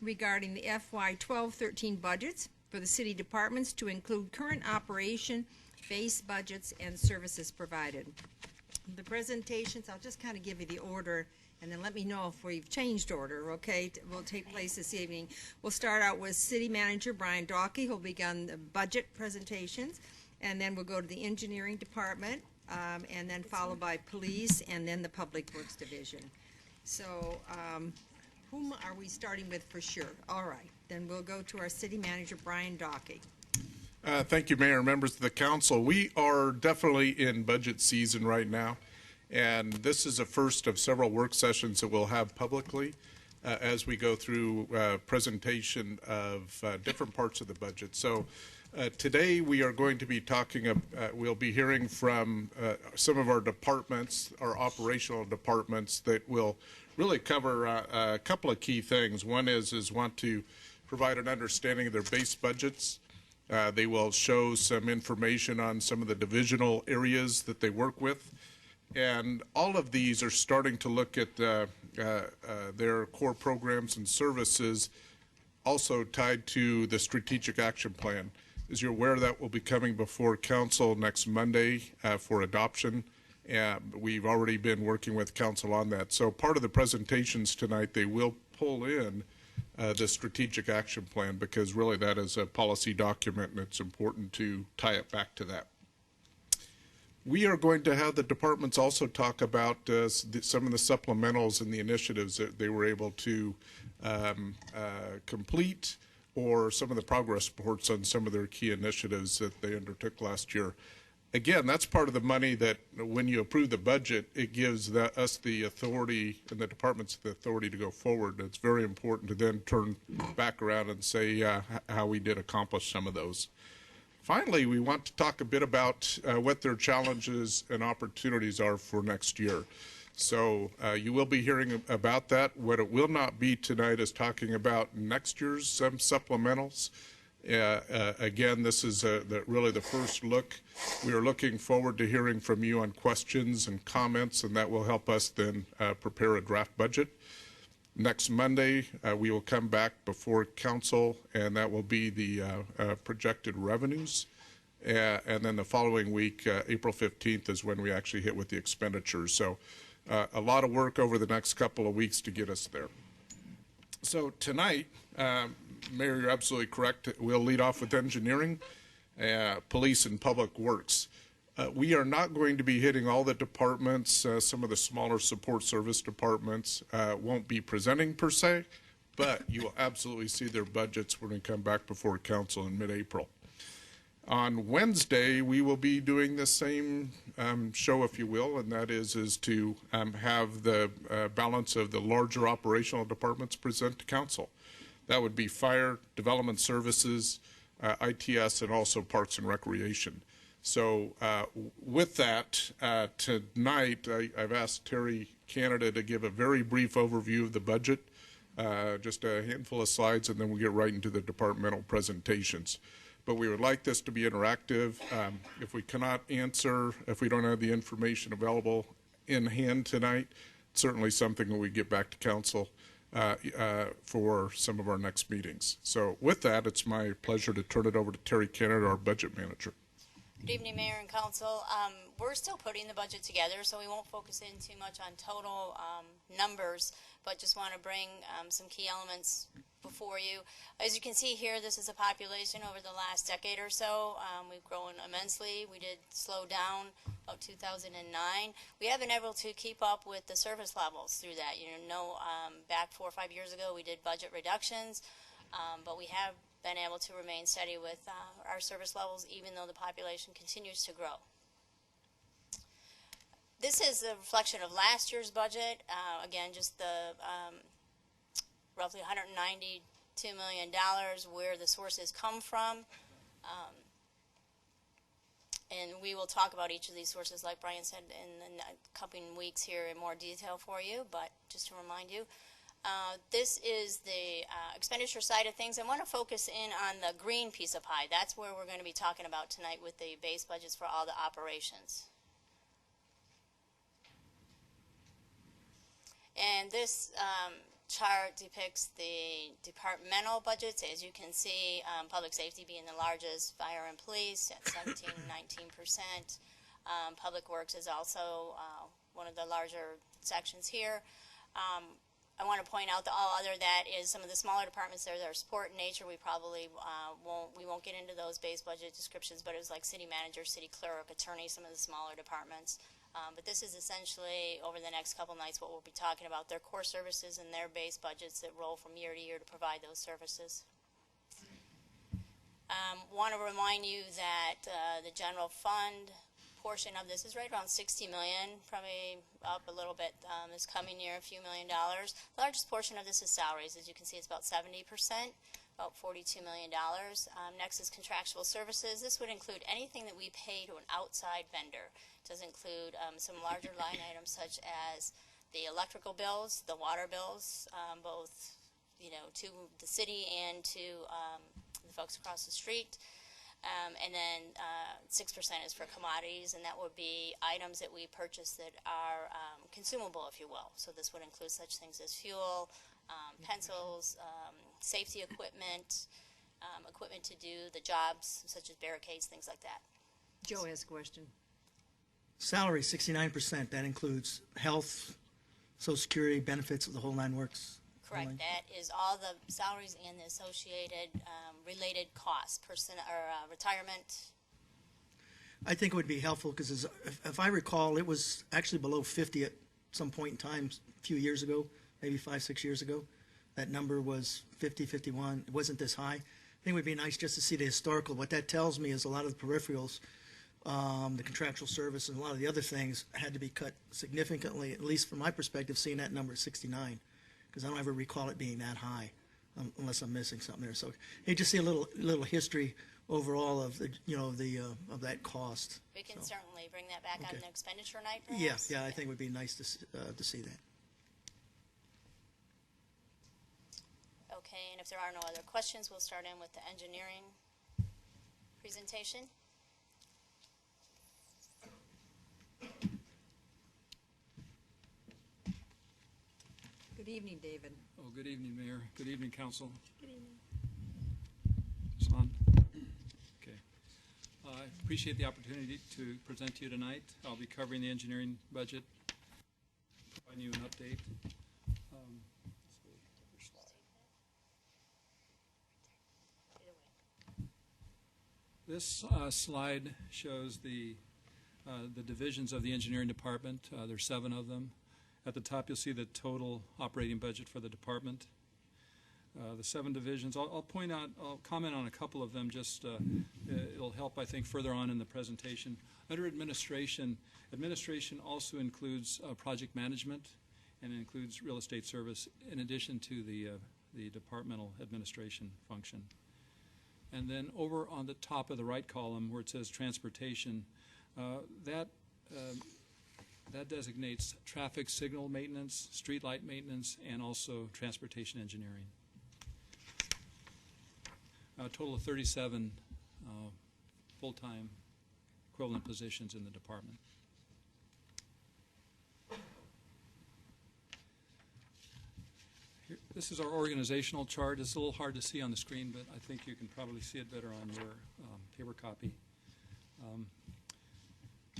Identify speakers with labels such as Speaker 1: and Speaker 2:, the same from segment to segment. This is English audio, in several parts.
Speaker 1: regarding the FY 12-13 budgets for the city departments to include current operation, base budgets, and services provided. The presentations, I'll just kind of give you the order and then let me know if we've changed order, okay? Will take place this evening. We'll start out with City Manager Brian Dawkey, who'll begin the budget presentations, and then we'll go to the Engineering Department, and then followed by Police, and then the Public Works Division. So, whom are we starting with for sure? All right, then we'll go to our City Manager Brian Dawkey.
Speaker 2: Thank you, Mayor and members of the council. We are definitely in budget season right now, and this is the first of several work sessions that we'll have publicly as we go through presentation of different parts of the budget. So today we are going to be talking, we'll be hearing from some of our departments, our operational departments, that will really cover a couple of key things. One is want to provide an understanding of their base budgets. They will show some information on some of the divisional areas that they work with. And all of these are starting to look at their core programs and services, also tied to the strategic action plan. As you're aware, that will be coming before council next Monday for adoption. We've already been working with council on that. So part of the presentations tonight, they will pull in the strategic action plan, because really that is a policy document and it's important to tie it back to that. We are going to have the departments also talk about some of the supplementals and the initiatives that they were able to complete, or some of the progress reports on some of their key initiatives that they undertook last year. Again, that's part of the money that when you approve the budget, it gives us the authority and the departments the authority to go forward. It's very important to then turn back around and say how we did accomplish some of those. Finally, we want to talk a bit about what their challenges and opportunities are for next year. So you will be hearing about that. What it will not be tonight is talking about next year's supplementals. Again, this is really the first look. We are looking forward to hearing from you on questions and comments, and that will help us then prepare a draft budget. Next Monday, we will come back before council, and that will be the projected revenues. And then the following week, April 15th, is when we actually hit with the expenditures. So a lot of work over the next couple of weeks to get us there. So tonight, Mayor, you're absolutely correct. We'll lead off with engineering, police, and public works. We are not going to be hitting all the departments. Some of the smaller support service departments won't be presenting per se, but you will absolutely see their budgets when we come back before council in mid-April. On Wednesday, we will be doing the same show, if you will, and that is to have the balance of the larger operational departments present to council. That would be fire, development services, ITS, and also parks and recreation. So with that, tonight I've asked Terry Canada to give a very brief overview of the budget, just a handful of slides, and then we'll get right into the departmental presentations. But we would like this to be interactive. If we cannot answer, if we don't have the information available in hand tonight, it's certainly something that we get back to council for some of our next meetings. So with that, it's my pleasure to turn it over to Terry Canada, our budget manager.
Speaker 3: Good evening, Mayor and Council. We're still putting the budget together, so we won't focus in too much on total numbers, but just want to bring some key elements before you. As you can see here, this is a population over the last decade or so. We've grown immensely. We did slow down about 2009. We have been able to keep up with the service levels through that. Back 4 or 5 years ago, we did budget reductions, but we have been able to remain steady with our service levels, even though the population continues to grow. This is a reflection of last year's budget. Again, just the roughly $192 million, where the sources come from. And we will talk about each of these sources, like Brian said, in the coming weeks here in more detail for you, but just to remind you. This is the expenditure side of things. I want to focus in on the green piece of pie. That's where we're going to be talking about tonight with the base budgets for all the operations. And this chart depicts the departmental budgets. As you can see, public safety being the largest, fire and police at 17, 19%. Public works is also one of the larger sections here. I want to point out that all other that is some of the smaller departments there that are support in nature. We probably won't get into those base budget descriptions, but it was like city manager, city clerk, attorney, some of the smaller departments. But this is essentially, over the next couple nights, what we'll be talking about, their core services and their base budgets that roll from year to year to provide those services. Want to remind you that the general fund portion of this is right around $60 million, probably up a little bit this coming year, a few $1 million. The largest portion of this is salaries. As you can see, it's about 70%, about $42 million. Next is contractual services. This would include anything that we pay to an outside vendor. It does include some larger line items such as the electrical bills, the water bills, both to the city and to the folks across the street. And then 6% is for commodities, and that would be items that we purchase that are consumable, if you will. So this would include such things as fuel, pencils, safety equipment, equipment to do the jobs, such as barricades, things like that.
Speaker 1: Joe has a question.
Speaker 4: Salary, 69%. That includes health, Social Security, benefits, the whole nine works.
Speaker 3: Correct. That is all the salaries and the associated related costs, retirement.
Speaker 4: I think it would be helpful because, if I recall, it was actually below 50 at some point in time a few years ago, maybe 5, 6 years ago. That number was 50, 51. It wasn't this high. I think it would be nice just to see the historical. What that tells me is a lot of the peripherals, the contractual service, and a lot of the other things had to be cut significantly, at least from my perspective, seeing that number 69. Because I don't ever recall it being that high, unless I'm missing something there. So you just see a little history overall of the of that cost.
Speaker 3: We can
Speaker 4: so,
Speaker 3: certainly bring that back
Speaker 4: okay.
Speaker 3: on the expenditure night.
Speaker 4: Yeah,
Speaker 3: Perhaps?
Speaker 4: I think it would be nice to see that.
Speaker 3: Okay, and if there are no other questions, we'll start in with the engineering presentation.
Speaker 1: Good evening, David.
Speaker 5: Oh, good evening, Mayor. Good evening, Council.
Speaker 1: Good evening.
Speaker 5: Is it on? Okay. I appreciate the opportunity to present to you tonight. I'll be covering the engineering budget, providing you an update. This slide shows the divisions of the engineering department. There's 7 of them. At the top, you'll see the total operating budget for the department. The 7 divisions. I'll comment on a couple of them. Just it'll help, I think, further on in the presentation. Under administration also includes project management, and it includes real estate service in addition to the departmental administration function. And then over on the top of the right column where it says transportation, that designates traffic signal maintenance, street light maintenance, and also transportation engineering. A total of 37 full-time equivalent positions in the department. This is our organizational chart. It's a little hard to see on the screen, but I think you can probably see it better on your paper copy.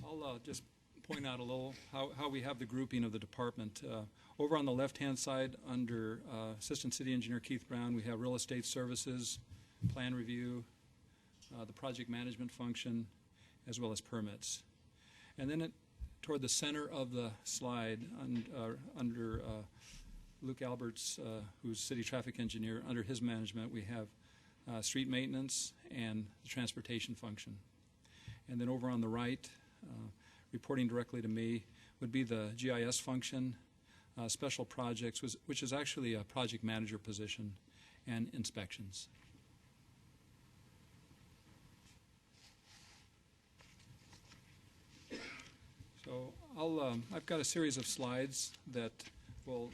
Speaker 5: I'll just point out a little how we have the grouping of the department. Over on the left-hand side, under Assistant City Engineer Keith Brown, we have Real Estate Services, Plan Review, the Project Management function, as well as permits. And then toward the center of the slide, under Luke Alberts, who's City Traffic Engineer, under his management, we have street maintenance and the transportation function. And then over on the right, reporting directly to me, would be the GIS function, special projects, which is actually a project manager position, and inspections. So I've got a series of slides that will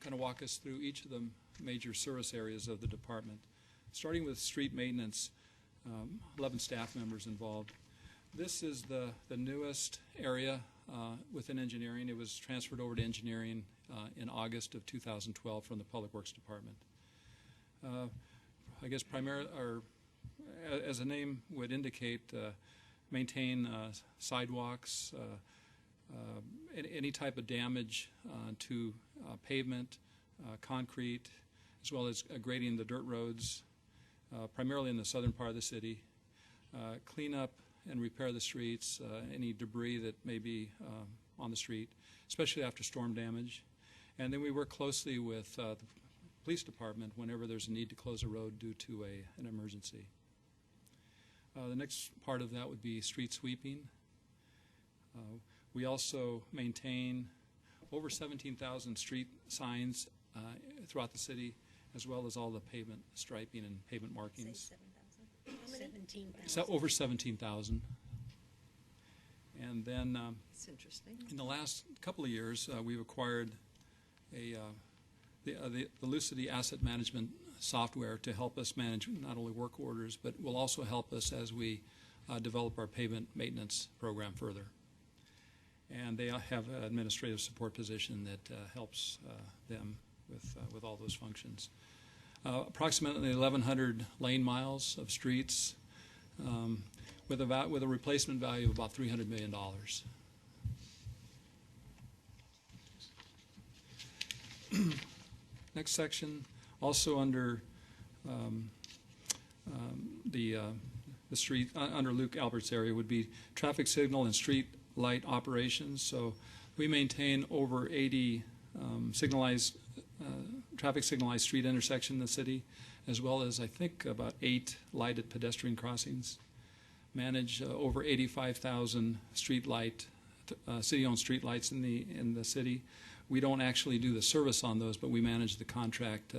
Speaker 5: kind of walk us through each of the major service areas of the department. Starting with street maintenance, 11 staff members involved. This is the newest area within engineering. It was transferred over to engineering in August of 2012 from the Public Works Department. I guess primarily, or as the name would indicate, maintain sidewalks, any type of damage to pavement, concrete, as well as grading the dirt roads, primarily in the southern part of the city, clean up and repair the streets, any debris that may be on the street, especially after storm damage. And then we work closely with the police department whenever there's a need to close a road due to an emergency. The next part of that would be street sweeping. We also maintain over 17,000 street signs throughout the city, as well as all the pavement striping and pavement markings.
Speaker 6: 17,000.
Speaker 5: So over 17,000. And then
Speaker 1: It's interesting.
Speaker 5: in the last couple of years, we've acquired the Lucidity asset management software to help us manage not only work orders, but will also help us as we develop our pavement maintenance program further. And they have an administrative support position that helps them with all those functions. Approximately 1,100 lane miles of streets with a replacement value of about $300 million. Next section, also under the street, under Luke Albert's area, would be traffic signal and street light operations. So we maintain over 80 traffic signalized street intersections in the city, as well as I think about 8 lighted pedestrian crossings. Manage over 85,000 street light, city-owned street lights in the city. We don't actually do the service on those, but we manage the contract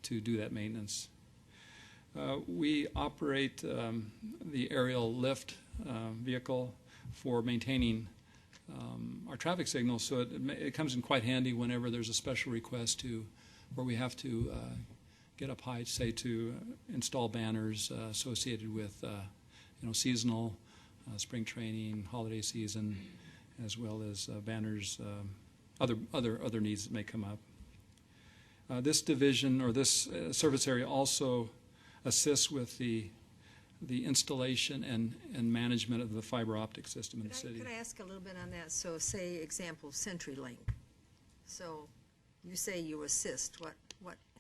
Speaker 5: to do that maintenance. We operate the aerial lift vehicle for maintaining our traffic signals, so it comes in quite handy whenever there's a special request where we have to get up high, say, to install banners associated with seasonal, spring training, holiday season, as well as banners, other needs that may come up. This division or this service area also assists with the installation and management of the fiber optic system in the city.
Speaker 1: Could I ask a little bit on that? So say, example, CenturyLink. So you say you assist. What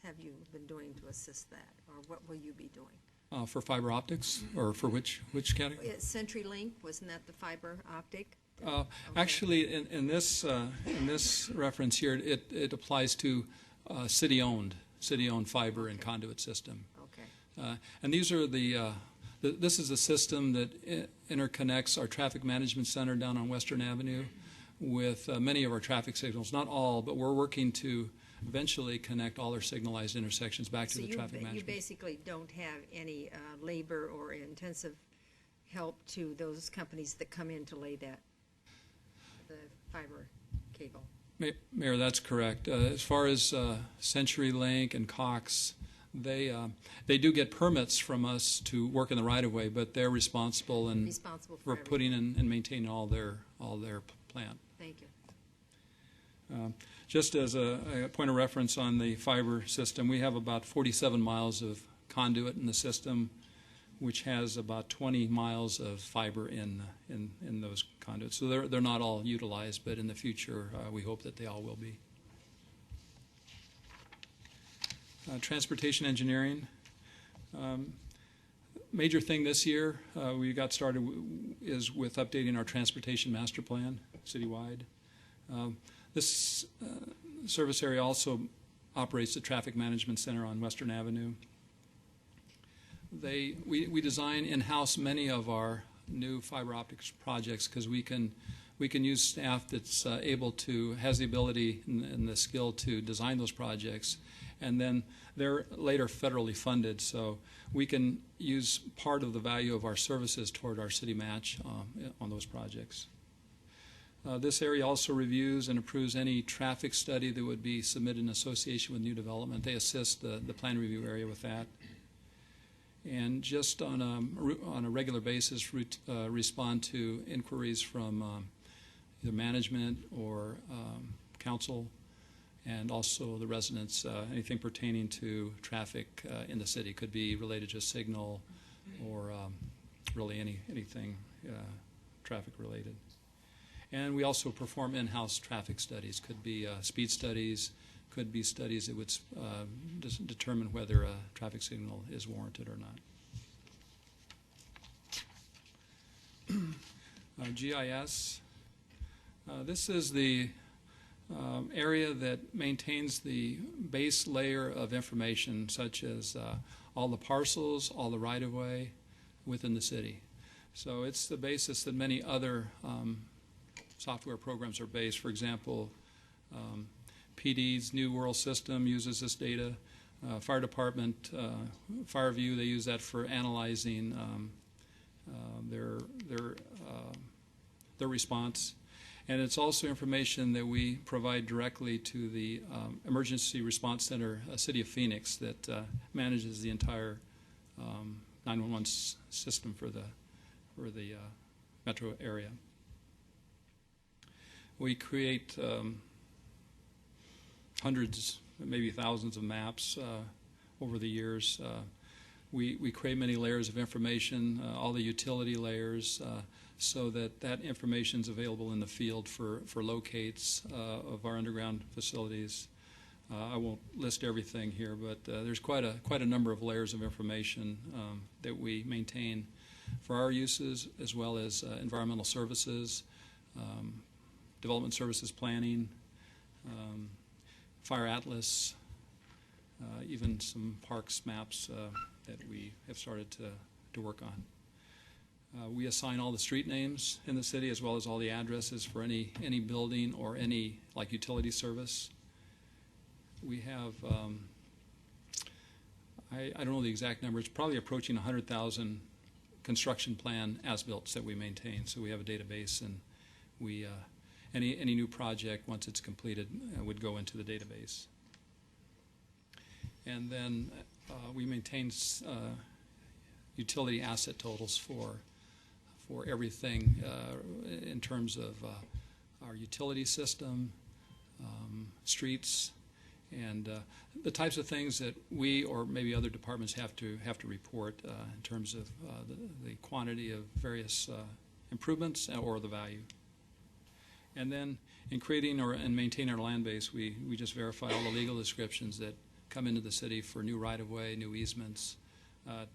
Speaker 1: have you been doing to assist that? Or what will you be doing?
Speaker 5: For fiber optics, or for which category?
Speaker 1: CenturyLink, wasn't that the fiber optic?
Speaker 5: Okay. Actually, in this reference here, it applies to city-owned fiber and conduit system.
Speaker 1: Okay.
Speaker 5: And these are this is a system that interconnects our traffic management center down on Western Avenue with many of our traffic signals. Not all, but we're working to eventually connect all our signalized intersections back to the traffic management.
Speaker 1: You basically don't have any labor or intensive help to those companies that come in to lay the fiber cable.
Speaker 5: Mayor, that's correct. As far as CenturyLink and Cox, they do get permits from us to work in the right-of-way, but they're responsible for putting in and maintaining all their plant.
Speaker 1: Thank you.
Speaker 5: Just as a point of reference on the fiber system, we have about 47 miles of conduit in the system, which has about 20 miles of fiber in those conduits. So they're not all utilized, but in the future, we hope that they all will be. Transportation engineering. Major thing this year we got started is with updating our transportation master plan citywide. This service area also operates the traffic management center on Western Avenue. We design in-house many of our new fiber optics projects because we can use staff that's has the ability and the skill to design those projects, and then they're later federally funded, so we can use part of the value of our services toward our city match on those projects. This area also reviews and approves any traffic study that would be submitted in association with new development. They assist the plan review area with that. And just on a regular basis, respond to inquiries from either management or council and also the residents, anything pertaining to traffic in the city. Could be related to signal or really anything traffic related. And we also perform in-house traffic studies. Could be speed studies, could be studies that would determine whether a traffic signal is warranted or not. GIS. This is the area that maintains the base layer of information, such as all the parcels, all the right-of-way within the city. So it's the basis that many other software programs are based. For example, PD's New World System uses this data. Fire Department, FireView, they use that for analyzing their response. And it's also information that we provide directly to the Emergency Response Center, City of Phoenix, that manages the entire 911 system for the metro area. We create hundreds, maybe thousands of maps over the years. We create many layers of information, all the utility layers, so that information is available in the field for locates of our underground facilities. I won't list everything here, but there's quite a number of layers of information that we maintain for our uses, as well as environmental services, development services planning, Fire Atlas, even some parks maps that we have started to work on. We assign all the street names in the city, as well as all the addresses for any building or any like utility service. We have, I don't know the exact number, it's probably approaching 100,000 construction plan as-built that we maintain. So we have a database, and we any new project, once it's completed, would go into the database. And then we maintain utility asset totals for everything in terms of our utility system, streets, and the types of things that we or maybe other departments have to report in terms of the quantity of various improvements or the value. And then in creating and maintaining our land base, we just verify all the legal descriptions that come into the city for new right-of-way, new easements,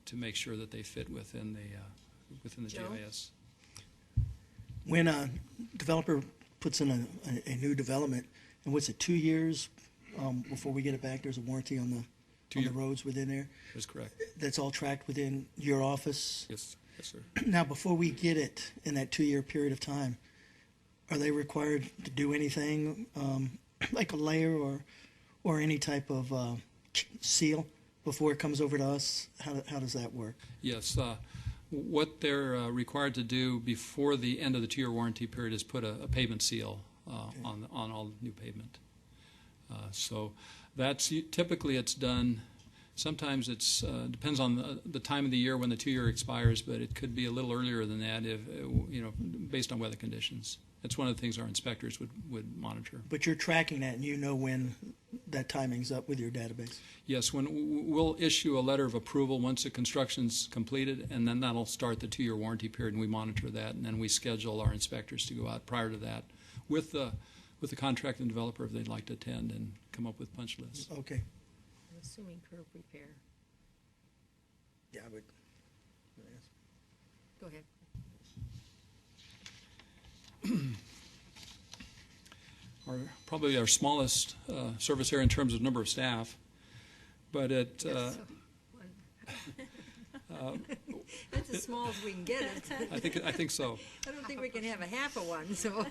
Speaker 5: to make sure that they fit within the
Speaker 1: Joe?
Speaker 5: GIS.
Speaker 4: When a developer puts in a new development, and what's it, 2 years before we get it back, there's a warranty on the roads within there?
Speaker 5: That's correct.
Speaker 4: That's all tracked within your office?
Speaker 5: Yes, sir.
Speaker 4: Now, before we get it in that 2-year period of time, are they required to do anything like a layer or any type of seal before it comes over to us? How does that work?
Speaker 5: Yes. What they're required to do before the end of the 2-year warranty period is put a pavement seal on all new pavement. So that's typically it's done. Sometimes it's depends on the time of the year when the 2-year expires, but it could be a little earlier than that if based on weather conditions. That's one of the things our inspectors would monitor.
Speaker 4: But you're tracking that, and you know when that timing's up with your database?
Speaker 5: Yes, when we'll issue a letter of approval once the construction's completed, and then that'll start the 2-year warranty period, and we monitor that, and then we schedule our inspectors to go out prior to that with the contracting developer if they'd like to attend and come up with punch lists.
Speaker 4: Okay.
Speaker 6: I'm assuming curb repair.
Speaker 4: Yeah, I would.
Speaker 1: Go ahead.
Speaker 5: Probably our smallest service area in terms of number of staff, but it
Speaker 1: That's as small as we can get it.
Speaker 5: I think so.
Speaker 1: I don't think we can have a half of one, so.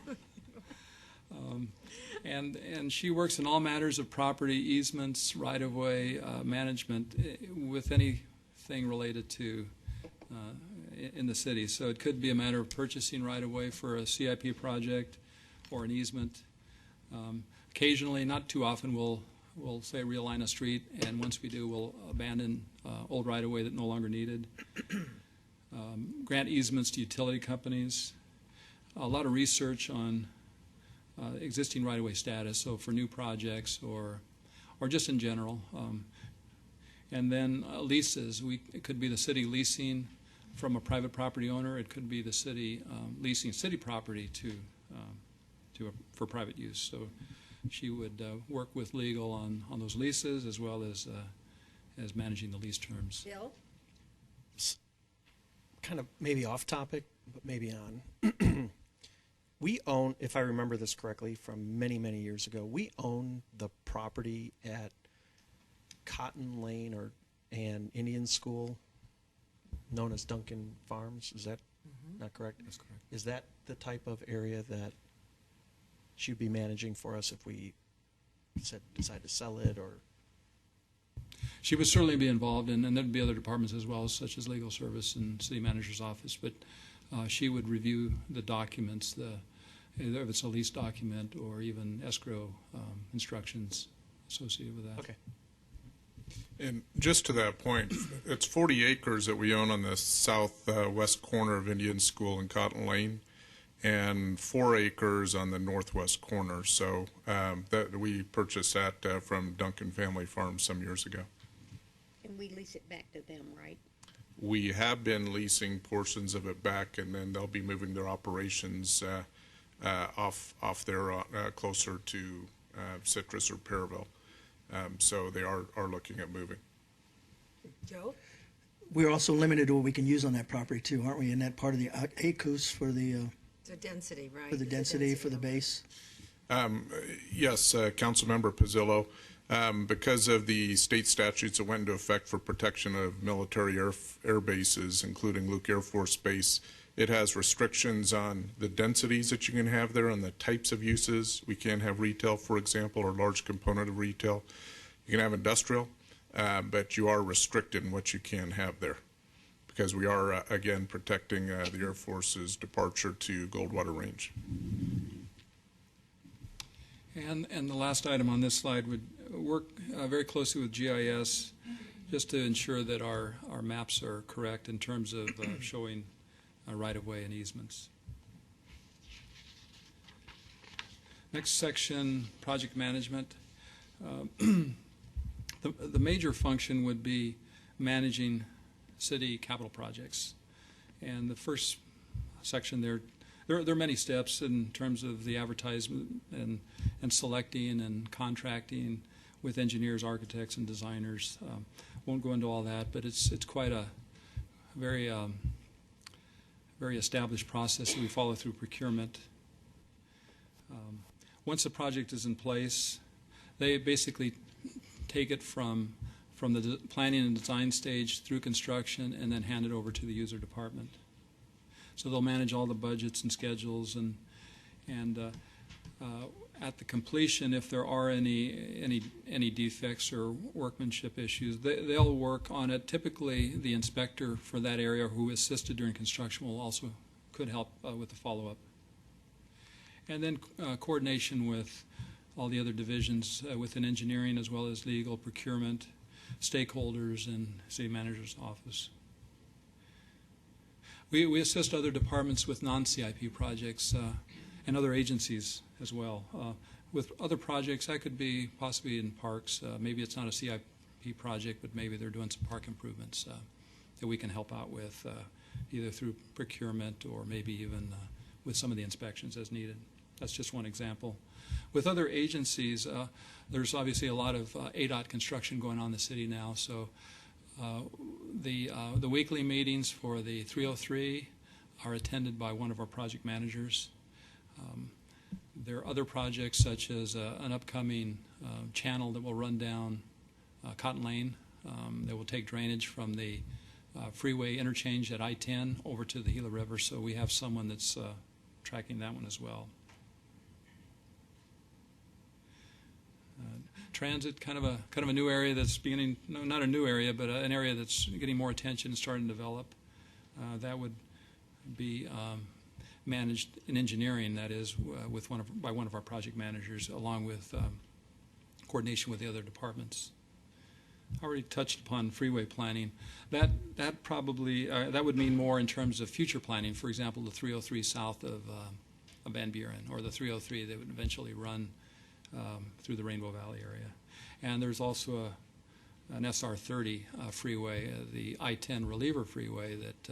Speaker 5: And she works in all matters of property, easements, right-of-way management with anything related to in the city. So it could be a matter of purchasing right-of-way for a CIP project or an easement. Occasionally, not too often, we'll say realign a street, and once we do, we'll abandon old right-of-way that no longer needed. Grant easements to utility companies. A lot of research on existing right-of-way status, so for new projects or just in general. And then leases, it could be the city leasing from a private property owner. It could be the city leasing city property for private use. So she would work with legal on those leases as well as managing the lease terms.
Speaker 1: Bill?
Speaker 7: Kind of maybe off topic, but maybe on. We own, if I remember this correctly from many, many years ago, we own the property at Cotton Lane and Indian School, known as Duncan Farms. Is that not correct?
Speaker 5: That's correct.
Speaker 7: Is that the type of area that she'd be managing for us if we decide to sell it, or?
Speaker 5: She would certainly be involved, and there'd be other departments as well, such as legal service and city manager's office, but she would review the documents, either if it's a lease document or even escrow instructions associated with that.
Speaker 7: Okay.
Speaker 2: And just to that point, it's 40 acres that we own on the southwest corner of Indian School and Cotton Lane, and 4 acres on the northwest corner. So that we purchased that from Duncan Family Farms some years ago.
Speaker 6: And we lease it back to them, right?
Speaker 2: We have been leasing portions of it back, and then they'll be moving their operations off there closer to Citrus or Perryville. So they are looking at moving.
Speaker 1: Joe?
Speaker 4: We're also limited to what we can use on that property too, aren't we? And that part of the ACUS for the
Speaker 1: It's a density, right?
Speaker 4: for the
Speaker 1: It's a
Speaker 4: density for the
Speaker 1: number.
Speaker 4: base.
Speaker 2: Yes, Councilmember Pizzillo, because of the state statutes that went into effect for protection of military air bases, including Luke Air Force Base, it has restrictions on the densities that you can have there and the types of uses. We can't have retail, for example, or a large component of retail. You can have industrial, but you are restricted in what you can have there, because we are, again, protecting the Air Force's departure to Goldwater Range.
Speaker 5: And the last item on this slide would work very closely with GIS just to ensure that our maps are correct in terms of showing right-of-way and easements. Next section, project management. The major function would be managing city capital projects. And the first section there are many steps in terms of the advertisement and selecting and contracting with engineers, architects, and designers. Won't go into all that, but it's quite a very established process that we follow through procurement. Once the project is in place, they basically take it from the planning and design stage through construction and then hand it over to the user department. So they'll manage all the budgets and schedules, and at the completion, if there are any defects or workmanship issues, they'll work on it. Typically, the inspector for that area who assisted during construction could help with the follow-up. And then coordination with all the other divisions within engineering, as well as legal, procurement, stakeholders, and city manager's office. We assist other departments with non-CIP projects and other agencies as well. With other projects, that could be possibly in parks. Maybe it's not a CIP project, but maybe they're doing some park improvements that we can help out with, either through procurement or maybe even with some of the inspections as needed. That's just one example. With other agencies, there's obviously a lot of ADOT construction going on in the city now, so the weekly meetings for the 303 are attended by one of our project managers. There are other projects such as an upcoming channel that will run down Cotton Lane that will take drainage from the freeway interchange at I-10 over to the Gila River, so we have someone that's tracking that one as well. Transit, kind of a new area that's beginning, no, not a new area, but an area that's getting more attention and starting to develop. That would be managed in engineering, that is, by one of our project managers, along with coordination with the other departments. I already touched upon freeway planning. That probably that would mean more in terms of future planning. For example, the 303 south of Van Buren, or the 303 that would eventually run through the Rainbow Valley area. And there's also an SR30 freeway, the I-10 reliever freeway that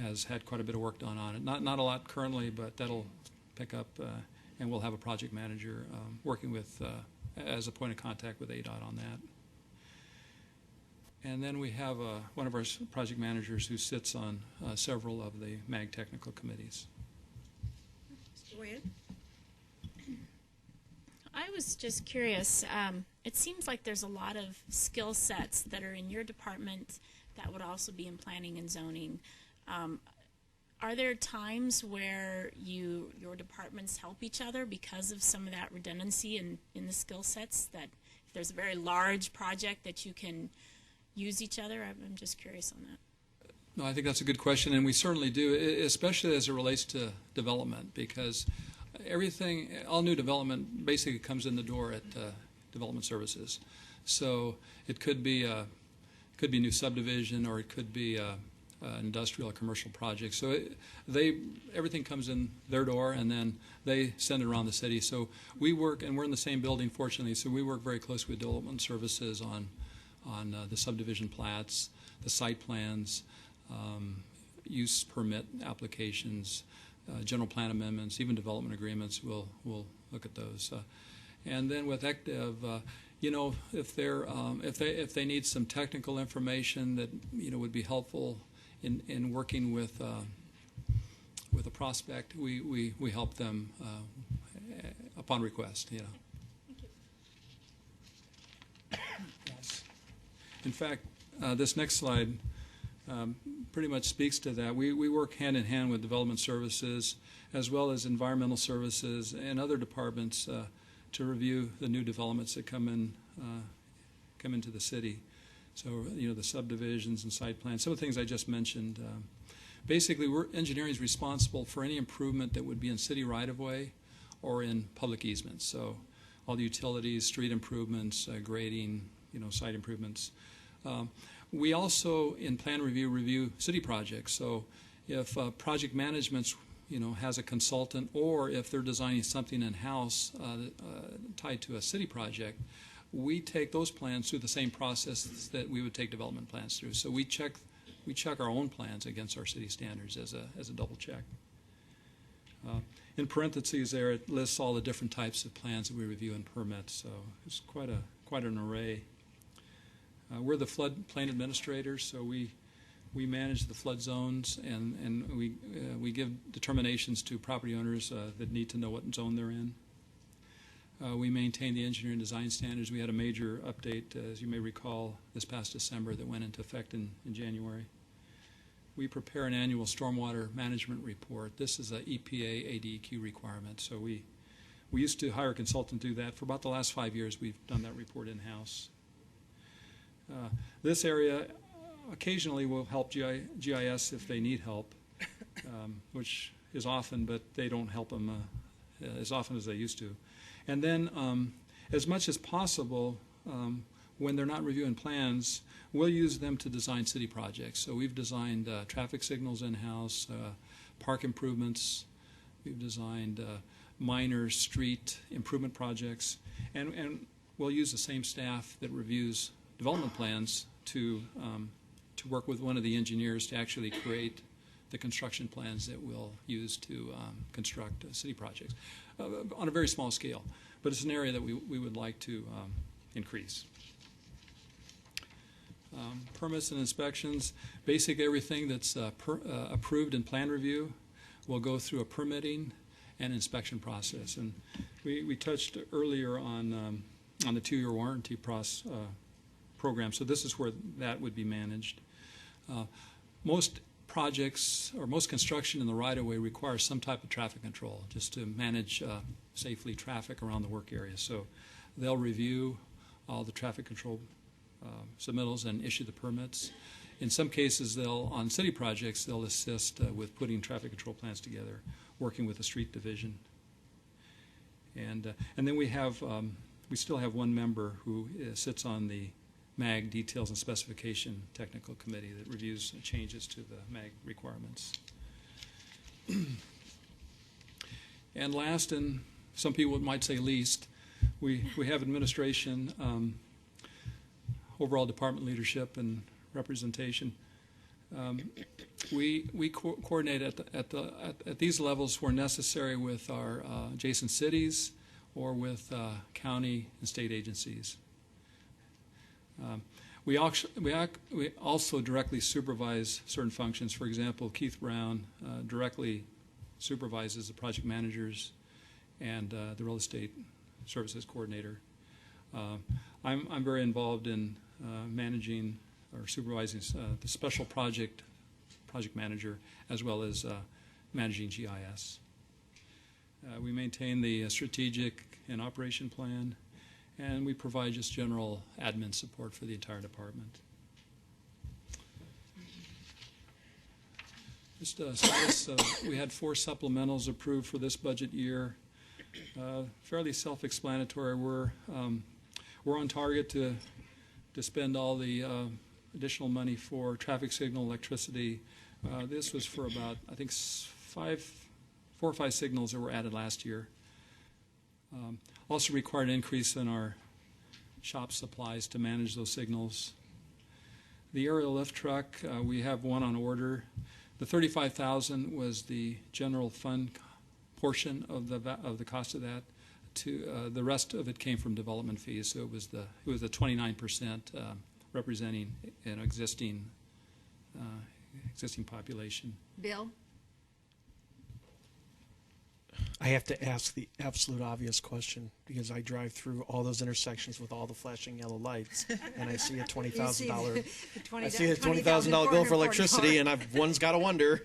Speaker 5: has had quite a bit of work done on it. Not a lot currently, but that'll pick up, and we'll have a project manager working with as a point of contact with ADOT on that. And then we have one of our project managers who sits on several of the MAG technical committees.
Speaker 1: Joanne?
Speaker 8: I was just curious. It seems like there's a lot of skill sets that are in your department that would also be in planning and zoning. Are there times where your departments help each other because of some of that redundancy in the skill sets, that if there's a very large project that you can use each other? I'm just curious on that.
Speaker 5: No, I think that's a good question, and we certainly do, especially as it relates to development, because all new development basically comes in the door at Development Services. So it could be a new subdivision, or it could be industrial or commercial project. So everything comes in their door, and then they send it around the city. So we work, and we're in the same building, fortunately, so we work very closely with Development Services on the subdivision plats, the site plans, use permit applications, general plan amendments, even development agreements. We'll look at those. And then with ECDEV, if they need some technical information that would be helpful in working with a prospect, we help them upon request.
Speaker 8: Thank you.
Speaker 5: In fact, this next slide pretty much speaks to that. We work hand in hand with Development Services as well as Environmental Services and other departments to review the new developments that come into the city. So, the subdivisions and site plans, some of the things I just mentioned. Basically, engineering is responsible for any improvement that would be in city right-of-way or in public easements. So all the utilities, street improvements, grading, site improvements. We also, in plan review city projects. So if project management, has a consultant, or if they're designing something in-house tied to a city project, we take those plans through the same process that we would take development plans through. So we check our own plans against our city standards as a double check. In parentheses there, it lists all the different types of plans that we review and permits. So it's quite an array. We're the floodplain administrators, so we manage the flood zones, and we give determinations to property owners that need to know what zone they're in. We maintain the engineering design standards. We had a major update, as you may recall, this past December that went into effect in January. We prepare an annual stormwater management report. This is an EPA ADEQ requirement, so we used to hire a consultant to do that. For about the last 5 years, we've done that report in-house. This area occasionally will help GIS if they need help, which is often, but they don't help them as often as they used to. And then, as much as possible, when they're not reviewing plans, we'll use them to design city projects. So we've designed traffic signals in-house, park improvements. We've designed minor street improvement projects. And we'll use the same staff that reviews development plans to work with one of the engineers to actually create the construction plans that we'll use to construct city projects on a very small scale. But it's an area that we would like to increase. Permits and inspections, basically everything that's approved in plan review will go through a permitting and inspection process. And we touched earlier on the 2-year warranty program, so this is where that would be managed. Most projects or most construction in the right-of-way requires some type of traffic control just to manage safely traffic around the work area. So they'll review all the traffic control submittals and issue the permits. In some cases, on city projects, they'll assist with putting traffic control plans together, working with the street division. And then we still have one member who sits on the MAG Details and Specification Technical Committee that reviews changes to the MAG requirements. And last, and some people might say least, we have administration, overall department leadership and representation. We coordinate at these levels where necessary with our adjacent cities or with county and state agencies. We also directly supervise certain functions. For example, Keith Brown directly supervises the project managers and the real estate services coordinator. I'm very involved in managing or supervising the special project manager as well as managing GIS. We maintain the strategic and operation plan, and we provide just general admin support for the entire department. Just status, we had 4 supplementals approved for this budget year. Fairly self-explanatory. We're on target to spend all the additional money for traffic signal, electricity. This was for about, I think, 4 or 5 signals that were added last year. Also required an increase in our shop supplies to manage those signals. The aerial lift truck, we have one on order. The $35,000 was the general fund portion of the cost of that. The rest of it came from development fees, so it was the 29% representing an existing population.
Speaker 1: Bill?
Speaker 7: I have to ask the absolute obvious question because I drive through all those intersections with all the flashing yellow lights, and I see a $20,000. I see a $20,000 bill for electricity, and one's got to wonder.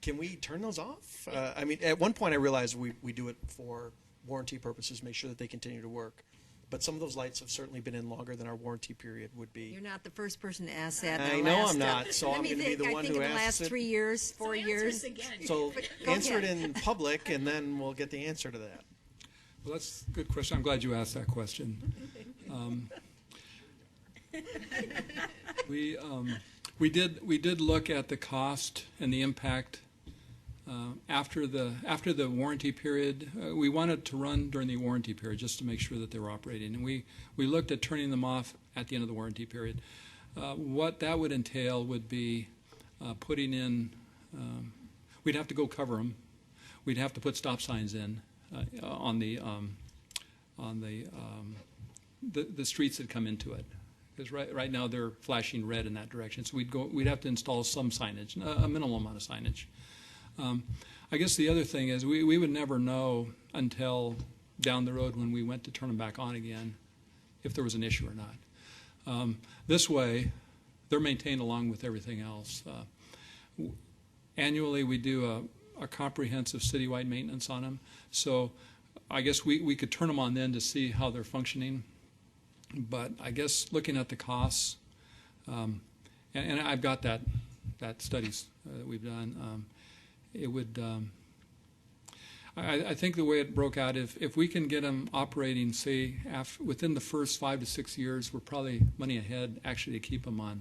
Speaker 7: Can we turn those off? I mean, at one point I realized we do it for warranty purposes, make sure that they continue to work. But some of those lights have certainly been in longer than our warranty period would be.
Speaker 1: You're not the first person to ask that.
Speaker 7: I know I'm not, so I'm going to be the one who asks it.
Speaker 1: I think in the last 3 years, 4 years.
Speaker 7: So answer it in public, and then we'll get the answer to that.
Speaker 5: Well, that's a good question. I'm glad you asked that question. We did look at the cost and the impact after the warranty period. We wanted to run during the warranty period just to make sure that they were operating, and we looked at turning them off at the end of the warranty period. What that would entail would be putting in. We'd have to go cover them. We'd have to put stop signs in on the streets that come into it, because right now they're flashing red in that direction. So we'd have to install some signage, a minimal amount of signage. I guess the other thing is we would never know until down the road when we went to turn them back on again if there was an issue or not. This way, they're maintained along with everything else. Annually, we do a comprehensive citywide maintenance on them. So I guess we could turn them on then to see how they're functioning. But I guess looking at the costs, and I've got that studies that we've done, it would, I think the way it broke out, if we can get them operating, say, within the first 5 to 6 years, we're probably money ahead actually to keep them on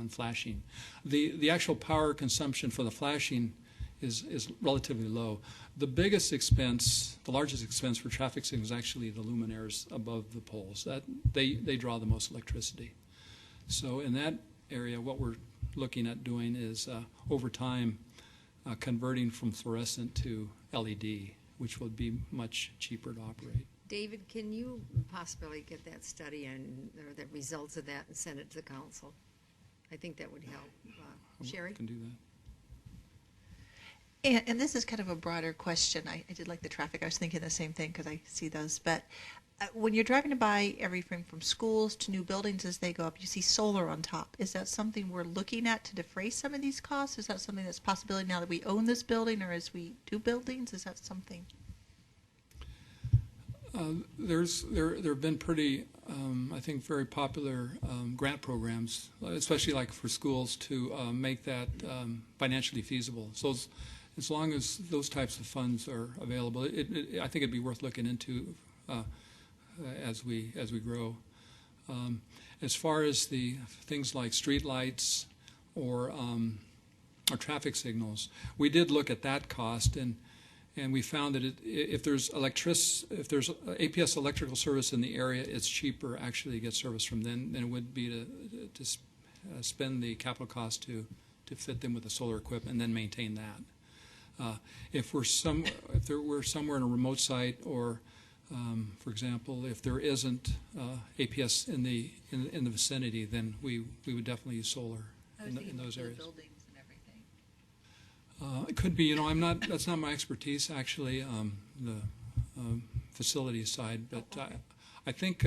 Speaker 5: flashing. The actual power consumption for the flashing is relatively low. The biggest expense, the largest expense for traffic signals is actually the luminaires above the poles. They draw the most electricity. So in that area, what we're looking at doing is over time converting from fluorescent to LED, which would be much cheaper to operate.
Speaker 1: David, can you possibly get that study or the results of that and send it to the council? I think that would help. Sherry?
Speaker 5: I can do that.
Speaker 9: And this is kind of a broader question. I did like the traffic. I was thinking the same thing because I see those. But when you're driving by everything from schools to new buildings as they go up, you see solar on top. Is that something we're looking at to defray some of these costs? Is that something that's a possibility now that we own this building or as we do buildings? Is that something?
Speaker 5: There have been pretty, I think, very popular grant programs, especially like for schools, to make that financially feasible. So as long as those types of funds are available, I think it'd be worth looking into as we grow. As far as the things like street lights or traffic signals. We did look at that cost, and we found that if there's APS electrical service in the area, it's cheaper actually to get service from them than it would be to spend the capital cost to fit them with the solar equipment and then maintain that. If we're somewhere in a remote site, or for example, if there isn't APS in the vicinity, then we would definitely use solar in those areas.
Speaker 9: Buildings and everything.
Speaker 5: It could be. You know, that's not my expertise actually. The facilities side, but I think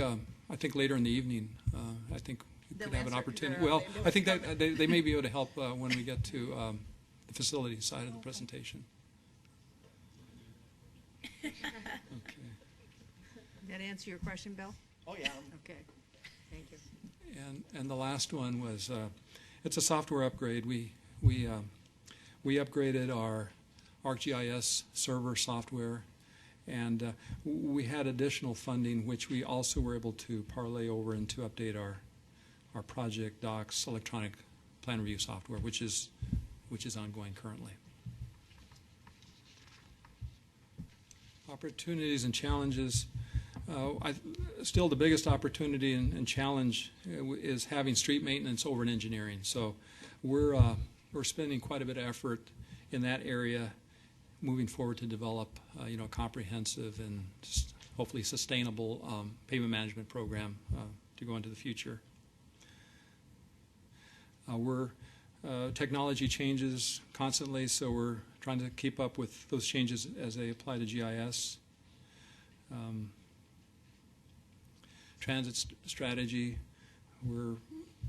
Speaker 5: later in the evening, I think you could have an opportunity. Well, I think that they may be able to help when we get to the facility side of the presentation. Okay.
Speaker 1: That answer your question, Bill?
Speaker 7: Oh, yeah.
Speaker 1: Okay, thank you.
Speaker 5: And the last one was it's a software upgrade. We upgraded our ArcGIS server software, and we had additional funding, which we also were able to parlay over and to update our project docs electronic plan review software, which is ongoing currently. Opportunities and challenges. Still, the biggest opportunity and challenge is having street maintenance over in engineering. So we're spending quite a bit of effort in that area, moving forward to develop a comprehensive and hopefully sustainable pavement management program to go into the future. Technology changes constantly, so we're trying to keep up with those changes as they apply to GIS. Transit strategy, we're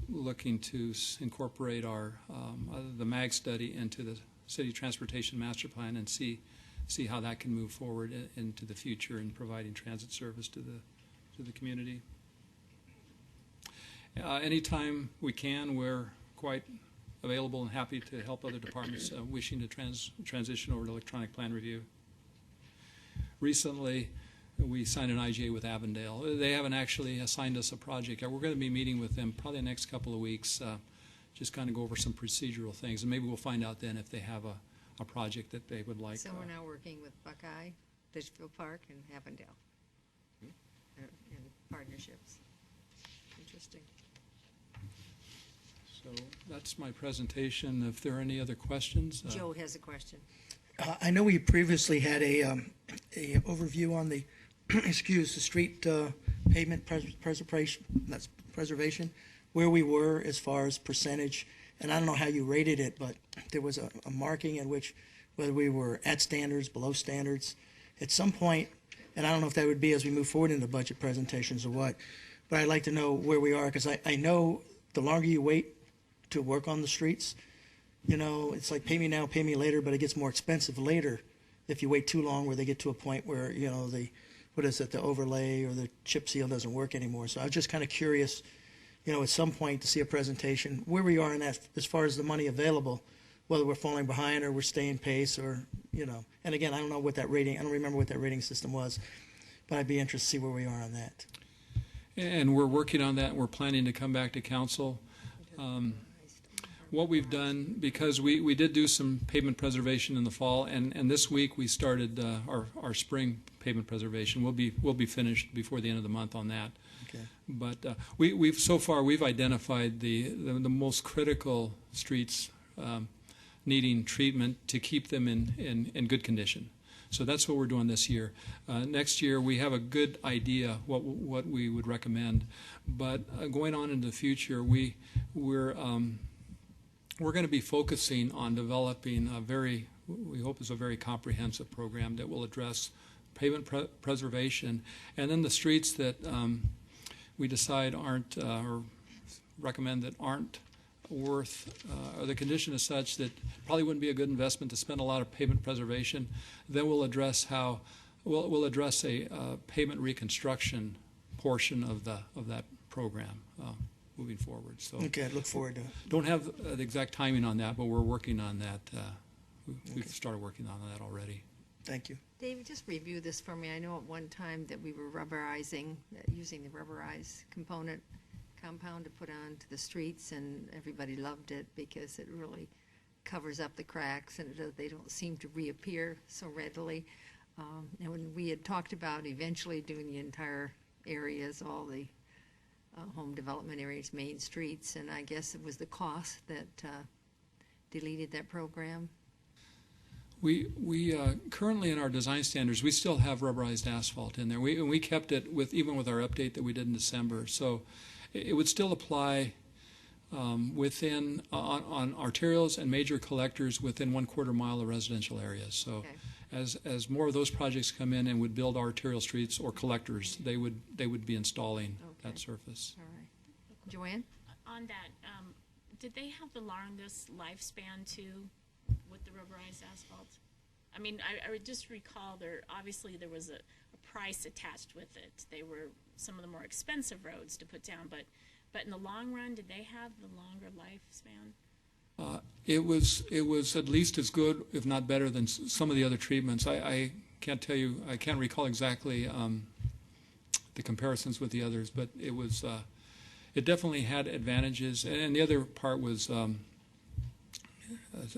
Speaker 5: looking to incorporate the MAG study into the City Transportation Master Plan and see how that can move forward into the future in providing transit service to the community. Anytime we can, we're quite available and happy to help other departments wishing to transition over to electronic plan review. Recently, we signed an IGA with Avondale. They haven't actually assigned us a project yet. We're going to be meeting with them probably the next couple of weeks, just kind of go over some procedural things, and maybe we'll find out then if they have a project that they would like.
Speaker 1: So we're now working with Buckeye, Litchfield Park, and Avondale in partnerships. Interesting.
Speaker 5: So that's my presentation. If there are any other questions.
Speaker 1: Joe has a question.
Speaker 4: I know we previously had a overview on the the street pavement preservation, where we were as far as percentage, and I don't know how you rated it, but there was a marking in which whether we were at standards, below standards, at some point, and I don't know if that would be as we move forward in the budget presentations or what, but I'd like to know where we are, because I know the longer you wait to work on the streets, it's like pay me now, pay me later, but it gets more expensive later if you wait too long, where they get to a point where, the overlay or the chip seal doesn't work anymore. So I was just kind of curious, at some point to see a presentation where we are in that as far as the money available, whether we're falling behind or we're staying pace or, and again, I don't know what that rating, I don't remember what that rating system was, but I'd be interested to see where we are on that.
Speaker 5: And we're working on that. We're planning to come back to council. What we've done, because we did do some pavement preservation in the fall, and this week we started our spring pavement preservation. We'll be finished before the end of the month on that.
Speaker 4: Okay.
Speaker 5: But we've identified the most critical streets needing treatment to keep them in good condition. So that's what we're doing this year. Next year we have a good idea what we would recommend, but going on into the future, we're going to be focusing on developing we hope is a very comprehensive program that will address pavement preservation, and then the streets that we decide aren't or recommend that aren't worth, or the condition is such that probably wouldn't be a good investment to spend a lot of pavement preservation, then we'll address we'll address a pavement reconstruction portion of that program moving forward. So
Speaker 4: Okay, I look forward to it.
Speaker 5: don't have the exact timing on that, but we're working on that. We've started working on that already.
Speaker 4: Thank you.
Speaker 1: David, just review this for me. I know at one time that we were using the rubberized compound to put onto the streets, and everybody loved it because it really covers up the cracks, and they don't seem to reappear so readily. And when we had talked about eventually doing the entire areas, all the home development areas, main streets, and I guess it was the cost that deleted that program.
Speaker 5: We currently in our design standards, we still have rubberized asphalt in there. We kept it even with our update that we did in December. So it would still apply within on arterials and major collectors within 1/4 mile of residential areas. So
Speaker 1: Okay.
Speaker 5: as more of those projects come in and would build arterial streets or collectors, they would be installing that
Speaker 1: Okay.
Speaker 5: surface.
Speaker 1: All right. Joanne?
Speaker 8: On that, did they have the longest lifespan too with the rubberized asphalt? I mean, I would just recall obviously there was a price attached with it. They were some of the more expensive roads to put down, but in the long run, did they have the longer lifespan?
Speaker 5: It was at least as good, if not better, than some of the other treatments. I can't tell you, I can't recall exactly the comparisons with the others, but it definitely had advantages. And the other part was,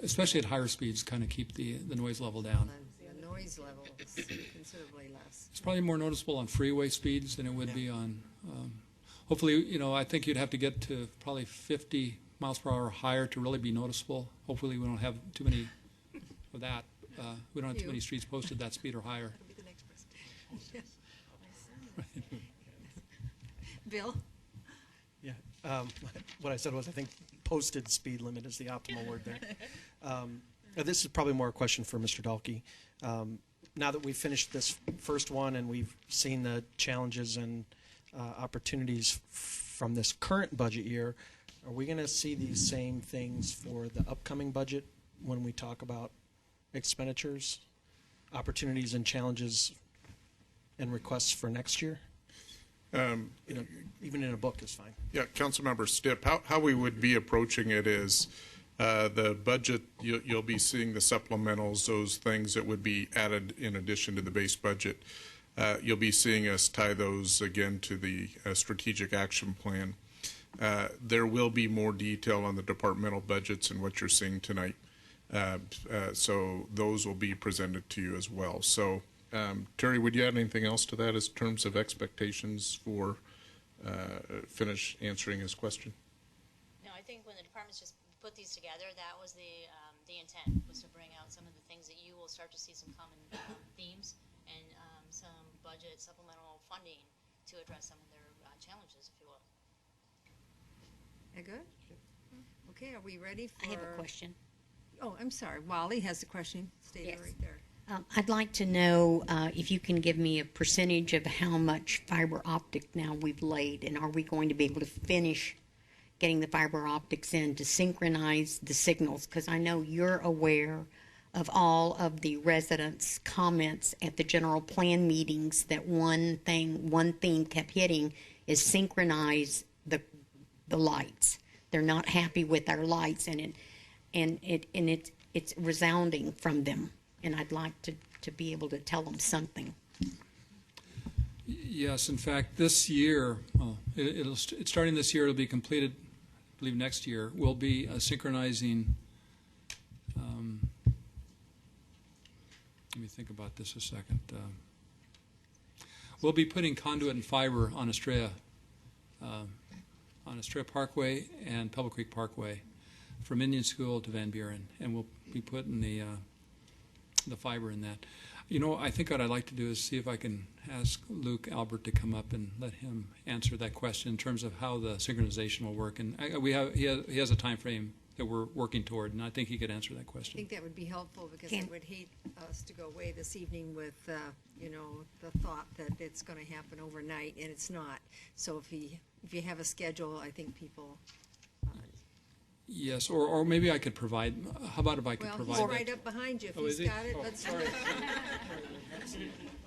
Speaker 5: especially at higher speeds, kind of keep the noise level down.
Speaker 1: The noise level is considerably less.
Speaker 5: It's probably more noticeable on freeway speeds than it would be on, hopefully, I think you'd have to get to probably 50 miles per hour or higher to really be noticeable. Hopefully we don't have too many of that. We don't have too many streets posted that speed or higher.
Speaker 1: Bill?
Speaker 7: Yeah. What I said was I think posted speed limit is the optimal word there. This is probably more a question for Mr. Dahlke. Now that we've finished this first one and we've seen the challenges and opportunities from this current budget year, are we going to see these same things for the upcoming budget when we talk about expenditures, opportunities and challenges and requests for next year? Even in a book is fine.
Speaker 2: Yeah, Councilmember Stipp, how we would be approaching it is the budget, you'll be seeing the supplementals, those things that would be added in addition to the base budget. You'll be seeing us tie those again to the strategic action plan. There will be more detail on the departmental budgets and what you're seeing tonight. So those will be presented to you as well. So Terry, would you add anything else to that as terms of expectations for finish answering his question?
Speaker 3: No, I think when the departments just put these together, that was the intent, was to bring out some of the things that you will start to see some common themes and some budget supplemental funding to address some of their challenges, if you will.
Speaker 1: That good? Okay, are we ready for?
Speaker 6: I have a question.
Speaker 1: Oh, I'm sorry. Wally has a question. Stay there,
Speaker 6: Yes.
Speaker 1: right there.
Speaker 6: I'd like to know if you can give me a percentage of how much fiber optic now we've laid, and are we going to be able to finish getting the fiber optics in to synchronize the signals? Because I know you're aware of all of the residents' comments at the general plan meetings that one theme kept hitting is synchronize the lights. They're not happy with our lights, and it's resounding from them. And I'd like to be able to tell them something.
Speaker 5: Yes, in fact, this year, it's starting this year, it'll be completed, I believe next year, we'll be synchronizing, let me think about this a second. We'll be putting conduit and fiber on Estrella Parkway and Pebble Creek Parkway from Indian School to Van Buren, and we'll be putting the fiber in that. I think what I'd like to do is see if I can ask Luke Albert to come up and let him answer that question in terms of how the synchronization will work. And he has a time frame that we're working toward, and I think he could answer that
Speaker 1: I
Speaker 5: question.
Speaker 1: think that would be helpful because I would hate us to go away this evening with, the thought that it's going to happen overnight, and it's not. So if you have a schedule, I think people.
Speaker 5: Yes, or maybe I could provide. How about if I could
Speaker 1: Well,
Speaker 5: provide?
Speaker 1: he's right up behind you. If
Speaker 5: Oh, is
Speaker 1: he's
Speaker 5: he?
Speaker 1: got it,
Speaker 5: Oh,
Speaker 1: let's do
Speaker 5: sorry.
Speaker 1: it.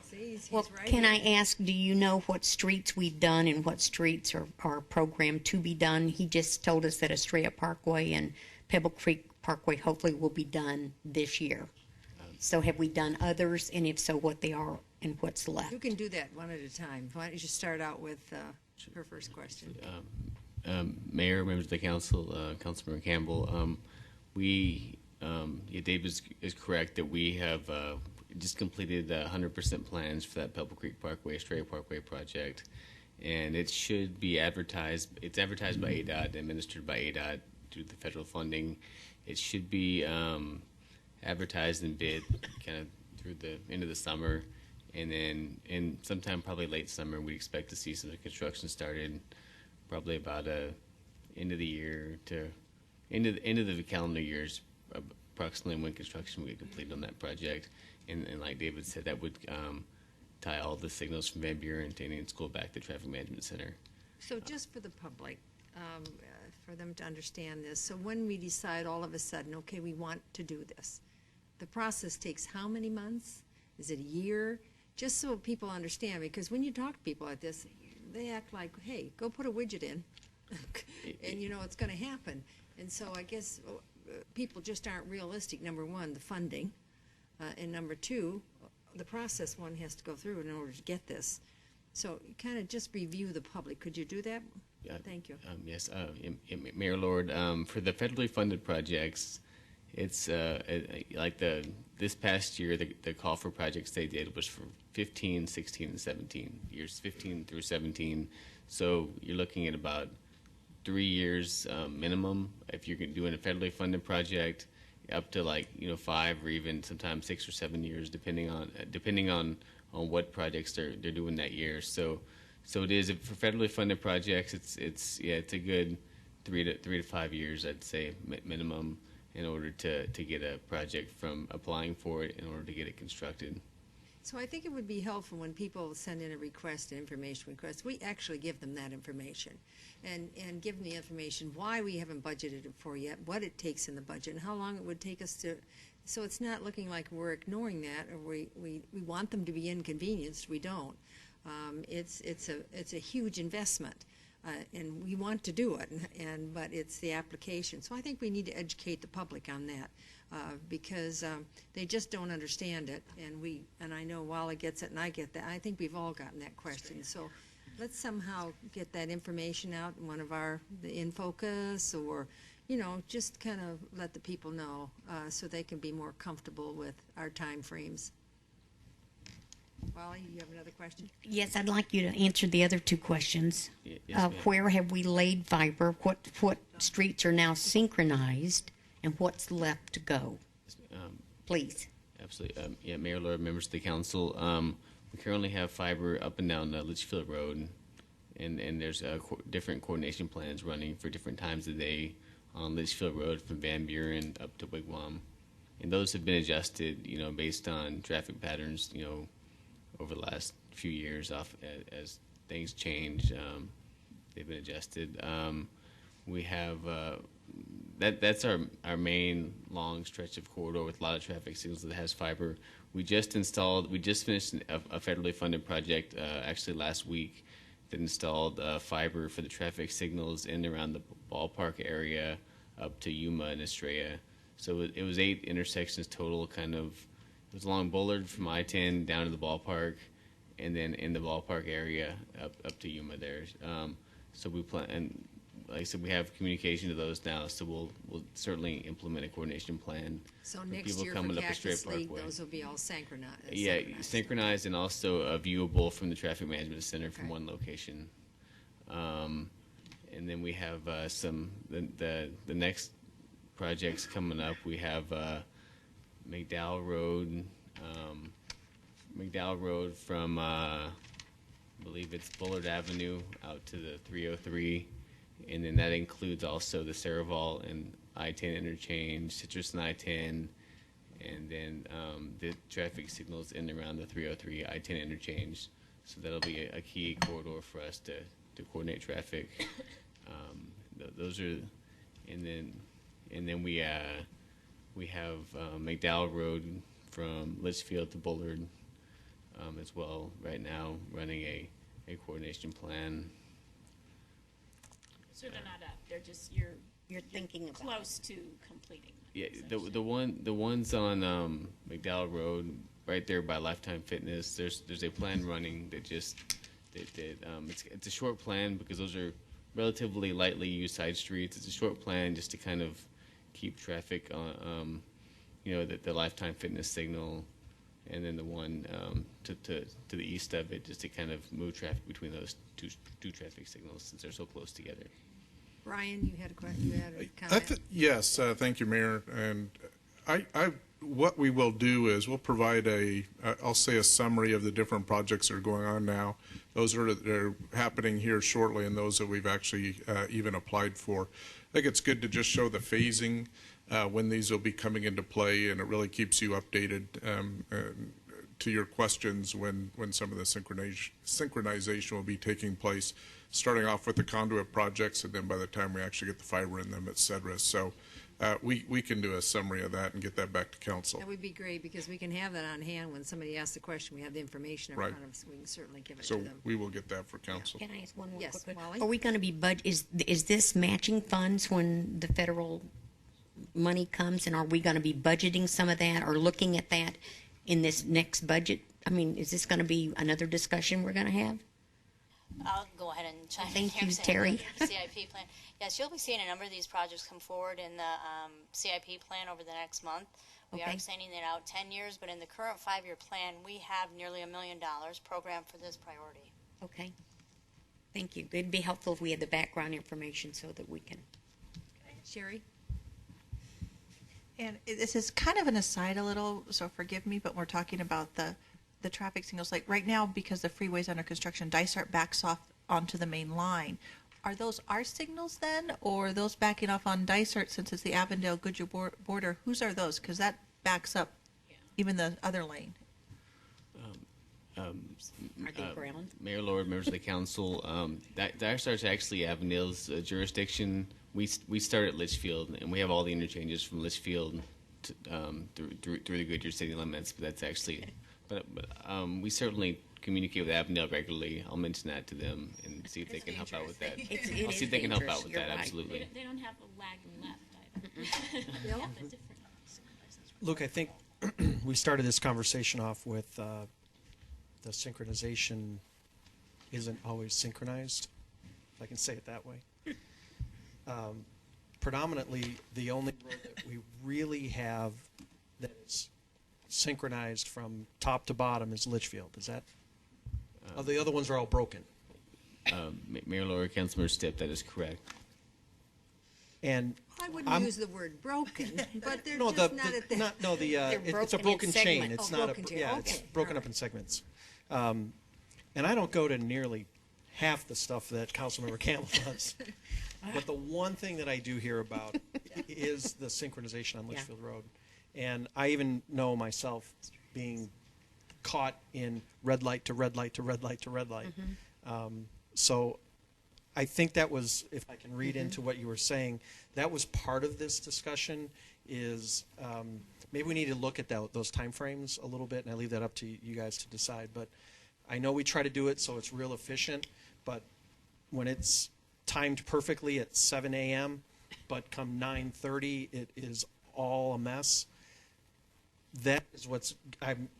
Speaker 1: See, he's
Speaker 6: Well,
Speaker 1: right
Speaker 6: can
Speaker 1: here.
Speaker 6: I ask, do you know what streets we've done and what streets are programmed to be done? He just told us that Estrella Parkway and Pebble Creek Parkway hopefully will be done this year. So have we done others, and if so, what they are and what's left?
Speaker 1: You can do that one at a time. Why don't you just start out with her first question?
Speaker 10: Mayor, members of the council, Councilmember Campbell, we yeah, Dave is correct that we have just completed 100% plans for that Pebble Creek Parkway, Stray Parkway project, and it should be advertised. It's advertised by ADOT, administered by ADOT through the federal funding. It should be advertised and bid kind of through the end of the summer, and then in sometime probably late summer we expect to see some of the construction started, probably about end of the year to end of the calendar years, approximately when construction will get completed on that project. And like David said, that would tie all the signals from Van Buren to Indian School back to Traffic Management Center.
Speaker 1: So just for the public, for them to understand this, so when we decide all of a sudden, okay, we want to do this, the process takes how many months? Is it a year? Just so people understand, because when you talk to people like this, they act like, hey, go put a widget in, and you know it's going to happen. And so I guess people just aren't realistic. Number one, the funding, and number two, the process one has to go through in order to get this. So kind of just review the public. Could you do that? Thank you.
Speaker 10: Yes, Mayor Lord, for the federally funded projects, it's like this past year, the call for projects they did was for 15, 16, and 17, years 15 through 17. So you're looking at about 3 years minimum if you're doing a federally funded project, up to 5 or even sometimes 6 or 7 years, depending on what projects they're doing that year. So it is for federally funded projects. It's a good 3 to 5 years, I'd say, minimum, in order to get a project from applying for it in order to get it constructed.
Speaker 1: So I think it would be helpful when people send in a request, an information request, we actually give them that information and give them the information why we haven't budgeted it for yet, what it takes in the budget, and how long it would take us to, so it's not looking like we're ignoring that or we want them to be inconvenienced. We don't. It's a huge investment. And we want to do it, but it's the application. So I think we need to educate the public on that because they just don't understand it. And I know Wally gets it, and I get that. I think we've all gotten that question. So let's somehow get that information out in one of the In Focus, or just kind of let the people know so they can be more comfortable with our time frames. Wally, you have another question?
Speaker 6: Yes, I'd like you to answer the other two questions.
Speaker 10: Yes, ma'am.
Speaker 6: Where have we laid fiber? What streets are now synchronized, and what's left to go? Please.
Speaker 10: Absolutely. Yeah, Mayor, Lord, members of the council, we currently have fiber up and down Litchfield Road, and there's different coordination plans running for different times of the day on Litchfield Road from Van Buren up to Wigwam. And those have been adjusted, based on traffic patterns, over the last few years as things change. They've been adjusted. We have that's our main long stretch of corridor with a lot of traffic signals that has fiber. We just finished a federally funded project actually last week that installed fiber for the traffic signals in and around the ballpark area up to Yuma and Estrella. So it was 8 intersections total, it was along Bullard from I-10 down to the ballpark, and then in the ballpark area up to Yuma there. So we plan, and like I said, we have communication to those now. So we'll certainly implement a coordination plan.
Speaker 1: So
Speaker 10: for
Speaker 1: next
Speaker 10: people
Speaker 1: year
Speaker 10: coming
Speaker 1: for
Speaker 10: up a straight
Speaker 1: Cactus League,
Speaker 10: parkway.
Speaker 1: those will be all synchronized.
Speaker 10: Yeah, synchronized and also viewable from the Traffic Management Center from
Speaker 1: Okay.
Speaker 10: one location. And then we have the next projects coming up. We have Mcdowell Road from I believe it's Bullard Avenue out to the 303, and then that includes also the Saraval and I-10 interchange, Citrus and I-10, and then the traffic signals in and around the 303 I-10 interchange. So that'll be a key corridor for us to coordinate traffic. Those are, and then we have Mcdowell Road from Litchfield to Bullard as well right now, running a coordination plan.
Speaker 8: So they're not up, they're just,
Speaker 6: You're thinking about
Speaker 8: close to completing.
Speaker 10: Yeah, the ones on McDowell Road, right there by Lifetime Fitness. There's a plan running that it's a short plan because those are relatively lightly used side streets. It's a short plan just to kind of keep traffic the Lifetime Fitness signal, and then the one to the east of it, just to kind of move traffic between those two traffic signals since they're so close together.
Speaker 1: Brian, you had a question, you had a comment?
Speaker 2: Yes, thank you, Mayor. And what we will do is we'll provide I'll say a summary of the different projects that are going on now. Those that are happening here shortly, and those that we've actually even applied for. I think it's good to just show the phasing when these will be coming into play, and it really keeps you updated to your questions when some of the synchronization will be taking place, starting off with the conduit projects, and then by the time we actually get the fiber in them, et cetera. So we can do a summary of that and get that back to council.
Speaker 1: That would be great, because we can have that on hand when somebody asks the question. We have the information in
Speaker 2: Right.
Speaker 1: front of us. We can certainly give it to
Speaker 2: So
Speaker 1: them.
Speaker 2: we will get that for council.
Speaker 6: Can I ask one more
Speaker 1: Yes,
Speaker 6: quick one?
Speaker 1: Molly?
Speaker 6: Are we going to be is this matching funds when the federal money comes, and are we going to be budgeting some of that or looking at that in this next budget? I mean, is this going to be another discussion we're going to have?
Speaker 3: I'll go ahead and chime in
Speaker 6: Thank
Speaker 3: here.
Speaker 6: you,
Speaker 3: saying
Speaker 6: Terry.
Speaker 3: the CIP plan. Yes, you'll be seeing a number of these projects come forward in the CIP plan over the next month. We are
Speaker 6: Okay.
Speaker 3: extending it out 10 years, but in the current 5-year plan, we have nearly $1 million programmed for this priority.
Speaker 6: Okay. Thank you. It'd be helpful if we had the background information so that we can.
Speaker 1: Sherry?
Speaker 9: And this is kind of an aside a little, so forgive me, but we're talking about the traffic signals. Like right now, because the freeway's under construction, Dysart backs off onto the main line. Are those our signals then, or are those backing off on Dysart since it's the Avondale-Goodyear border? Whose are those? Because that backs up even the other lane.
Speaker 6: Are they ground?
Speaker 10: Mayor, Lord, members of the council, that starts actually Avondale's jurisdiction. We start at Litchfield, and we have all the interchanges from Litchfield to, through the Goodyear city limits. But that's actually, but we certainly communicate with Avondale regularly. I'll mention that to them and see if they can help out with that. I'll see if they can help out with that. Absolutely.
Speaker 8: They don't have a lag left either. They have a different
Speaker 7: Luke, I think we started this conversation off with the synchronization isn't always synchronized, if I can say it that way. Predominantly, the only road that we really have that is synchronized from top to bottom is Litchfield. Is that? The other ones are all broken.
Speaker 10: Mayor, Lord, Councilmember Stipp, that is correct.
Speaker 7: And
Speaker 1: I wouldn't use the word broken, but they're
Speaker 7: no,
Speaker 1: just not at that.
Speaker 7: It's a
Speaker 6: broken in
Speaker 7: broken chain.
Speaker 6: segments.
Speaker 7: It's
Speaker 1: Oh,
Speaker 7: not
Speaker 1: broken chain.
Speaker 7: it's
Speaker 1: Okay.
Speaker 7: broken
Speaker 1: All
Speaker 7: up in segments. And I don't go to nearly half the stuff that Councilmember Campbell does. But the one thing that I do hear about is the synchronization on Litchfield Road. And I even know myself being caught in red light to red light to red light to red light. So I think that was, if I can read into what you were saying, that was part of this discussion is maybe we need to look at those timeframes a little bit, and I leave that up to you guys to decide. But I know we try to do it so it's real efficient, but when it's timed perfectly at 7 a.m., but come 9:30, it is all a mess. That is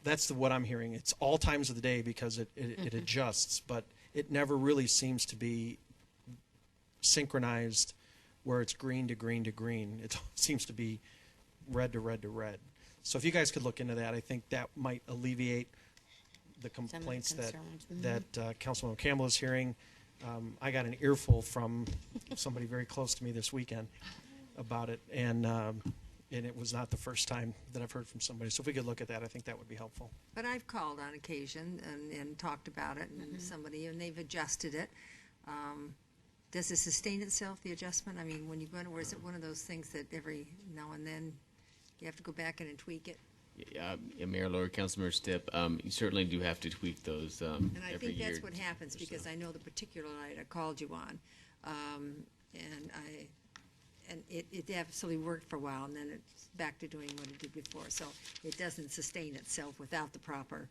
Speaker 7: that's what I'm hearing. It's all times of the day because it adjusts, but it never really seems to be synchronized where it's green to green to green. It seems to be red to red to red. So if you guys could look into that, I think that might alleviate the complaints
Speaker 6: concerns.
Speaker 7: that Councilman Campbell is hearing. I got an earful from somebody very close to me this weekend about it, and it was not the first time that I've heard from somebody. So if we could look at that, I think that would be helpful.
Speaker 1: But I've called on occasion and talked about it, and and they've adjusted it. Does it sustain itself, the adjustment? I mean, when you go into, or is it one of those things that every now and then you have to go back in and tweak it?
Speaker 10: Yeah, Mayor, Lord, Councilmember Stipp, you certainly do have to tweak those
Speaker 1: And I
Speaker 10: every
Speaker 1: think
Speaker 10: year.
Speaker 1: that's what happens, because I know the particular night I called you on, and it absolutely worked for a while, and then it's back to doing what it did before. So it doesn't sustain itself without the proper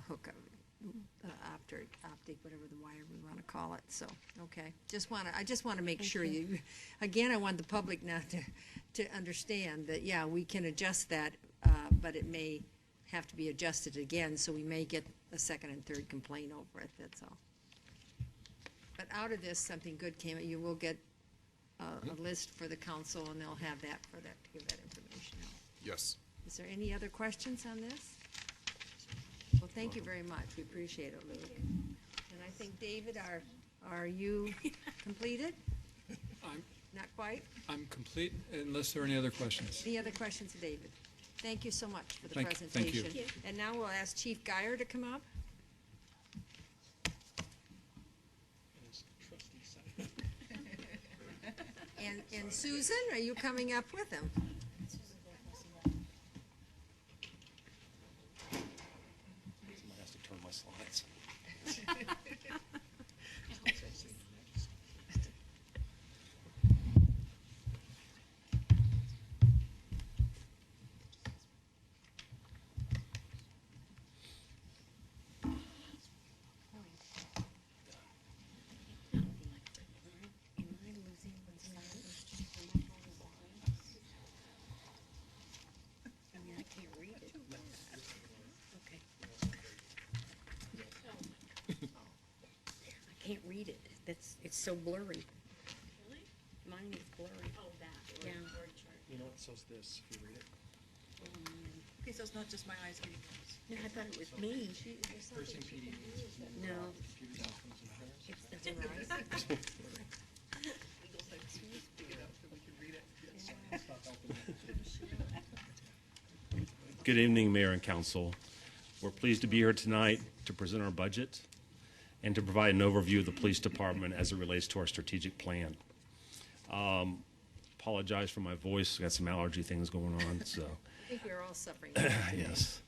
Speaker 1: hookup, optic, whatever the wire we want to call it. So okay, I just want to make sure you. Again, I want the public now to understand that we can adjust that, but it may have to be adjusted again, so we may get a second and third complaint over it. That's all. But out of this, something good came. You will get a list for the council, and they'll have that to give that information out.
Speaker 2: Yes.
Speaker 1: Is there any other questions on this? Well, thank you very much. We appreciate it, Luke. And I think, David, are you completed? Not quite?
Speaker 5: I'm complete unless there are any other questions.
Speaker 1: Any other questions, David? Thank you so much for the
Speaker 5: Thank you.
Speaker 1: presentation. And now we'll ask Chief Geyer to come up. And Susan, are you coming up with him?
Speaker 7: Somebody has to turn my slides.
Speaker 6: I can't read it. It's so blurry. Really? Mine is blurry. Oh, that. Yeah.
Speaker 7: You know, it says this, if you read it.
Speaker 9: Okay, so it's not just my eyes getting close.
Speaker 6: No, I thought it was me.
Speaker 7: Person PD.
Speaker 6: No,
Speaker 7: Computer outcomes and errors.
Speaker 6: it's the horizon.
Speaker 11: Good evening, Mayor and Council. We're pleased to be here tonight to present our budget and to provide an overview of the police department as it relates to our strategic plan. Apologize for my voice. Got some allergy things going on, so.
Speaker 1: I think we're all suffering.
Speaker 11: Yes.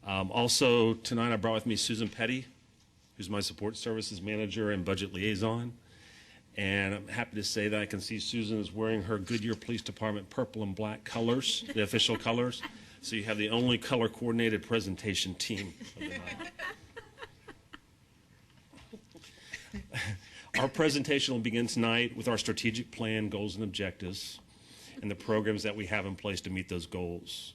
Speaker 11: Also, tonight I brought with me Susan Petty, who's my support services manager and budget liaison. And I'm happy to say that I can see Susan is wearing her Goodyear Police Department purple and black colors, the official colors. So you have the only color coordinated presentation team of the night. Our presentation will begin tonight with our strategic plan, goals and objectives, and the programs that we have in place to meet those goals.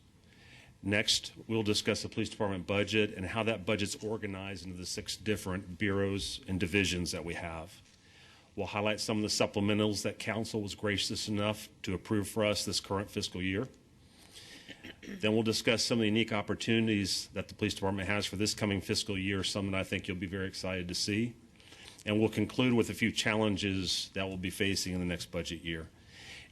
Speaker 11: Next, we'll discuss the police department budget and how that budget's organized into the 6 different bureaus and divisions that we have. We'll highlight some of the supplementals that council was gracious enough to approve for us this current fiscal year. Then we'll discuss some of the unique opportunities that the police department has for this coming fiscal year, some that I think you'll be very excited to see. And we'll conclude with a few challenges that we'll be facing in the next budget year.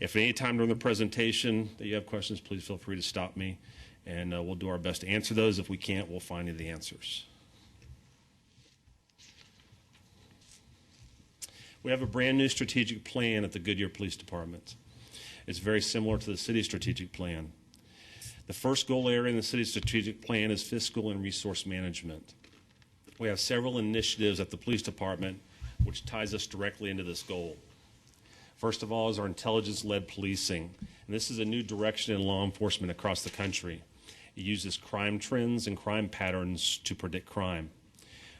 Speaker 11: If at any time during the presentation that you have questions, please feel free to stop me, and we'll do our best to answer those. If we can't, we'll find you the answers. We have a brand new strategic plan at the Goodyear Police Department. It's very similar to the city's strategic plan. The first goal area in the city's strategic plan is fiscal and resource management. We have several initiatives at the police department which ties us directly into this goal. First of all is our intelligence-led policing. And this is a new direction in law enforcement across the country. It uses crime trends and crime patterns to predict crime.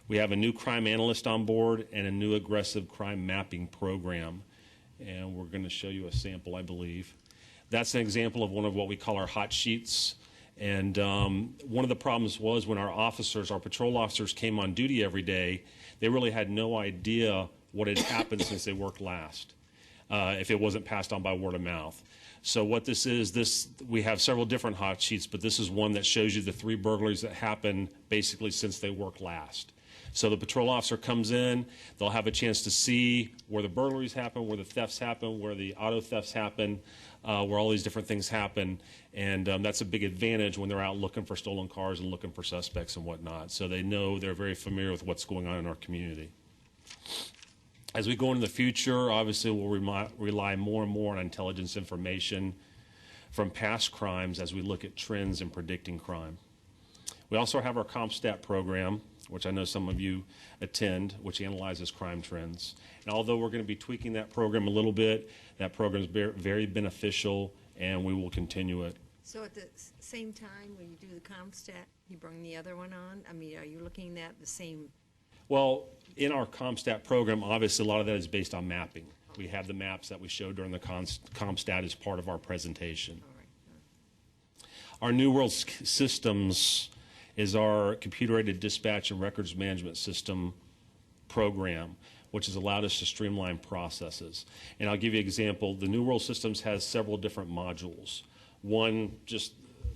Speaker 11: We have a new crime analyst on board and a new aggressive crime mapping program. And we're going to show you a sample, I believe. That's an example of one of what we call our hot sheets. And one of the problems was when our officers, our patrol officers came on duty every day, they really had no idea what had happened since they worked last, if it wasn't passed on by word of mouth. So what this is, we have several different hot sheets, but this is one that shows you the 3 burglaries that happened basically since they worked last. So the patrol officer comes in, they'll have a chance to see where the burglaries happen, where the thefts happen, where the auto thefts happen, where all these different things happen. And that's a big advantage when they're out looking for stolen cars and looking for suspects and whatnot. So they know, they're very familiar with what's going on in our community. As we go into the future, obviously we'll rely more and more on intelligence information from past crimes as we look at trends in predicting crime. We also have our CompStat program, which I know some of you attend, which analyzes crime trends. And although we're going to be tweaking that program a little bit, that program is very beneficial, and we will continue it.
Speaker 1: So at the same time, when you do the CompStat, you bring the other one on? I mean, are you looking at the same?
Speaker 11: Well, in our CompStat program, obviously a lot of that is based on mapping. We have the maps that we showed during the CompStat as part of our presentation.
Speaker 1: All right.
Speaker 11: Our New World Systems is our computer-aided dispatch and records management system program, which has allowed us to streamline processes. And I'll give you an example. The New World Systems has several different modules. One just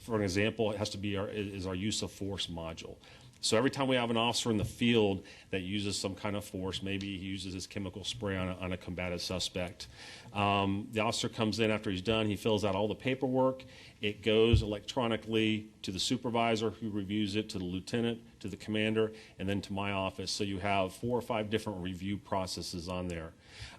Speaker 11: for an example, it has to be our use of force module. So every time we have an officer in the field that uses some kind of force, maybe he uses his chemical spray on a combative suspect, the officer comes in after he's done, he fills out all the paperwork, it goes electronically to the supervisor who reviews it, to the lieutenant, to the commander, and then to my office. So you have 4 or 5 different review processes on there.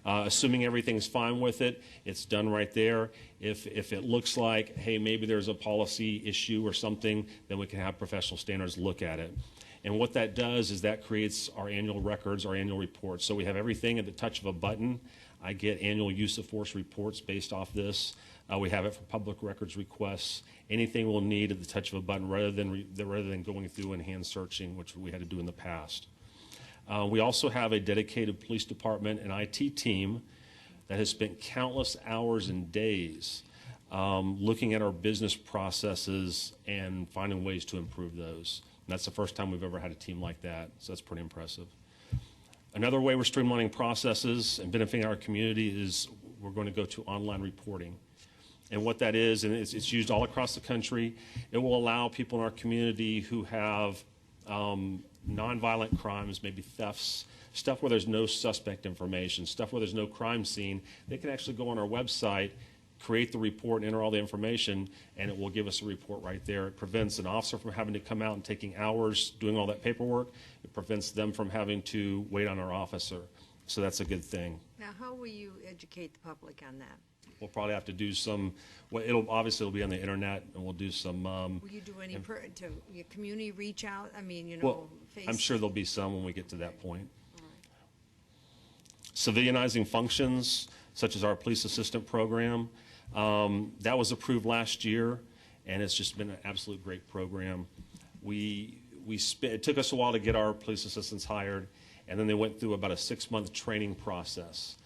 Speaker 11: Assuming everything's fine with it, it's done right there. If it looks like, hey, maybe there's a policy issue or something, then we can have professional standards look at it. And what that does is that creates our annual records, our annual reports. So we have everything at the touch of a button. I get annual use of force reports based off this. We have it for public records requests. Anything we'll need at the touch of a button rather than going through and hand searching, which we had to do in the past. We also have a dedicated police department and IT team that has spent countless hours and days looking at our business processes and finding ways to improve those. And that's the first time we've ever had a team like that, so that's pretty impressive. Another way we're streamlining processes and benefiting our community is we're going to go to online reporting. And what that is, and it's used all across the country, it will allow people in our community who have nonviolent crimes, maybe thefts, stuff where there's no suspect information, stuff where there's no crime scene, they can actually go on our website, create the report, and enter all the information, and it will give us a report right there. It prevents an officer from having to come out and taking hours doing all that paperwork. It prevents them from having to wait on our officer. So that's a good thing.
Speaker 1: Now, how will you educate the public on that?
Speaker 11: We'll probably have to do some, well, it'll be on the internet, and we'll do some.
Speaker 1: Will you do any to your community reach out? I mean, you know,
Speaker 11: Well, I'm sure there'll be some when we get to that point. Civilianizing functions, such as our police assistant program, that was approved last year, and it's just been an absolute great program. It took us a while to get our police assistants hired, and then they went through about a 6-month training process.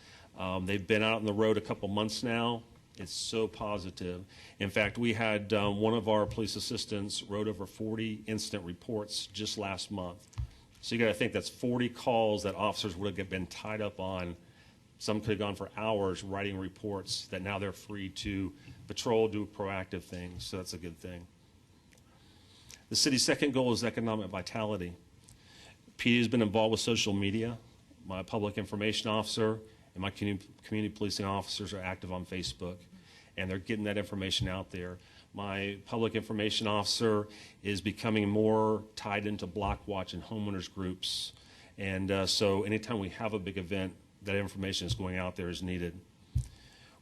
Speaker 11: They've been out on the road a couple months now. It's so positive. In fact, we had one of our police assistants wrote over 40 incident reports just last month. So you got to think that's 40 calls that officers would have been tied up on. Some could have gone for hours writing reports that now they're free to patrol, do proactive things. So that's a good thing. The city's second goal is economic vitality. PD has been involved with social media. My public information officer and my community policing officers are active on Facebook, and they're getting that information out there. My public information officer is becoming more tied into block watch and homeowners groups. And so anytime we have a big event, that information is going out there as needed.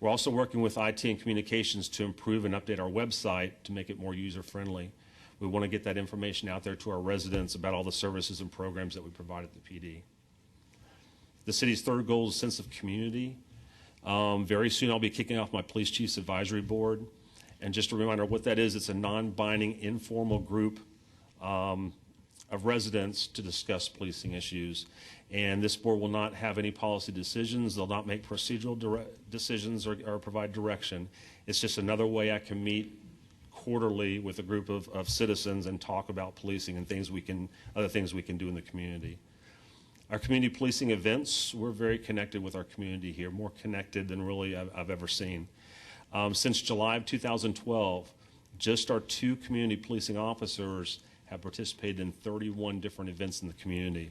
Speaker 11: We're also working with IT and communications to improve and update our website to make it more user-friendly. We want to get that information out there to our residents about all the services and programs that we provide at the PD. The city's third goal is a sense of community. Very soon I'll be kicking off my Police Chiefs Advisory Board. And just a reminder of what that is, it's a non-binding, informal group of residents to discuss policing issues. And this board will not have any policy decisions. They'll not make procedural decisions or provide direction. It's just another way I can meet quarterly with a group of citizens and talk about policing and other things we can do in the community. Our community policing events, we're very connected with our community here, more connected than really I've ever seen. Since July of 2012, just our 2 community policing officers have participated in 31 different events in the community.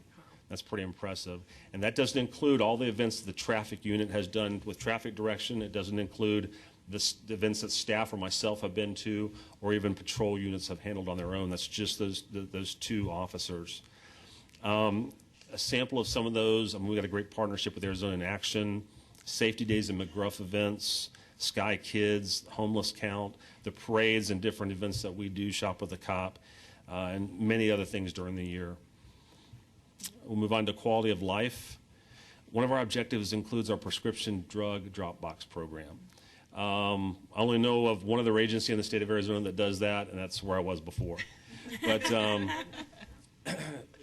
Speaker 11: That's pretty impressive. And that doesn't include all the events the traffic unit has done with traffic direction. It doesn't include the events that staff or myself have been to, or even patrol units have handled on their own. That's just those 2 officers. A sample of some of those, we've got a great partnership with Arizona in Action, Safety Days and McGruff events, Sky Kids, Homeless Count, the parades and different events that we do, Shop with a Cop, and many other things during the year. We'll move on to quality of life. One of our objectives includes our prescription drug Dropbox program. I only know of one other agency in the state of Arizona that does that, and that's where I was before. But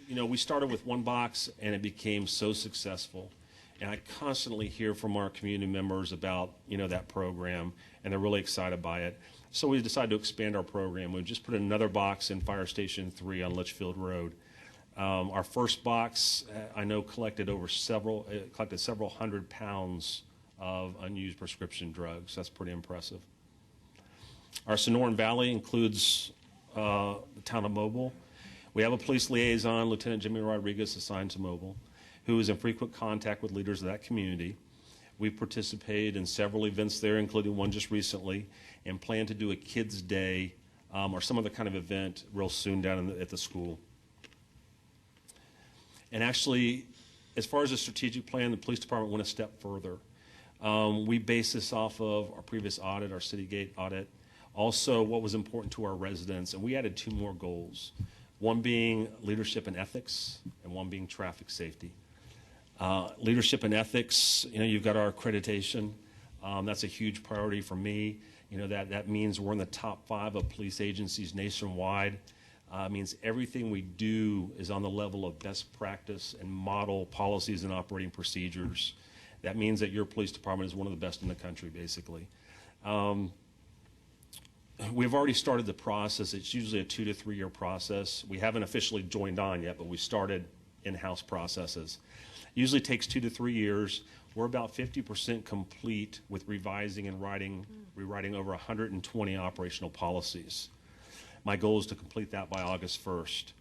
Speaker 11: you know, we started with 1 box, and it became so successful. And I constantly hear from our community members about, you know, that program, and they're really excited by it. So we decided to expand our program. We just put another box in Fire Station 3 on Litchfield Road. Our first box, I know, collected several hundred pounds of unused prescription drugs. That's pretty impressive. Our Sonoran Valley includes the town of Mobile. We have a police liaison, Lieutenant Jimmy Rodriguez, assigned to Mobile, who is in frequent contact with leaders of that community. We participated in several events there, including one just recently, and plan to do a Kids' Day or some other kind of event real soon down at the school. And actually, as far as the strategic plan, the police department went a step further. We based this off of our previous audit, our Citygate audit, also what was important to our residents, and we added 2 more goals, one being leadership and ethics, and one being traffic safety. Leadership and ethics, you've got our accreditation. That's a huge priority for me. That means we're in the top 5 of police agencies nationwide. It means everything we do is on the level of best practice and model policies and operating procedures. That means that your police department is one of the best in the country, basically. We've already started the process. It's usually a 2 to 3 year process. We haven't officially joined on yet, but we started in-house processes. Usually takes 2 to 3 years. We're about 50% complete with revising and rewriting over 120 operational policies. My goal is to complete that by August 1st.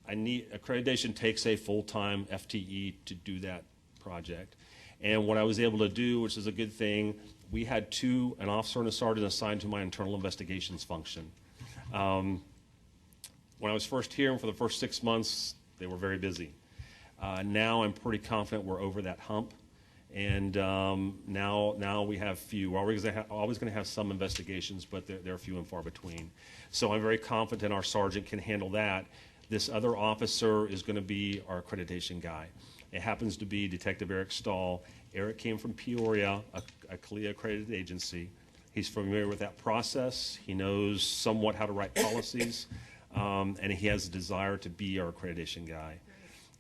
Speaker 11: Accreditation takes a full-time FTE to do that project. And what I was able to do, which is a good thing, we had an officer and a sergeant assigned to my internal investigations function. When I was first here, and for the first 6 months, they were very busy. Now I'm pretty confident we're over that hump, and now we have few. We're always going to have some investigations, but they're few and far between. So I'm very confident our sergeant can handle that. This other officer is going to be our accreditation guy. It happens to be Detective Eric Stahl. Eric came from Peoria, a CLIA accredited agency. He's familiar with that process. He knows somewhat how to write policies, and he has a desire to be our accreditation guy.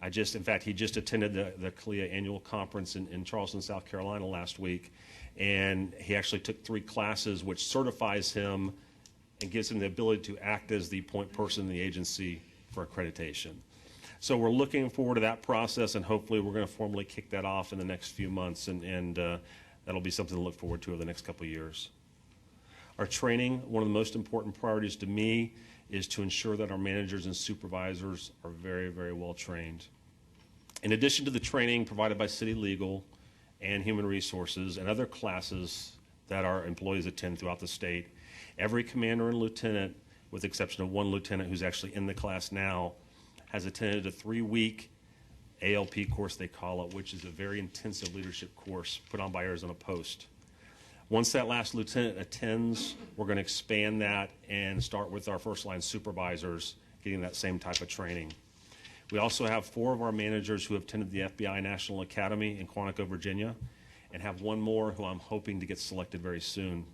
Speaker 11: In fact, he just attended the CLIA annual conference in Charleston, South Carolina last week, and he actually took 3 classes, which certifies him and gives him the ability to act as the point person in the agency for accreditation. So we're looking forward to that process, and hopefully we're going to formally kick that off in the next few months, and that'll be something to look forward to over the next couple of years. Our training, one of the most important priorities to me, is to ensure that our managers and supervisors are very, very well trained. In addition to the training provided by City Legal and Human Resources and other classes that our employees attend throughout the state, every commander and lieutenant, with the exception of one lieutenant who's actually in the class now, has attended a 3-week ALP course, they call it, which is a very intensive leadership course put on by Arizona Post. Once that last lieutenant attends, we're going to expand that and start with our first line supervisors getting that same type of training. We also have 4 of our managers who have attended the FBI National Academy in Quantico, Virginia, and have 1 more who I'm hoping to get selected very soon.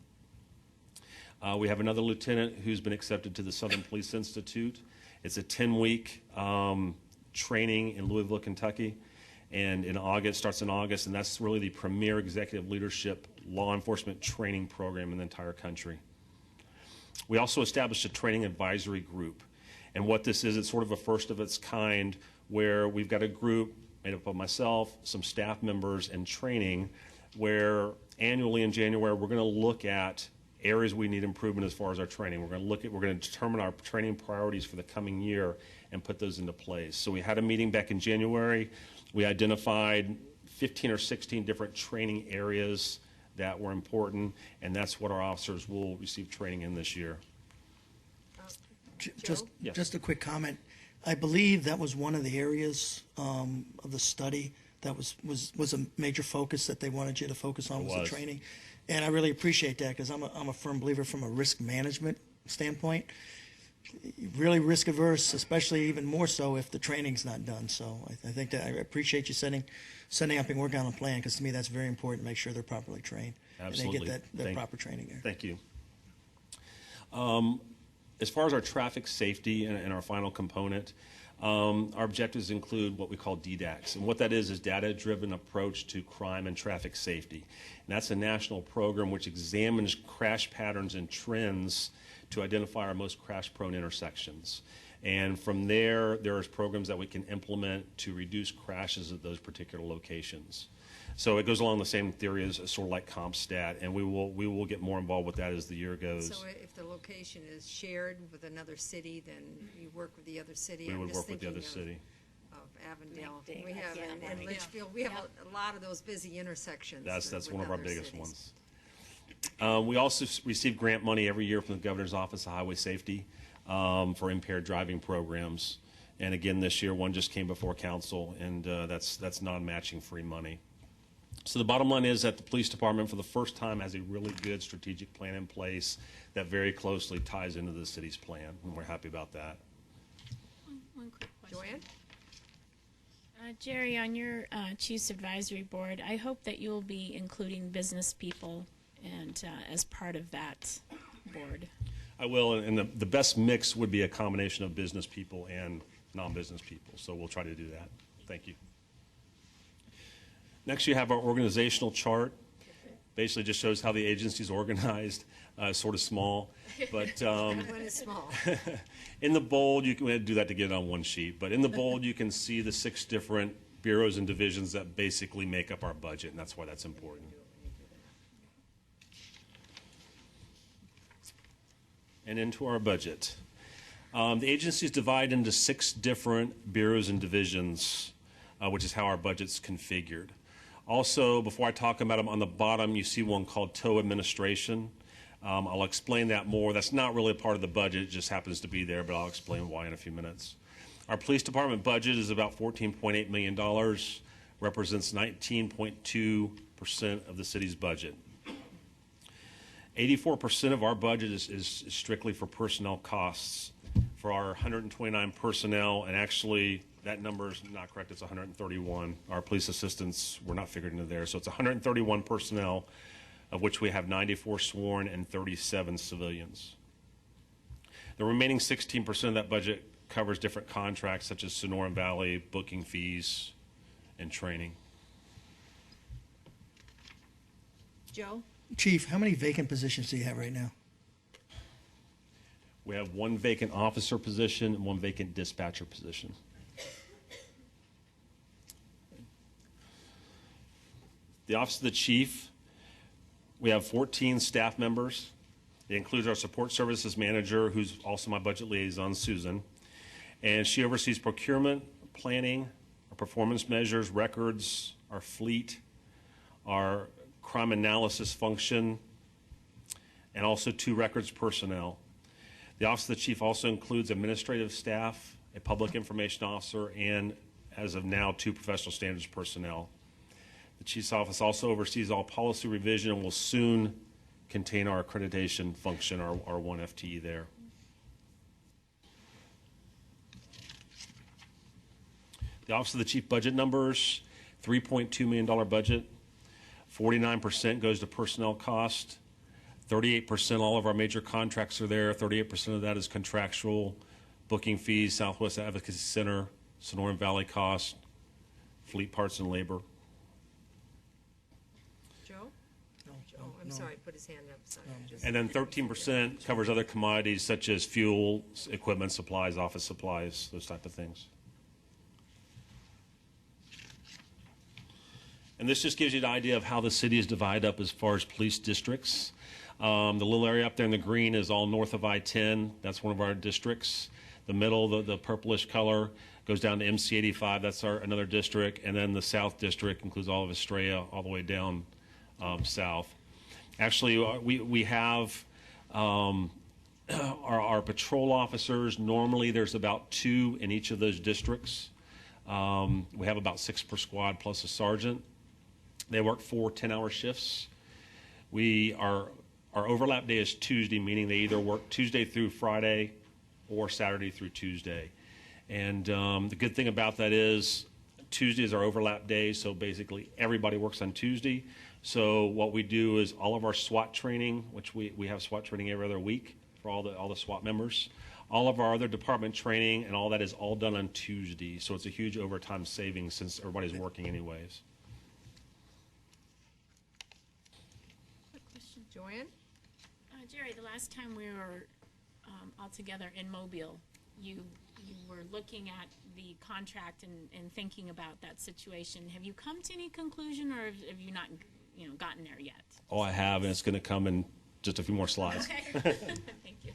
Speaker 11: We have another lieutenant who's been accepted to the Southern Police Institute. It's a 10-week training in Louisville, Kentucky, and starts in August, and that's really the premier executive leadership law enforcement training program in the entire country. We also established a training advisory group, and what this is, it's sort of a first of its kind, where we've got a group made up of myself, some staff members, and training, where annually in January we're going to look at areas we need improvement as far as our training. We're going to determine our training priorities for the coming year and put those into place. So we had a meeting back in January. We identified 15 or 16 different training areas that were important, and that's what our officers will receive training in this year.
Speaker 4: Just a quick comment. I believe that was one of the areas of the study that was a major focus that they wanted you to focus on was the training. And I really appreciate that because I'm a firm believer from a risk management standpoint. Really risk averse, especially even more so if the training's not done. So I think that I appreciate you setting up and working on a plan because to me that's very important to make sure they're properly trained.
Speaker 11: Absolutely.
Speaker 4: And they get that proper training there.
Speaker 11: Thank you. As far as our traffic safety and our final component, our objectives include what we call DDACs. And what that is data-driven approach to crime and traffic safety. And that's a national program which examines crash patterns and trends to identify our most crash-prone intersections. And from there, there is programs that we can implement to reduce crashes at those particular locations. So it goes along the same theory as sort of like CompStat, and we will get more involved with that as the year goes.
Speaker 1: So if the location is shared with another city, then you work with the other city?
Speaker 11: We
Speaker 1: I'm
Speaker 11: would
Speaker 1: just
Speaker 11: work with the other
Speaker 1: thinking
Speaker 11: city.
Speaker 1: of Avondale.
Speaker 6: McDowell.
Speaker 1: We have,
Speaker 6: Yeah,
Speaker 1: and
Speaker 6: right.
Speaker 1: Litchfield, we have a lot of those busy intersections.
Speaker 11: That's
Speaker 1: with
Speaker 11: one of our
Speaker 1: other
Speaker 11: biggest
Speaker 1: cities.
Speaker 11: ones. We also receive grant money every year from the Governor's Office of Highway Safety for impaired driving programs. And again, this year, one just came before council, and that's non-matching free money. So the bottom line is that the police department, for the first time, has a really good strategic plan in place that very closely ties into the city's plan, and we're happy about that.
Speaker 8: One quick question.
Speaker 1: Joanne?
Speaker 8: Jerry, on your Chiefs Advisory Board, I hope that you'll be including business people and as part of that board.
Speaker 11: I will, and the best mix would be a combination of business people and non-business people, so we'll try to do that. Thank you. Next, you have our organizational chart. Basically just shows how the agency's organized, sort of small. But
Speaker 1: One is small.
Speaker 11: in the bold, we had to do that to get it on one sheet, but in the bold you can see the 6 different bureaus and divisions that basically make up our budget, and that's why that's important. And into our budget. The agency is divided into 6 different bureaus and divisions, which is how our budget's configured. Also, before I talk about them, on the bottom you see one called tow administration. I'll explain that more. That's not really a part of the budget, it just happens to be there, but I'll explain why in a few minutes. Our police department budget is about $14.8 million, represents 19.2% of the city's budget. 84% of our budget is strictly for personnel costs. For our 129 personnel, and actually that number is not correct, it's 131. Our police assistants were not figured into there, so it's 131 personnel, of which we have 94 sworn and 37 civilians. The remaining 16% of that budget covers different contracts such as Sonoran Valley, booking fees, and training.
Speaker 1: Joe?
Speaker 4: Chief, how many vacant positions do you have right now?
Speaker 11: We have 1 vacant officer position and 1 vacant dispatcher position. The Office of the Chief, we have 14 staff members. It includes our support services manager, who's also my budget liaison, Susan. And she oversees procurement, planning, our performance measures, records, our fleet, our crime analysis function, and also 2 records personnel. The Office of the Chief also includes administrative staff, a public information officer, and, as of now, 2 professional standards personnel. The Chief's office also oversees all policy revision and will soon contain our accreditation function, our 1 FTE there. The Office of the Chief budget numbers, $3.2 million budget, 49% goes to personnel cost, 38%, all of our major contracts are there. 38% of that is contractual, booking fees, Southwest Advocacy Center, Sonoran Valley cost, fleet parts and labor.
Speaker 1: Joe? Oh, I'm sorry, put his hand up. Sorry,
Speaker 11: And then 13% covers other commodities such as fuel, equipment, supplies, office supplies, those type of things. And this just gives you an idea of how the city is divided up as far as police districts. The little area up there in the green is all north of I-10. That's one of our districts. The middle, the purplish color, goes down to MC-85. That's another district. And then the south district includes all of Estrella all the way down south. Actually, we have our patrol officers. Normally, there's about 2 in each of those districts. We have about 6 per squad plus a sergeant. They work 4 10-hour shifts. Our overlap day is Tuesday, meaning they either work Tuesday through Friday or Saturday through Tuesday. And the good thing about that is Tuesday is our overlap day, so basically everybody works on Tuesday. So what we do is all of our SWAT training, which we have SWAT training every other week for all the SWAT members. All of our other department training and all that is all done on Tuesday. So it's a huge overtime savings since everybody's working anyways.
Speaker 8: Quick question.
Speaker 1: Joanne?
Speaker 8: Jerry, the last time we were all together in Mobile, you were looking at the contract and thinking about that situation. Have you come to any conclusion, or have you not, gotten there yet?
Speaker 11: Oh, I have, and it's going to come in just a few more slides.
Speaker 8: Okay. Thank you.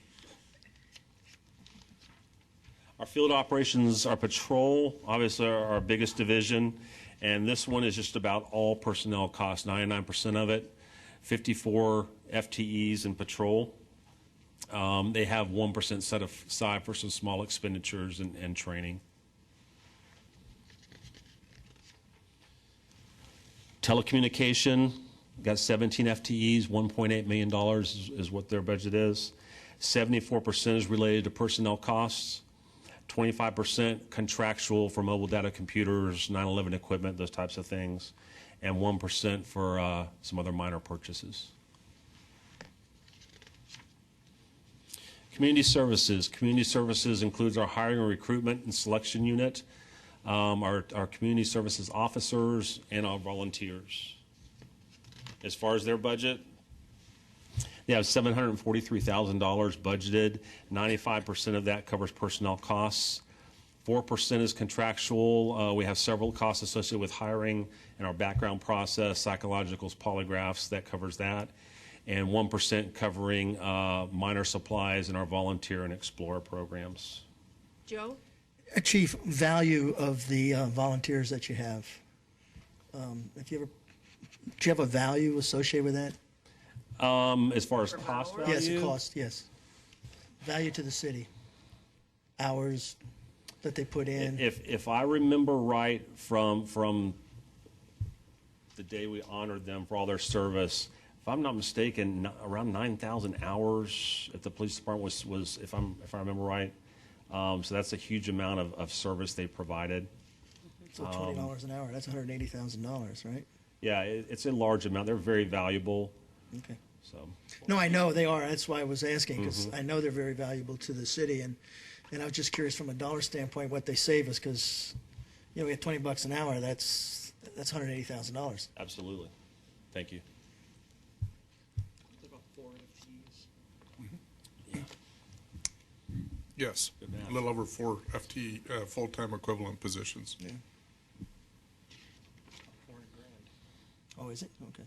Speaker 11: Our field operations, our patrol, obviously our biggest division, and this one is just about all personnel costs, 99% of it, 54 FTEs in patrol. They have 1% set aside for some small expenditures and training. Telecommunication, got 17 FTEs, $1.8 million is what their budget is. 74% is related to personnel costs. 25% contractual for mobile data computers, 9/11 equipment, those types of things, and 1% for some other minor purchases. Community services. Community services includes our hiring and recruitment and selection unit, our community services officers, and our volunteers. As far as their budget, they have $743,000 budgeted. 95% of that covers personnel costs. 4% is contractual. We have several costs associated with hiring and our background process, psychologicals, polygraphs, that covers that. And 1% covering minor supplies in our volunteer and explorer programs.
Speaker 1: Joe?
Speaker 4: Chief, value of the volunteers that you have. Do you have a value associated with that?
Speaker 11: As far as cost value?
Speaker 4: Yes, the cost, yes. Value to the city. Hours that they put in.
Speaker 11: If I remember right from the day we honored them for all their service, if I'm not mistaken, around 9,000 hours at the police department was if I remember right. So that's a huge amount of service they provided.
Speaker 4: So $20 an hour, that's $180,000, right?
Speaker 11: Yeah, it's a large amount. They're very valuable.
Speaker 4: Okay.
Speaker 11: So.
Speaker 4: No, I know they are. That's why I was asking, because I know they're very valuable to the city, and I was just curious from a dollar standpoint what they save us, because we have $20 an hour. That's $180,000.
Speaker 11: Absolutely. Thank you.
Speaker 7: About 4 FTEs.
Speaker 2: Yes, a little over 4 FTE full-time equivalent positions.
Speaker 4: Yeah.
Speaker 7: $400,000.
Speaker 4: Oh, is it? Okay.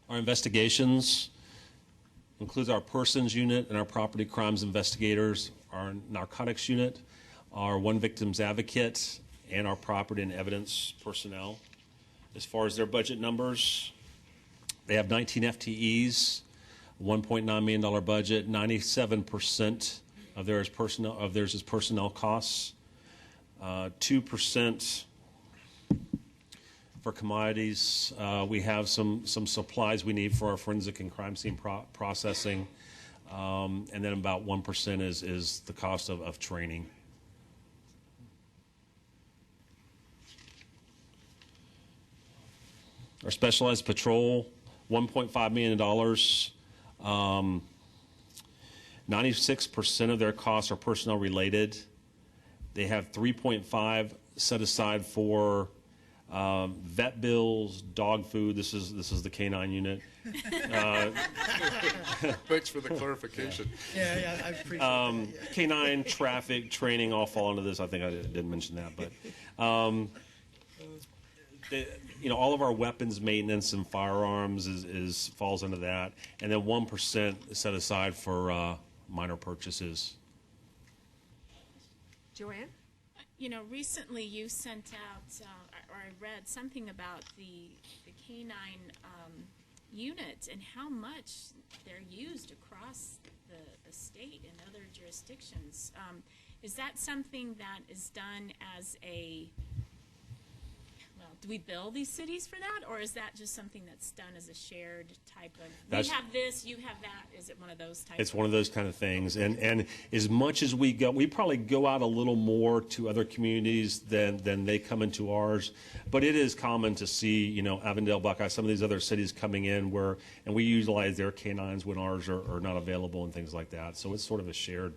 Speaker 11: Our investigations includes our persons unit and our property crimes investigators, our narcotics unit, our one victims advocate, and our property and evidence personnel. As far as their budget numbers, they have 19 FTEs, $1.9 million budget, 97% of theirs is personnel costs, 2% for commodities. We have some supplies we need for our forensic and crime scene processing, and then about 1% is the cost of training. Our specialized patrol, $1.5 million. 96% of their costs are personnel related. They have 3.5 set aside for vet bills, dog food. This is the canine unit.
Speaker 2: Thanks for the clarification.
Speaker 4: Yeah, I appreciate that. Yeah.
Speaker 11: Canine, traffic, training all fall into this. I think I didn't mention that, but all of our weapons maintenance and firearms falls into that, and then 1% is set aside for minor purchases.
Speaker 1: Joanne?
Speaker 8: Recently you sent out, or I read something about the canine unit and how much they're used across the state and other jurisdictions. Is that something that is done as do we bill these cities for that, or is that just something that's done as a shared type of, we have this, you have that? Is it one of those types?
Speaker 11: It's one of those kind of things. And as much as we probably go out a little more to other communities than they come into ours. But it is common to see, Avondale, Buckeye, some of these other cities coming in and we utilize their canines when ours are not available and things like that. So it's sort of a shared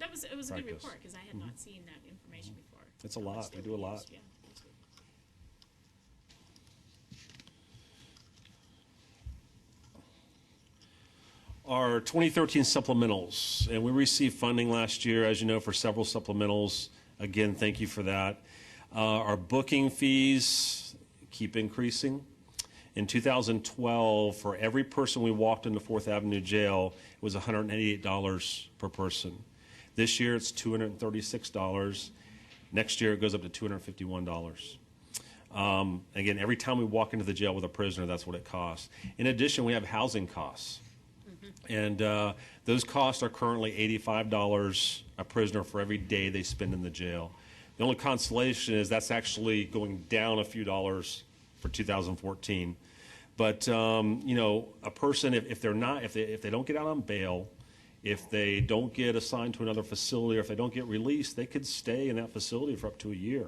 Speaker 8: it was a good
Speaker 11: practice.
Speaker 8: report, because I had not seen that information before.
Speaker 11: It's a lot. We do a lot.
Speaker 8: Yeah.
Speaker 11: Our 2013 supplementals, and we received funding last year, as you know, for several supplementals. Again, thank you for that. Our booking fees keep increasing. In 2012, for every person we walked into 4th Avenue Jail, it was $188 per person. This year, it's $236. Next year, it goes up to $251. Again, every time we walk into the jail with a prisoner, that's what it costs. In addition, we have housing costs. And those costs are currently $85 a prisoner for every day they spend in the jail. The only consolation is that's actually going down a few dollars for 2014. But you know, a person, if they don't get out on bail, if they don't get assigned to another facility, or if they don't get released, they could stay in that facility for up to a year.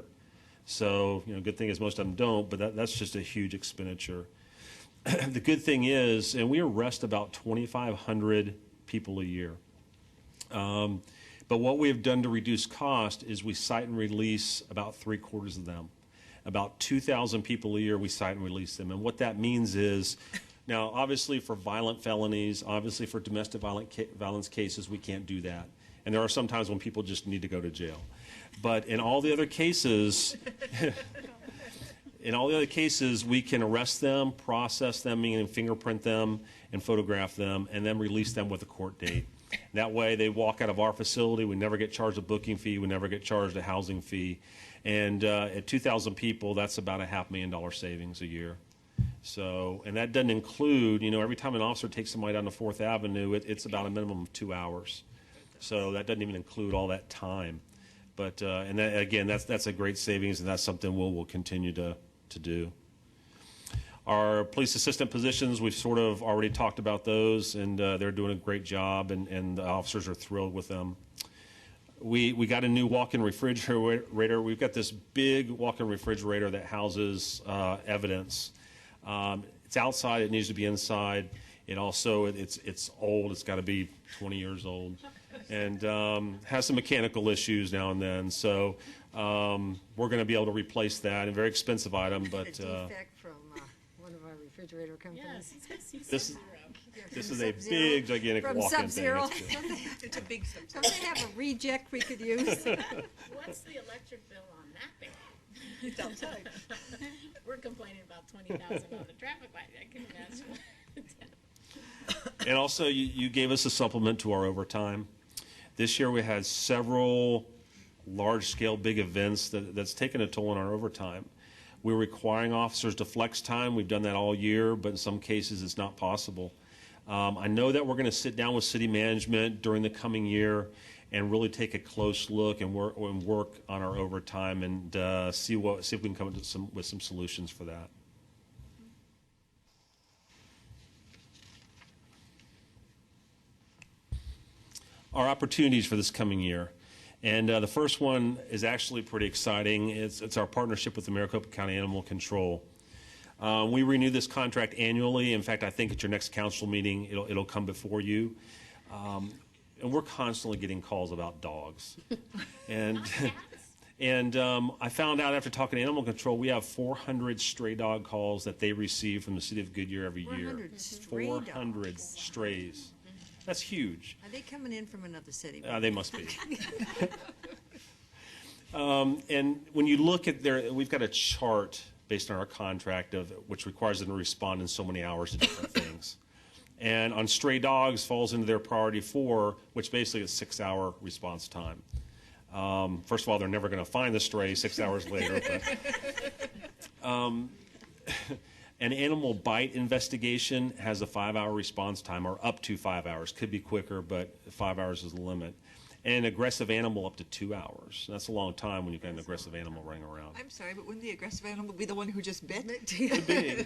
Speaker 11: So, you know, good thing is most of them don't, but that's just a huge expenditure. The good thing is, and we arrest about 2,500 people a year. But what we have done to reduce cost is we cite and release about 3/4 of them. About 2,000 people a year, we cite and release them. And what that means is, now obviously for violent felonies, obviously for domestic violence cases, we can't do that. And there are some times when people just need to go to jail. But in all the other cases, we can arrest them, process them, meaning fingerprint them and photograph them, and then release them with a court date. That way they walk out of our facility. We never get charged a booking fee. We never get charged a housing fee. And at 2,000 people, that's about a $500,000 savings a year. So, and that doesn't include, you know, every time an officer takes somebody down to 4th Avenue, it's about a minimum of 2 hours. So that doesn't even include all that time. But, and that, again, that's a great savings, and that's something we'll continue to do. Our police assistant positions, we've sort of already talked about those, and they're doing a great job, and the officers are thrilled with them. We got a new walk-in refrigerator. We've got this big walk-in refrigerator that houses evidence. It's outside. It needs to be inside. It also, it's old. It's got to be 20 years old, and has some mechanical issues now and then. So we're going to be able to replace that. A very expensive item, but
Speaker 1: A defect from one of our refrigerator companies.
Speaker 11: this is a big, gigantic
Speaker 1: From
Speaker 11: walk-in
Speaker 1: Sub-Zero.
Speaker 11: thing.
Speaker 9: It's a big stuff.
Speaker 1: Don't they have a reject we could use?
Speaker 8: What's the electric bill on that thing?
Speaker 9: It's outside.
Speaker 8: We're complaining about 20,000 on the traffic light. I can imagine.
Speaker 11: And also, you gave us a supplement to our overtime. This year we had several large-scale big events that's taken a toll on our overtime. We're requiring officers to flex time. We've done that all year, but in some cases it's not possible. I know that we're going to sit down with city management during the coming year and really take a close look and work on our overtime and see if we can come up with some solutions for that. Our opportunities for this coming year. And the first one is actually pretty exciting. It's our partnership with the Maricopa County Animal Control. We renew this contract annually. In fact, I think at your next council meeting, it'll come before you. And we're constantly getting calls about dogs. And I found out after talking to Animal Control, we have 400 stray dog calls that they receive from the city of Goodyear every year. 400 strays. That's huge.
Speaker 1: Are they coming in from another city?
Speaker 11: They must be. And when you look at we've got a chart based on our contract which requires them to respond in so many hours to different things. And on stray dogs falls into their priority 4, which basically is 6-hour response time. First of all, they're never going to find the stray 6 hours later. But, an animal bite investigation has a 5-hour response time, or up to 5 hours. Could be quicker, but 5 hours is the limit. And an aggressive animal up to 2 hours. That's a long time when you've got an aggressive animal running around.
Speaker 9: I'm sorry, but wouldn't the aggressive animal be the one who just bit?
Speaker 11: Could be.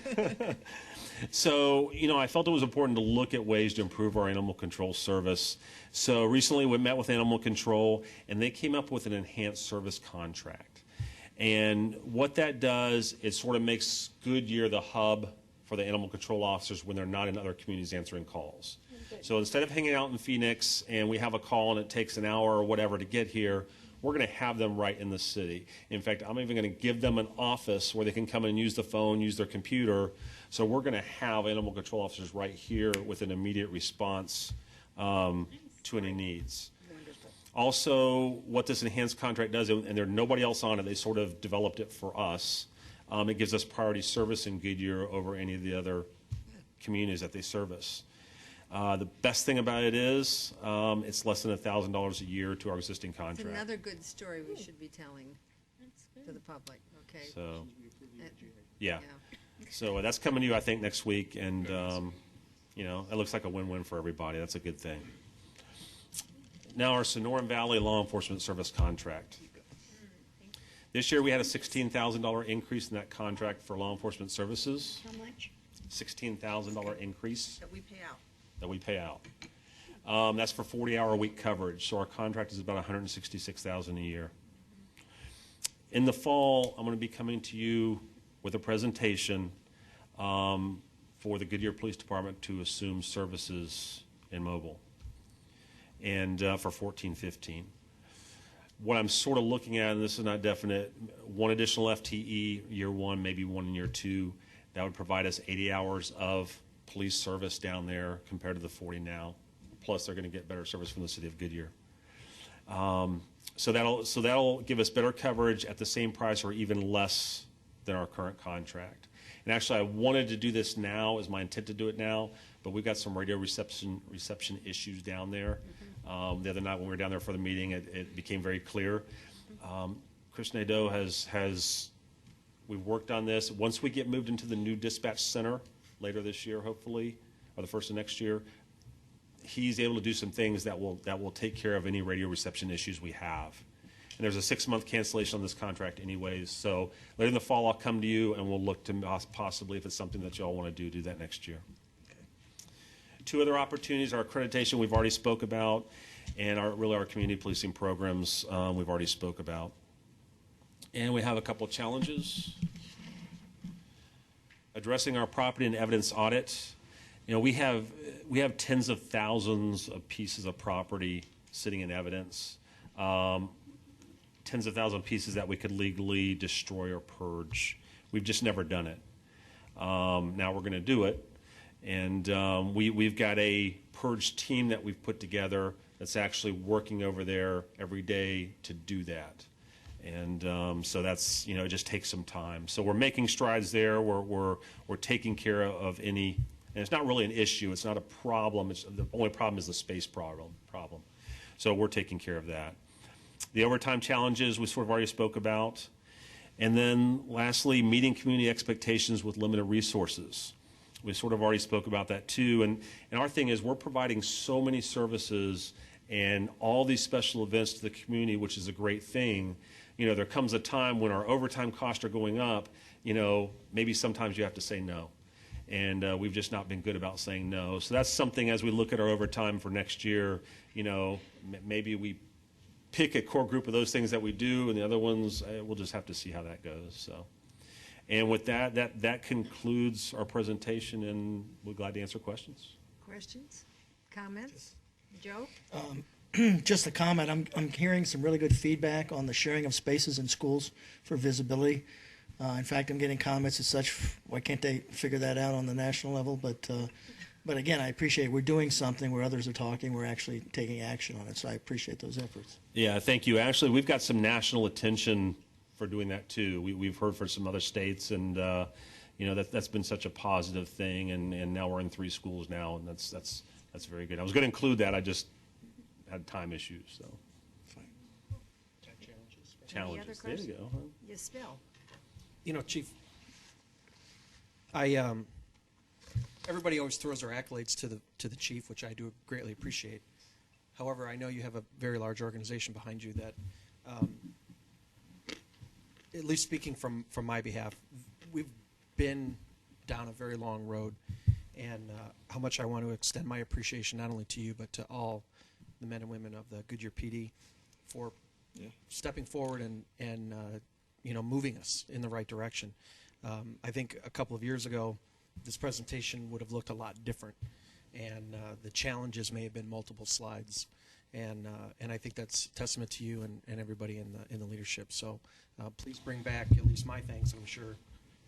Speaker 11: So, you know, I felt it was important to look at ways to improve our animal control service. So recently we met with Animal Control, and they came up with an enhanced service contract. And what that does, it sort of makes Goodyear the hub for the animal control officers when they're not in other communities answering calls. So instead of hanging out in Phoenix and we have a call and it takes an hour or whatever to get here, we're going to have them right in the city. In fact, I'm even going to give them an office where they can come and use the phone, use their computer. So we're going to have animal control officers right here with an immediate response to any needs. Also, what this enhanced contract does, and there's nobody else on it, they sort of developed it for us. It gives us priority service in Goodyear over any of the other communities that they service. The best thing about it is it's less than $1,000 a year to our existing
Speaker 1: It's
Speaker 11: contract.
Speaker 1: another good story we should be telling to the public, okay?
Speaker 11: So,
Speaker 1: Uh,
Speaker 11: yeah. So that's coming to you, I think, next week, and you know, it looks like a win-win for everybody. That's a good thing. Now, our Sonoran Valley Law Enforcement Service contract. This year, we had a $16,000 increase in that contract for law enforcement services.
Speaker 6: How much?
Speaker 11: $16,000 increase
Speaker 9: That we pay out.
Speaker 11: that we pay out. That's for 40-hour-a-week coverage. So our contract is about $166,000 a year. In the fall, I'm going to be coming to you with a presentation for the Goodyear Police Department to assume services in mobile, and for 14-15. What I'm sort of looking at, and this is not definite, one additional FTE year one, maybe one in year two. That would provide us 80 hours of police service down there compared to the 40 now. Plus, they're going to get better service from the city of Goodyear. So that'll give us better coverage at the same price or even less than our current contract. And actually, I wanted to do this now, is my intent to do it now, but we've got some radio reception issues down there. The other night when we were down there for the meeting, it became very clear. Chris Nadeau we've worked on this. Once we get moved into the new dispatch center later this year, hopefully, or the first of next year, he's able to do some things that will take care of any radio reception issues we have. And there's a 6-month cancellation on this contract anyways. So later in the fall, I'll come to you and we'll look to possibly, if it's something that y'all want to do that next year. Two other opportunities, our accreditation we've already spoke about, and our community policing programs we've already spoke about. And we have a couple of challenges. Addressing our property and evidence audit. You know, we have tens of thousands of pieces of property sitting in evidence. Tens of thousands of pieces that we could legally destroy or purge. We've just never done it. Now we're going to do it. And we've got a purge team that we've put together that's actually working over there every day to do that. And so that's, you know, it just takes some time. So we're making strides there. We're taking care of any, and it's not really an issue. It's not a problem. The only problem is the space problem. So we're taking care of that. The overtime challenges we sort of already spoke about. And then lastly, meeting community expectations with limited resources. We sort of already spoke about that too. And our thing is we're providing so many services and all these special events to the community, which is a great thing. You know, there comes a time when our overtime costs are going up, you know, maybe sometimes you have to say no. And we've just not been good about saying no. So that's something as we look at our overtime for next year, you know, maybe we pick a core group of those things that we do, and the other ones, we'll just have to see how that goes. So, and with that concludes our presentation, and we're glad to answer questions.
Speaker 1: Questions? Comments? Joe?
Speaker 4: Just a comment. I'm hearing some really good feedback on the sharing of spaces in schools for visibility. In fact, I'm getting comments as such. Why can't they figure that out on the national level? But again, I appreciate we're doing something where others are talking. We're actually taking action on it. So I appreciate those efforts.
Speaker 11: Yeah, thank you. Actually, we've got some national attention for doing that too. We've heard from some other states, and you know that's been such a positive thing. And now we're in 3 schools now, and that's very good. I was going to include that. I just had time issues. So challenges.
Speaker 1: Any other
Speaker 11: There you
Speaker 1: questions?
Speaker 11: go. Huh?
Speaker 1: Yes, Bill.
Speaker 7: You know, Chief, everybody always throws their accolades to the chief, which I do greatly appreciate. However, I know you have a very large organization behind you that, at least speaking from my behalf, we've been down a very long road, and how much I want to extend my appreciation not only to you but to all the men and women of the Goodyear PD for stepping forward and you know, moving us in the right direction. I think a couple of years ago, this presentation would have looked a lot different, and the challenges may have been multiple slides. and I think that's testament to you and everybody in the leadership. So please bring back at least my thanks. I'm sure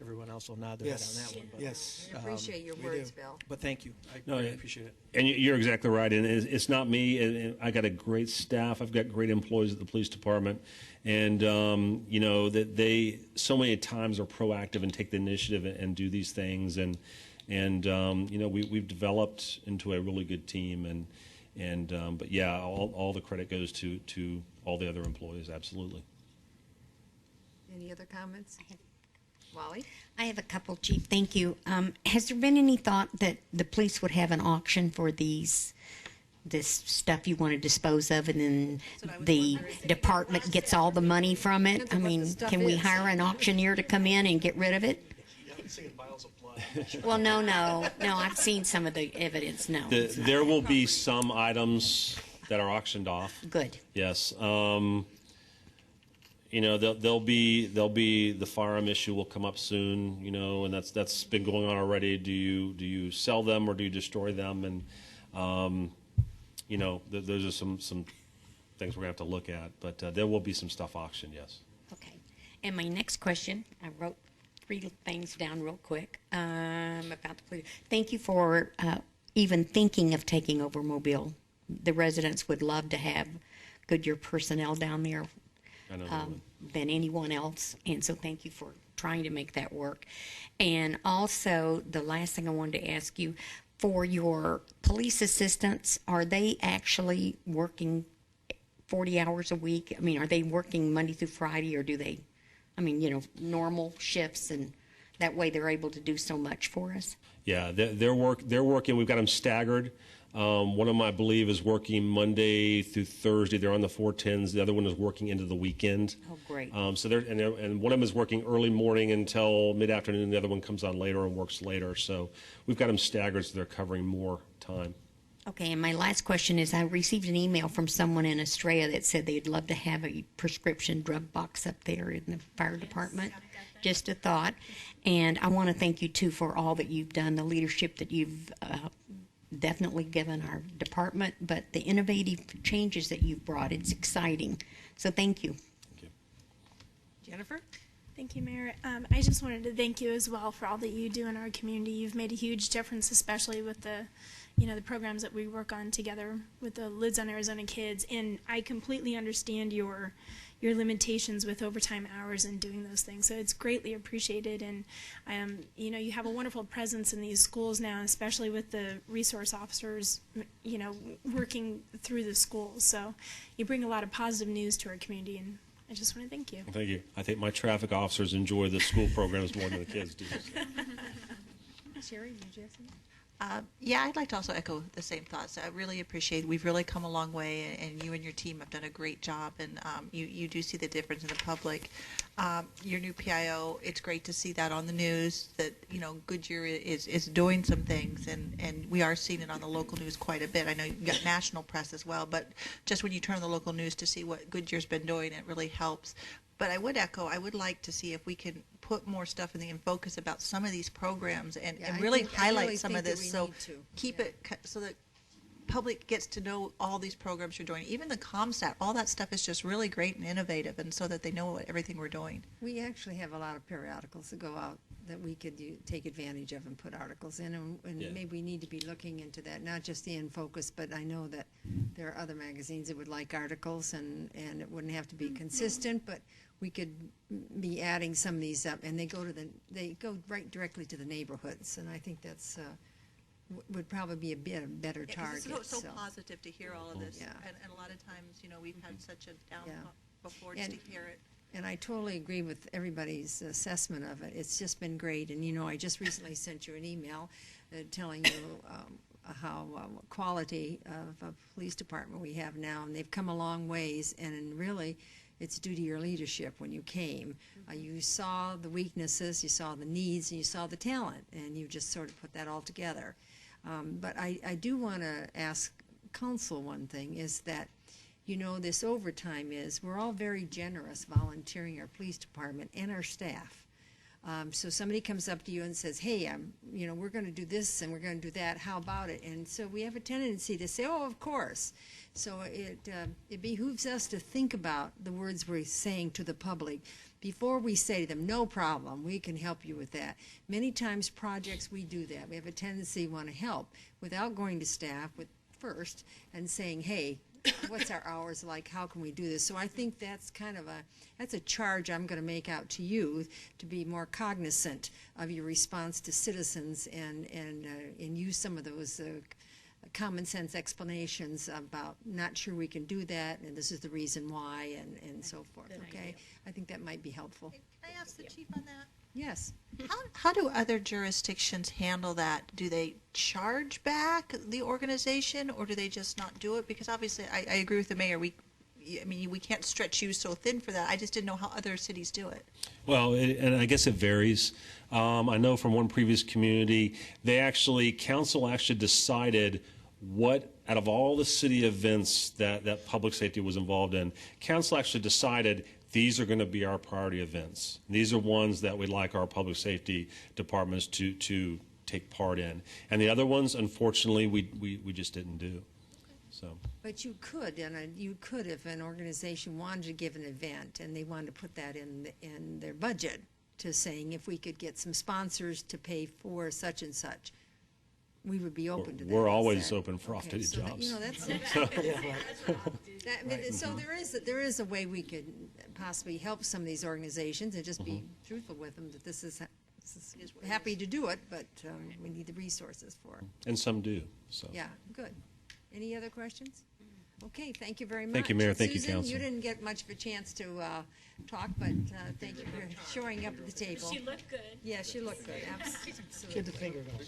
Speaker 7: everyone else will nod their head on that one. But,
Speaker 4: Yes.
Speaker 1: I appreciate your words, Bill.
Speaker 7: but thank you. I
Speaker 11: No,
Speaker 7: really
Speaker 11: yeah.
Speaker 7: appreciate it.
Speaker 11: And you're exactly right. And it's not me. And I got a great staff. I've got great employees at the police department. And, you know, that they so many times are proactive and take the initiative and do these things. And you know, we've developed into a really good team. But yeah, all the credit goes to all the other employees. Absolutely.
Speaker 1: Any other comments? Wally?
Speaker 6: I have a couple, Chief. Thank you. Has there been any thought that the police would have an auction for this stuff you want to dispose of, and then the department gets all the money from it?
Speaker 1: Depends
Speaker 6: I
Speaker 1: on what the
Speaker 6: mean,
Speaker 1: stuff
Speaker 6: can we
Speaker 1: is.
Speaker 6: hire an auctioneer to come in and get rid of it? Well, no. I've seen some of the evidence. No.
Speaker 11: There will be some items that are auctioned off.
Speaker 6: Good.
Speaker 11: Yes. You know, there'll be the firearm issue will come up soon. You know, and that's been going on already. Do you sell them or do you destroy them? And you know, those are some things we're gonna have to look at. But there will be some stuff auctioned. Yes.
Speaker 6: Okay. And my next question, I wrote 3 things down real quick about the police. Thank you for even thinking of taking over Mobile. The residents would love to have Goodyear personnel down there
Speaker 11: I know. They would.
Speaker 6: than anyone else, and so thank you for trying to make that work. And also, the last thing I wanted to ask you, for your police assistants, are they actually working 40 hours a week? I mean, are they working Monday through Friday, or do they, I mean, you know, normal shifts, and that way they're able to do so much for us?
Speaker 11: Yeah, they're working. We've got them staggered. One of them, I believe, is working Monday through Thursday. They're on the 410s. The other one is working into the weekend.
Speaker 6: Oh, great.
Speaker 11: So and one of them is working early morning until mid-afternoon. The other one comes on later and works later. So we've got them staggered, so they're covering more time.
Speaker 6: Okay, and my last question is, I received an email from someone in Estrella that said they'd love to have a prescription drug box up there in the fire department. Just a thought. And I want to thank you, too, for all that you've done, the leadership that you've definitely given our department, but the innovative changes that you've brought, it's exciting. So thank you.
Speaker 11: Thank you.
Speaker 1: Jennifer?
Speaker 8: Thank you, Mayor. I just wanted to thank you as well for all that you do in our community. You've made a huge difference, especially with the programs that we work on together with the Lids on Arizona Kids. And I completely understand your limitations with overtime hours and doing those things. So it's greatly appreciated. And, you have a wonderful presence in these schools now, especially with the resource officers, working through the schools. So you bring a lot of positive news to our community, and I just want to thank you.
Speaker 11: Thank you. I think my traffic officers enjoy the school programs more than the kids do.
Speaker 1: Sherry, did you have something?
Speaker 9: Yeah, I'd like to also echo the same thoughts. I really appreciate we've really come a long way, and you and your team have done a great job, and you do see the difference in the public. Your new PIO, it's great to see that on the news, that Goodyear is doing some things, and we are seeing it on the local news quite a bit. I know you've got national press as well, but just when you turn on the local news to see what Goodyear's been doing, it really helps. But I would like to see if we can put more stuff in focus about some of these programs and really highlight some of this. So keep it so that public gets to know all these programs you're doing. Even the ComStat, all that stuff is just really great and innovative, and so that they know everything we're doing.
Speaker 1: We actually have a lot of periodicals that go out that we could take advantage of and put articles in, and maybe we need to be looking into that, not just the In Focus, but I know that there are other magazines that would like articles, and it wouldn't have to be consistent, but we could be adding some of these up, and they go right directly to the neighborhoods, and I think that's would probably be a better target.
Speaker 9: It's so positive to hear all of this, and a lot of times, we've had such a down before just to hear it.
Speaker 1: And I totally agree with everybody's assessment of it. It's just been great, and I just recently sent you an email telling you how quality of a police department we have now, and they've come a long ways, and really, it's due to your leadership when you came. You saw the weaknesses, you saw the needs, and you saw the talent, and you just sort of put that all together. But I do want to ask council one thing, is that, this overtime we're all very generous volunteering our police department and our staff. So somebody comes up to you and says, hey, we're going to do this and we're going to do that. How about it? And so we have a tendency to say, oh, of course. So it behooves us to think about the words we're saying to the public before we say to them, no problem, we can help you with that. Many times projects we do that. We have a tendency to want to help without going to staff first and saying, hey, what's our hours like? How can we do this? So I think that's that's a charge I'm going to make out to you, to be more cognizant of your response to citizens and use some of those common sense explanations about not sure we can do that and this is the reason why and so forth. Okay, I think that might be helpful.
Speaker 9: Can I ask the chief on that?
Speaker 1: Yes.
Speaker 9: How do other jurisdictions handle that? Do they charge back the organization, or do they just not do it? Because obviously, I agree with the mayor. We can't stretch you so thin for that. I just didn't know how other cities do it.
Speaker 11: Well, and I guess it varies. I know from one previous community, council actually decided what, out of all the city events that public safety was involved in, council actually decided these are going to be our priority events. These are ones that we'd like our public safety departments to take part in. And the other ones, unfortunately, we just didn't do. So.
Speaker 1: But you could if an organization wanted to give an event and they wanted to put that in their budget, to saying if we could get some sponsors to pay for such and such, we would be open to that.
Speaker 11: We're always open for off-duty jobs.
Speaker 1: So there is a way we could possibly help some of these organizations and just be truthful with them that this is happy to do it, but we need the resources for it.
Speaker 11: And some do. So.
Speaker 1: Yeah, good. Any other questions? Okay, thank you very much.
Speaker 11: Thank you, Mayor. Thank you,
Speaker 1: Susan,
Speaker 11: Council.
Speaker 1: you didn't get much of a chance to talk, but thank you for showing up at the table.
Speaker 8: She looked good.
Speaker 1: Yeah, she looked good. Absolutely.
Speaker 4: Get the finger going.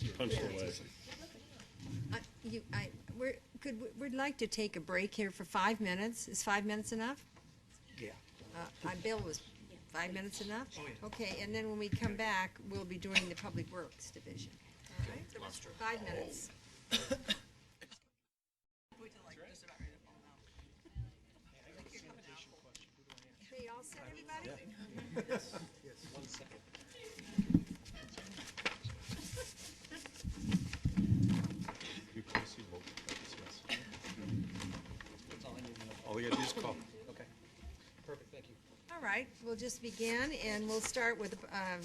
Speaker 1: We'd like to take a break here for 5 minutes. Is 5 minutes enough?
Speaker 4: Yeah.
Speaker 1: Bill, was 5 minutes enough? Oh, yeah. Okay, and then when we come back, we'll be doing the Public Works Division. All right? 5 minutes. Okay, all set, everybody?
Speaker 4: Yes. 1 second.
Speaker 12: All you gotta do is call.
Speaker 4: Okay. Perfect, thank you.
Speaker 1: All right, we'll just begin, and we'll start with,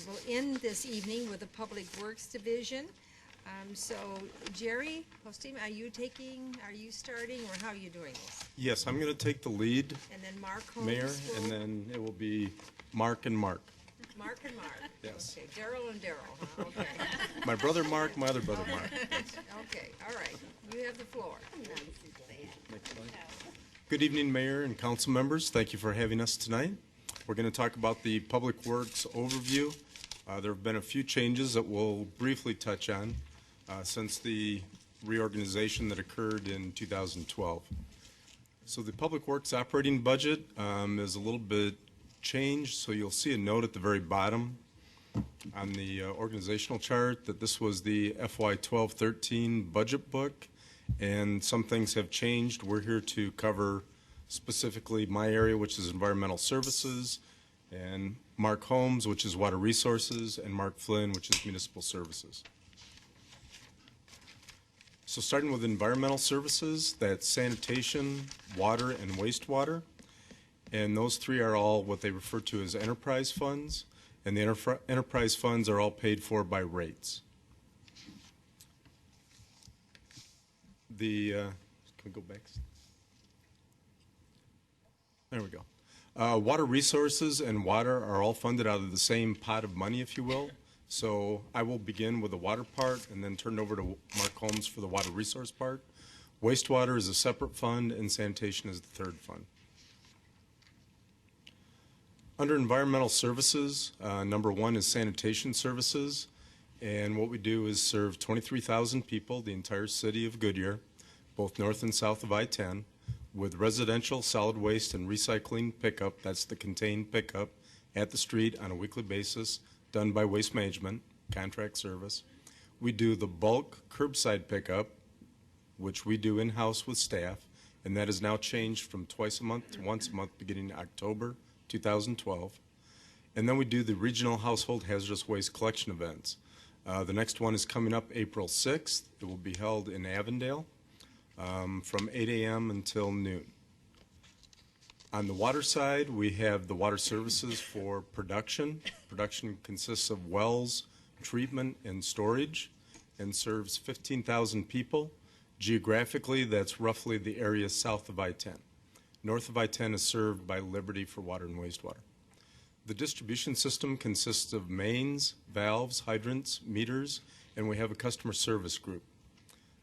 Speaker 1: we'll end this evening with the Public Works Division. So Jerry Postim, are you starting, or how are you doing this?
Speaker 12: Yes, I'm gonna take the lead,
Speaker 1: And then Mark Holmes
Speaker 12: Mayor,
Speaker 1: will-
Speaker 12: and then it will be Mark and Mark.
Speaker 1: Mark and Mark.
Speaker 12: Yes.
Speaker 1: Okay, Daryl and Daryl, huh? Okay.
Speaker 12: My brother Mark, my other brother Mark.
Speaker 1: Okay, all right, you have the floor.
Speaker 12: Good evening, Mayor and council members. Thank you for having us tonight. We're gonna talk about the Public Works overview. There have been a few changes that we'll briefly touch on since the reorganization that occurred in 2012. So the Public Works operating budget is a little bit changed, so you'll see a note at the very bottom on the organizational chart that this was the FY 12-13 budget book, and some things have changed. We're here to cover specifically my area, which is Environmental Services, and Mark Holmes, which is Water Resources, and Mark Flynn, which is Municipal Services. So starting with Environmental Services, that's sanitation, water, and wastewater. And those three are all what they refer to as enterprise funds. And the enterprise funds are all paid for by rates. Can we go back? There we go. Water Resources and water are all funded out of the same pot of money, if you will. So I will begin with the water part and then turn it over to Mark Holmes for the water resource part. Wastewater is a separate fund, and sanitation is the third fund. Under Environmental Services, number one is sanitation services. And what we do is serve 23,000 people, the entire city of Goodyear, both north and south of I-10, with residential solid waste and recycling pickup, that's the contained pickup, at the street on a weekly basis, done by Waste Management, contract service. We do the bulk curbside pickup, which we do in-house with staff, and that has now changed from twice a month to once a month beginning October 2012. And then we do the regional household hazardous waste collection events. The next one is coming up April 6th. It will be held in Avondale from 8 a.m. until noon. On the water side, we have the water services for production. Production consists of wells, treatment, and storage, and serves 15,000 people. Geographically, that's roughly the area south of I-10. North of I-10 is served by Liberty for water and wastewater. The distribution system consists of mains, valves, hydrants, meters, and we have a customer service group.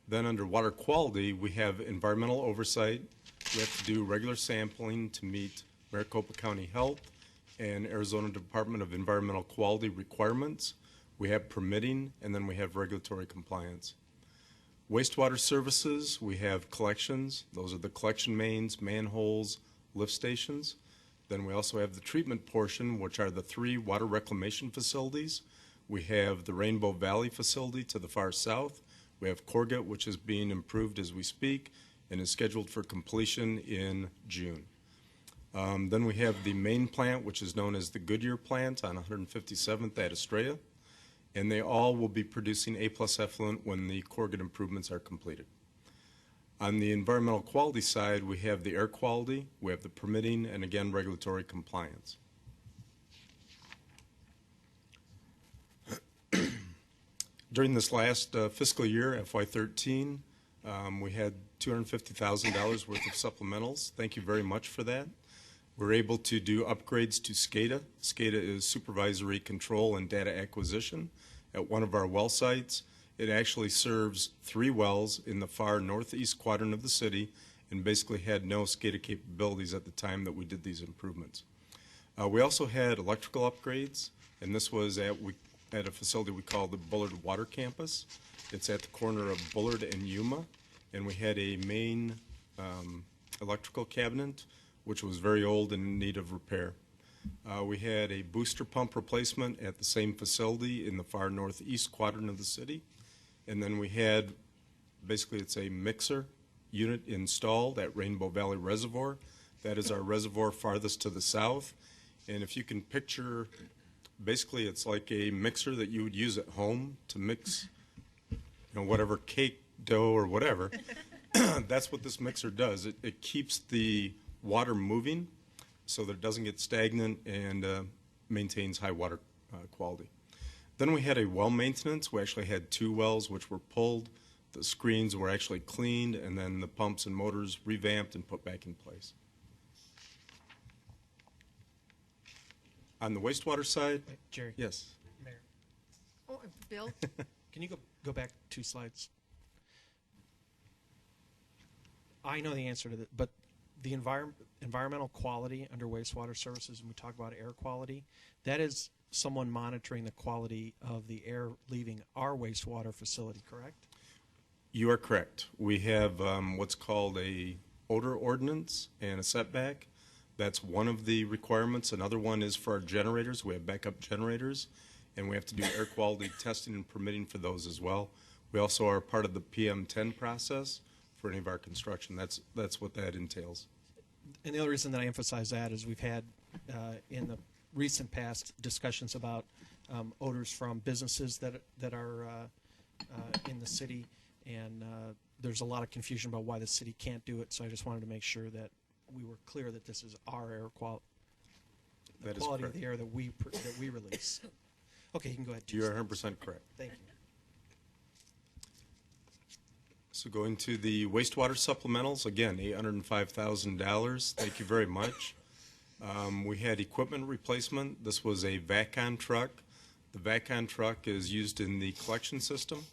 Speaker 12: Then under water quality, we have environmental oversight. We have to do regular sampling to meet Maricopa County Health and Arizona Department of Environmental Quality requirements. We have permitting, and then we have regulatory compliance. Wastewater services, we have collections. Those are the collection mains, manholes, lift stations. Then we also have the treatment portion, which are the 3 water reclamation facilities. We have the Rainbow Valley facility to the far south. We have Corget, which is being improved as we speak and is scheduled for completion in June. Then we have the main plant, which is known as the Goodyear plant on 157th at Estrella, and they all will be producing A+ effluent when the Corget improvements are completed. On the environmental quality side, we have the air quality, we have the permitting, and again, regulatory compliance. During this last fiscal year, FY13, we had $250,000 worth of supplementals. Thank you very much for that. We're able to do upgrades to SCADA. SCADA is supervisory control and data acquisition at one of our well sites. It actually serves 3 wells in the far northeast quadrant of the city and basically had no SCADA capabilities at the time that we did these improvements. We also had electrical upgrades, and this was at a facility we call the Bullard Water Campus. It's at the corner of Bullard and Yuma, and we had a main electrical cabinet which was very old and in need of repair. We had a booster pump replacement at the same facility in the far northeast quadrant of the city. And then we had, basically it's a mixer unit installed at Rainbow Valley Reservoir. That is our reservoir farthest to the south. And if you can picture, basically it's like a mixer that you would use at home to mix, whatever cake dough or whatever. That's what this mixer does. It keeps the water moving so that it doesn't get stagnant and maintains high water quality. Then we had a well maintenance. We actually had 2 wells which were pulled. The screens were actually cleaned, and then the pumps and motors revamped and put back in place. On the wastewater side,
Speaker 7: Jerry.
Speaker 12: yes.
Speaker 7: Mayor,
Speaker 1: Oh, Bill?
Speaker 7: can you go back 2 slides? I know the answer to that, but the environmental quality under wastewater services, when we talk about air quality, that is someone monitoring the quality of the air leaving our wastewater facility, correct?
Speaker 12: You are correct. We have what's called a odor ordinance and a setback. That's one of the requirements. Another one is for our generators. We have backup generators, and we have to do air quality testing and permitting for those as well. We also are part of the PM10 process for any of our construction. That's what that entails.
Speaker 7: And the other reason that I emphasize that is we've had in the recent past discussions about odors from businesses that are in the city, and there's a lot of confusion about why the city can't do it. So I just wanted to make sure that we were clear that this is our air quality, the quality of the air that we release. Okay, you can go ahead.
Speaker 12: You are 100% correct.
Speaker 7: Thank you.
Speaker 12: So going to the wastewater supplementals, again, $805,000. Thank you very much. We had equipment replacement. This was a VACON truck. The VACON truck is used in the collection system.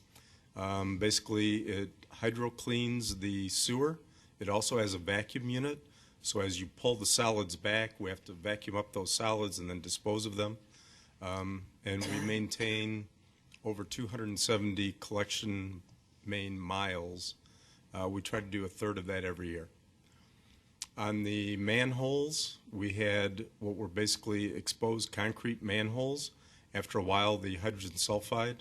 Speaker 12: Basically, it hydro cleans the sewer. It also has a vacuum unit. So as you pull the solids back, we have to vacuum up those solids and then dispose of them. And we maintain over 270 collection main miles. We try to do 1/3 of that every year. On the manholes, we had what were basically exposed concrete manholes. After a while, the hydrogen sulfide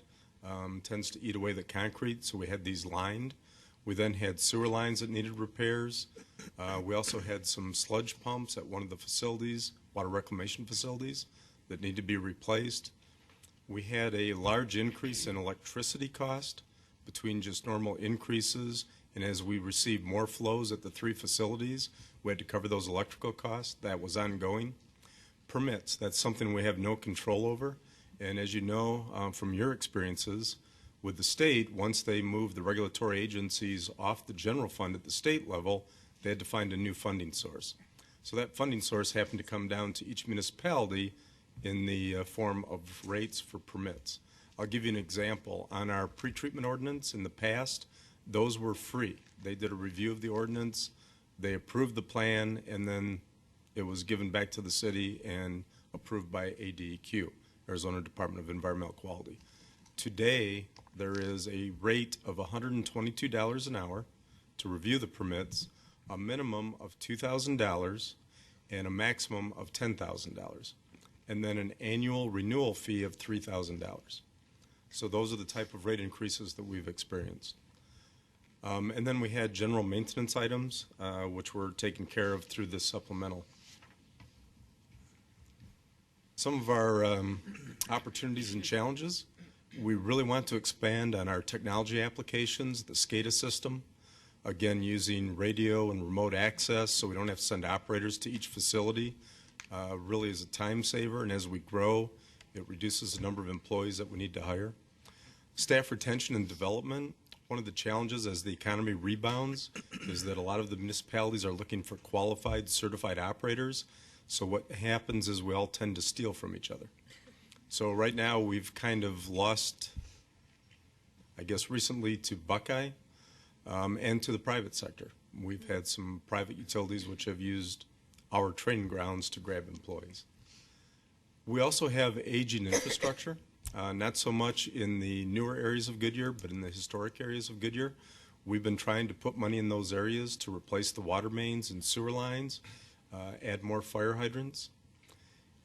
Speaker 12: tends to eat away the concrete, so we had these lined. We then had sewer lines that needed repairs. We also had some sludge pumps at one of the facilities, water reclamation facilities, that need to be replaced. We had a large increase in electricity cost between just normal increases, and as we received more flows at the 3 facilities, we had to cover those electrical costs. That was ongoing. Permits, that's something we have no control over, and as you know from your experiences with the state, once they moved the regulatory agencies off the general fund at the state level, they had to find a new funding source. So that funding source happened to come down to each municipality in the form of rates for permits. I'll give you an example. On our pretreatment ordinance in the past, those were free. They did a review of the ordinance, they approved the plan, and then it was given back to the city and approved by ADEQ, Arizona Department of Environmental Quality. Today, there is a rate of $122 an hour to review the permits, a minimum of $2,000 and a maximum of $10,000, and then an annual renewal fee of $3,000. So those are the type of rate increases that we've experienced. And then we had general maintenance items, which were taken care of through this supplemental. Some of our opportunities and challenges, we really want to expand on our technology applications, the SCADA system, again using radio and remote access so we don't have to send operators to each facility, really is a time saver, and as we grow, it reduces the number of employees that we need to hire. Staff retention and development, one of the challenges as the economy rebounds is that a lot of the municipalities are looking for qualified, certified operators, so what happens is we all tend to steal from each other. So right now we've kind of lost, I guess recently to Buckeye and to the private sector. We've had some private utilities which have used our training grounds to grab employees. We also have aging infrastructure, not so much in the newer areas of Goodyear, but in the historic areas of Goodyear. We've been trying to put money in those areas to replace the water mains and sewer lines, add more fire hydrants.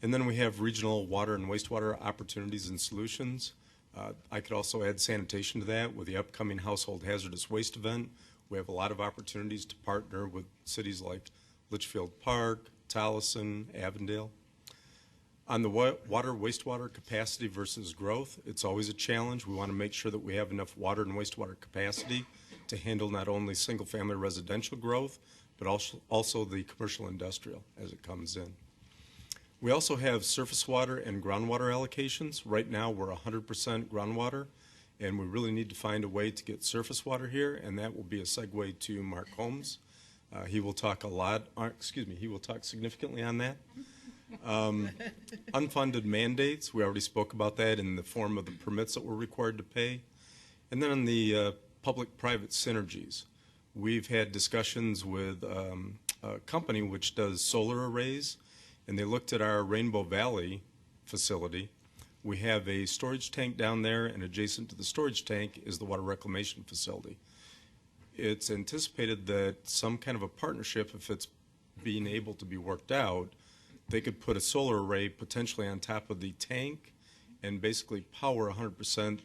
Speaker 12: And then we have regional water and wastewater opportunities and solutions. I could also add sanitation to that with the upcoming household hazardous waste event. We have a lot of opportunities to partner with cities like Litchfield Park, Tolleson, Avondale. On the water wastewater capacity versus growth, it's always a challenge. We want to make sure that we have enough water and wastewater capacity to handle not only single family residential growth, but also the commercial industrial as it comes in. We also have surface water and groundwater allocations. Right now we're 100% groundwater, and we really need to find a way to get surface water here, and that will be a segue to Mark Holmes. He will talk he will talk significantly on that. Unfunded mandates, we already spoke about that in the form of the permits that we're required to pay. And then on the public-private synergies, we've had discussions with a company which does solar arrays, and they looked at our Rainbow Valley facility. We have a storage tank down there, and adjacent to the storage tank is the water reclamation facility. It's anticipated that some kind of a partnership, if it's being able to be worked out, they could put a solar array potentially on top of the tank and basically power 100%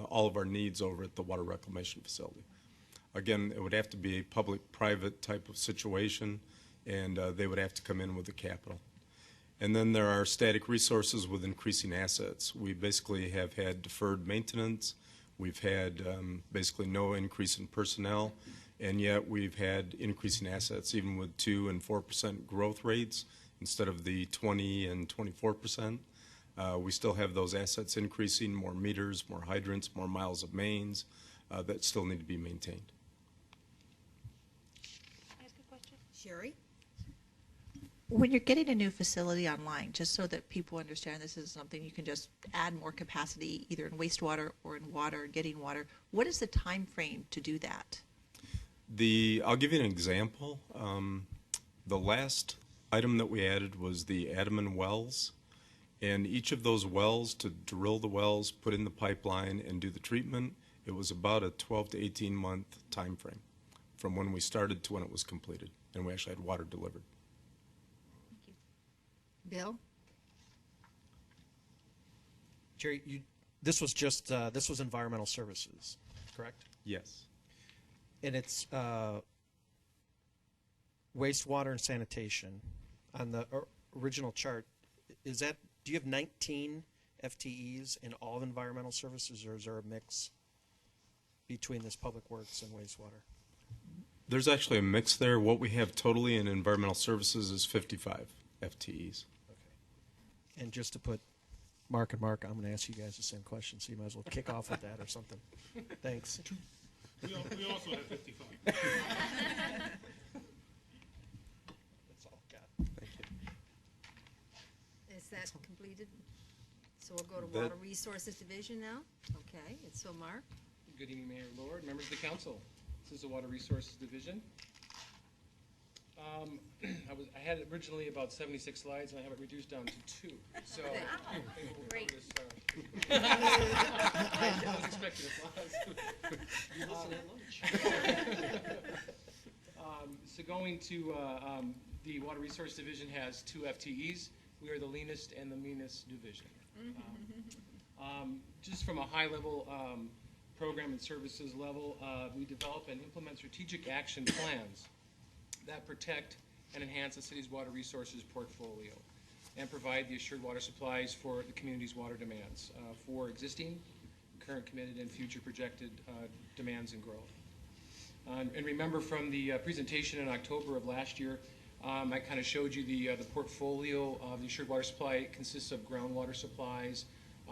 Speaker 12: all of our needs over at the water reclamation facility. Again, it would have to be a public-private type of situation, and they would have to come in with the capital. And then there are static resources with increasing assets. We basically have had deferred maintenance. We've had basically no increase in personnel, and yet we've had increasing assets even with 2% and 4% growth rates instead of the 20 and 24%. We still have those assets increasing, more meters, more hydrants, more miles of mains that still need to be maintained.
Speaker 9: Can I ask a question?
Speaker 1: Sherry?
Speaker 9: When you're getting a new facility online, just so that people understand this is something you can just add more capacity either in wastewater or in water, getting water, what is the time frame to do that?
Speaker 12: I'll give you an example. The last item that we added was the Adamant wells, and each of those wells, to drill the wells, put in the pipeline, and do the treatment, it was about a 12 to 18 month time frame from when we started to when it was completed, and we actually had water delivered.
Speaker 1: Bill?
Speaker 7: Jerry, this was environmental services, correct?
Speaker 12: Yes.
Speaker 7: And it's wastewater and sanitation. On the original chart, is that Do you have 19 FTEs in all of environmental services, or is there a mix between this public works and wastewater?
Speaker 12: There's actually a mix there. What we have totally in environmental services is 55 FTEs.
Speaker 7: Okay. And just to put Mark and Mark, I'm going to ask you guys the same question, so you might as well kick off with that or something. Thanks.
Speaker 13: We also have 55.
Speaker 7: That's all I've got.
Speaker 12: Thank you.
Speaker 1: Is that completed? So we'll go to
Speaker 12: That-
Speaker 1: Water Resources Division now? Okay, and so Mark?
Speaker 14: Good evening, Mayor Lord, members of the council. This is the Water Resources Division. I had originally about 76 slides, and I have it reduced down to 2. So I think we'll cover this. I was expecting a lot. So going to the Water Resource Division has 2 FTEs. We are the leanest and the meanest division. Just from a high level program and services level, we develop and implement strategic action plans that protect and enhance the city's water resources portfolio and provide the assured water supplies for the community's water demands for existing, current committed, and future projected demands and growth. And remember from the presentation in October of last year, I kind of showed you the portfolio of the assured water supply. It consists of groundwater supplies,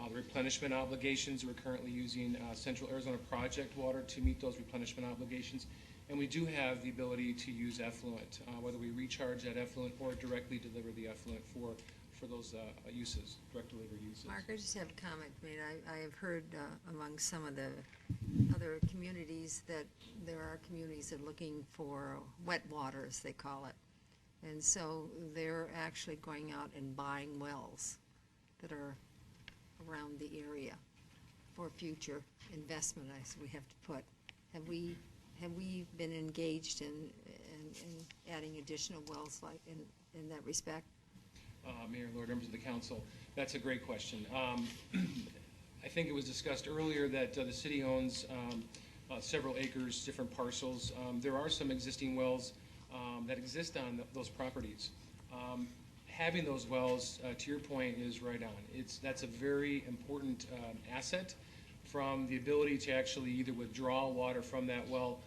Speaker 14: the replenishment obligations. We're currently using Central Arizona Project water to meet those replenishment obligations. And we do have the ability to use effluent, whether we recharge that effluent or directly deliver the effluent for those uses, direct delivery uses.
Speaker 1: Mark, I just have a comment. I mean, I have heard among some of the other communities that there are communities that are looking for wet water, as they call it. And so they're actually going out and buying wells that are around the area for future investment, we have to put. Have we been engaged in adding additional wells like in that respect?
Speaker 14: Mayor, Lord, members of the council, that's a great question. I think it was discussed earlier that the city owns several acres, different parcels. There are some existing wells that exist on those properties. Having those wells, to your point, is right on. That's a very important asset from the ability to actually either withdraw water from that well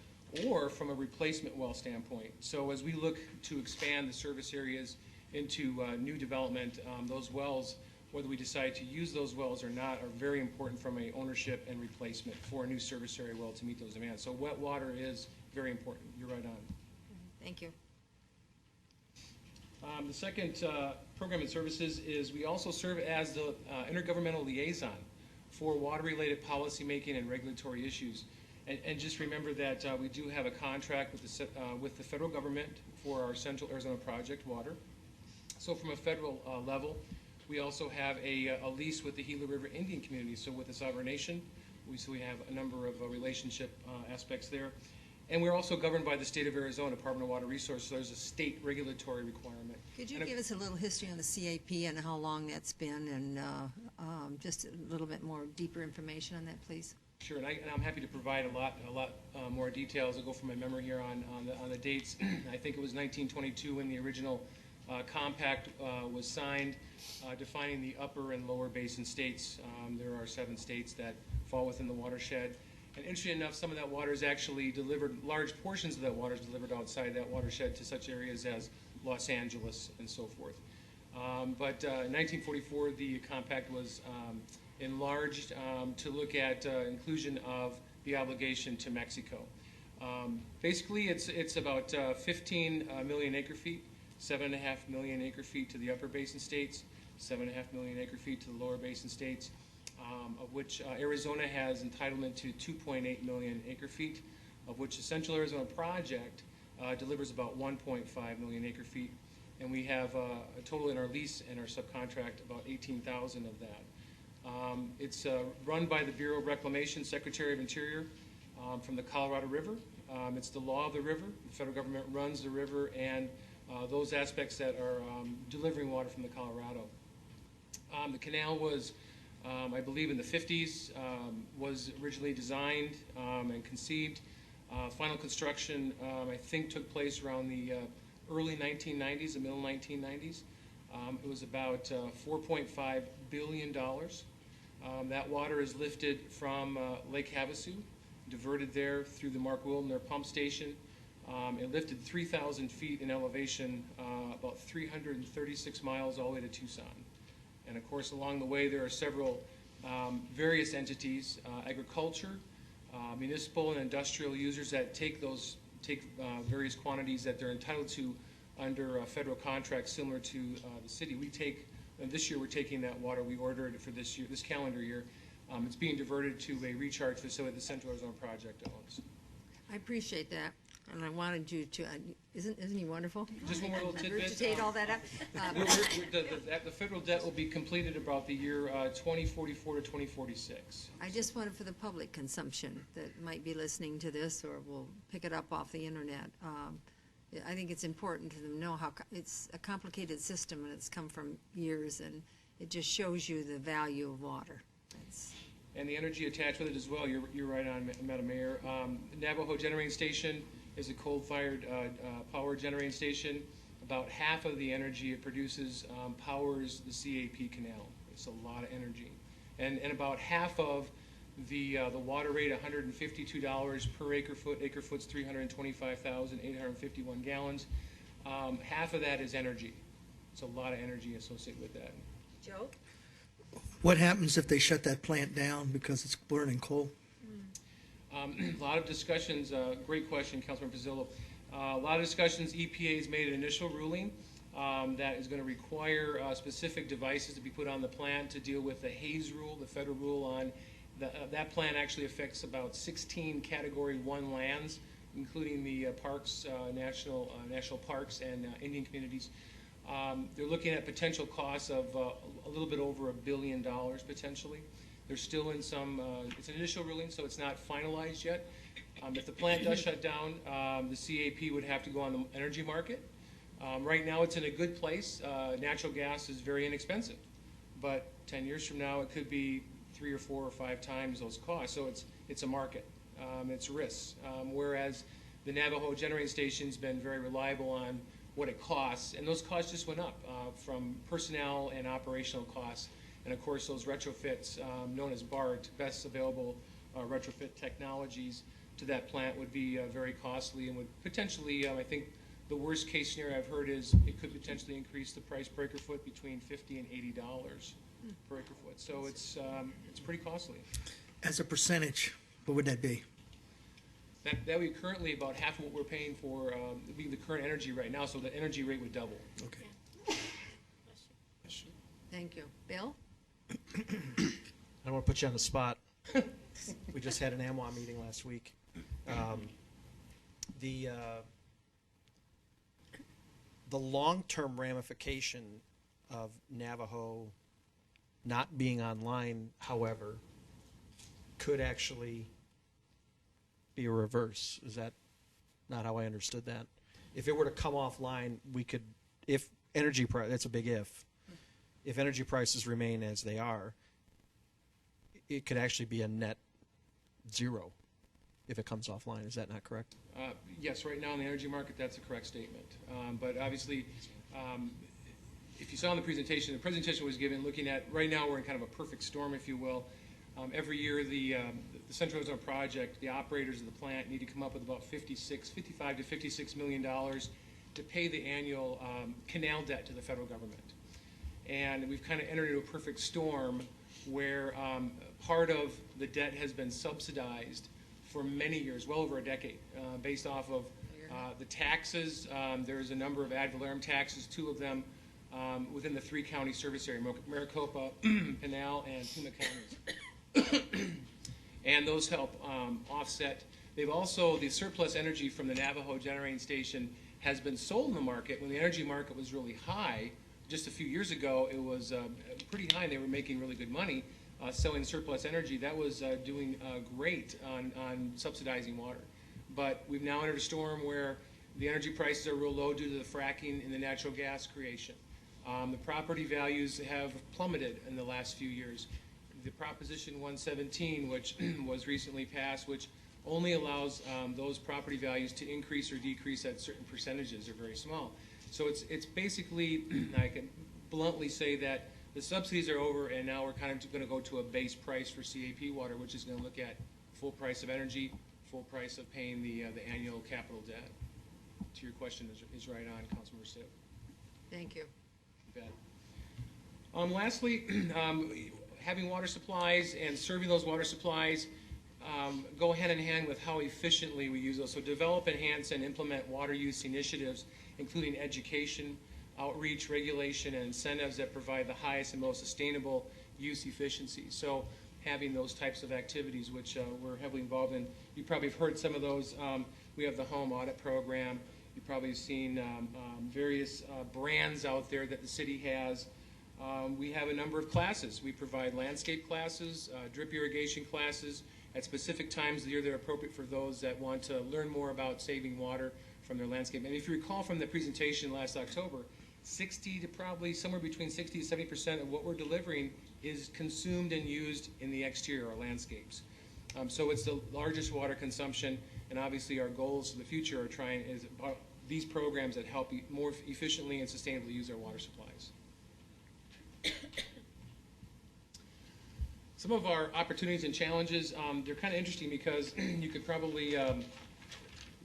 Speaker 14: or from a replacement well standpoint. So as we look to expand the service areas into new development, those wells, whether we decide to use those wells or not, are very important from a ownership and replacement for a new service area well to meet those demands. So wet water is very important. You're right on.
Speaker 1: Thank you.
Speaker 14: The second program and services is we also serve as the intergovernmental liaison for water-related policymaking and regulatory issues. And just remember that we do have a contract with the federal government for our Central Arizona Project water. So from a federal level, we also have a lease with the Gila River Indian community, so with the sovereign nation. We have a number of relationship aspects there. And we're also governed by the state of Arizona, Department of Water Resources, so there's a state regulatory requirement.
Speaker 1: Could you give us a little history on the CAP and how long that's been, and just a little bit more deeper information on that, please?
Speaker 14: Sure, and I'm happy to provide a lot more details. I'll go from my memory here on the dates. I think it was 1922 when the original compact was signed, defining the upper and lower basin states. There are 7 states that fall within the watershed. And interestingly enough, some of that water is actually delivered, large portions of that water is delivered outside that watershed to such areas as Los Angeles and so forth. But in 1944, the compact was enlarged to look at inclusion of the obligation to Mexico. Basically, it's about 15 million acre feet, 7.5 million acre feet to the upper basin states, 7.5 million acre feet to the lower basin states. Of which Arizona has entitlement to 2.8 million acre feet, of which the Central Arizona Project delivers about 1.5 million acre feet. And we have a total in our lease and our subcontract about 18,000 of that. It's run by the Bureau of Reclamation, Secretary of Interior, from the Colorado River. It's the law of the river. The federal government runs the river and those aspects that are delivering water from the Colorado. The canal was I believe in the 50s, was originally designed and conceived. Final construction, I think, took place around the early 1990s, the middle 1990s. It was about $4.5 billion. That water is lifted from Lake Havasu, diverted there through the Mark Wilner pump station. It lifted 3,000 feet in elevation, about 336 miles all the way to Tucson. And of course, along the way, there are several various entities, agriculture, municipal and industrial users that take various quantities that they're entitled to under federal contracts similar to the city. This year we're taking that water we ordered for this calendar year. It's being diverted to a recharge facility the Central Arizona Project owns.
Speaker 1: I appreciate that, and I wanted you to, isn't he wonderful?
Speaker 14: Just one more little tidbit.
Speaker 1: Regurgitate all that up.
Speaker 14: The federal debt will be completed about the year 2044 to 2046.
Speaker 1: I just wanted for the public consumption that might be listening to this or will pick it up off the internet. I think it's important to them know how it's a complicated system and it's come from years, and it just shows you the value of water.
Speaker 14: And the energy attached with it as well. You're right on, Madam Mayor. Navajo Generating Station is a coal-fired power generating station. About half of the energy it produces powers the CAP canal. It's a lot of energy. And about half of the water rate, $152 per acre foot. Acre foot's 325,851 gallons. Half of that is energy. It's a lot of energy associated with that.
Speaker 1: Joe?
Speaker 4: What happens if they shut that plant down because it's burning coal?
Speaker 14: A lot of discussions, great question, Councilman Pizzillo. A lot of discussions. EPA's made an initial ruling that is going to require specific devices to be put on the plant to deal with the Hayes rule, the federal rule on that plan actually affects about 16 Category 1 lands, including the parks, national parks and Indian communities. They're looking at potential costs of a little bit over $1 billion potentially. They're still in some, it's an initial ruling, so it's not finalized yet. If the plant does shut down, the CAP would have to go on the energy market. Right now it's in a good place. Natural gas is very inexpensive, but 10 years from now it could be 3 or 4 or 5 times those costs. So it's a market. It's risks. Whereas the Navajo Generating Station's been very reliable on what it costs, and those costs just went up from personnel and operational costs. And of course, those retrofits, known as BART, best available retrofit technologies to that plant would be very costly and would potentially, I think the worst case scenario I've heard is it could potentially increase the price per acre foot between $50 and $80 per acre foot. So it's pretty costly.
Speaker 4: As a percentage, what would that be?
Speaker 14: That would be currently about half of what we're paying for being the current energy right now, so the energy rate would double.
Speaker 4: Okay.
Speaker 1: Thank you. Bill?
Speaker 7: I don't want to put you on the spot. We just had an AMWA meeting last week. The long-term ramification of Navajo not being online, however, could actually be a reverse. Is that not how I understood that? If it were to come offline, we could, if energy price, that's a big if energy prices remain as they are, it could actually be a net zero if it comes offline. Is that not correct?
Speaker 14: Yes, right now in the energy market, that's a correct statement. But obviously, if you saw in the presentation was given looking at, right now we're in kind of a perfect storm, if you will. Every year, the Central Arizona Project, the operators of the plant need to come up with about $55 to $56 million to pay the annual canal debt to the federal government. And we've kind of entered into a perfect storm where part of the debt has been subsidized for many years, well over a decade, based off of the taxes. There's a number of ad valorem taxes, 2 of them within the 3-county service area, Maricopa, Pinal, and Pima counties. And those help offset. They've also, the surplus energy from the Navajo Generating Station has been sold in the market when the energy market was really high. Just a few years ago, it was pretty high, and they were making really good money selling surplus energy. That was doing great on subsidizing water. But we've now entered a storm where the energy prices are real low due to the fracking and the natural gas creation. The property values have plummeted in the last few years. The Proposition 117, which was recently passed, which only allows those property values to increase or decrease at certain percentages, are very small. So it's basically, bluntly say that the subsidies are over, and now we're kind of going to go to a base price for CAP water, which is going to look at full price of energy, full price of paying the annual capital debt. To your question is right on, Councilmember Stipp.
Speaker 1: Thank you.
Speaker 14: You bet. Lastly, having water supplies and serving those water supplies go hand in hand with how efficiently we use those. So develop, enhance, and implement water use initiatives, including education, outreach, regulation, and incentives that provide the highest and most sustainable use efficiency. So having those types of activities, which we're heavily involved in. You probably have heard some of those. We have the home audit program. You've probably seen various brands out there that the city has. We have a number of classes. We provide landscape classes, drip irrigation classes at specific times of the year that are appropriate for those that want to learn more about saving water from their landscape. And if you recall from the presentation last October, 60 to probably somewhere between 60 to 70% of what we're delivering is consumed and used in the exterior, our landscapes. So it's the largest water consumption, and obviously our goals for the future are these programs that help more efficiently and sustainably use our water supplies. Some of our opportunities and challenges, they're kind of interesting because you could probably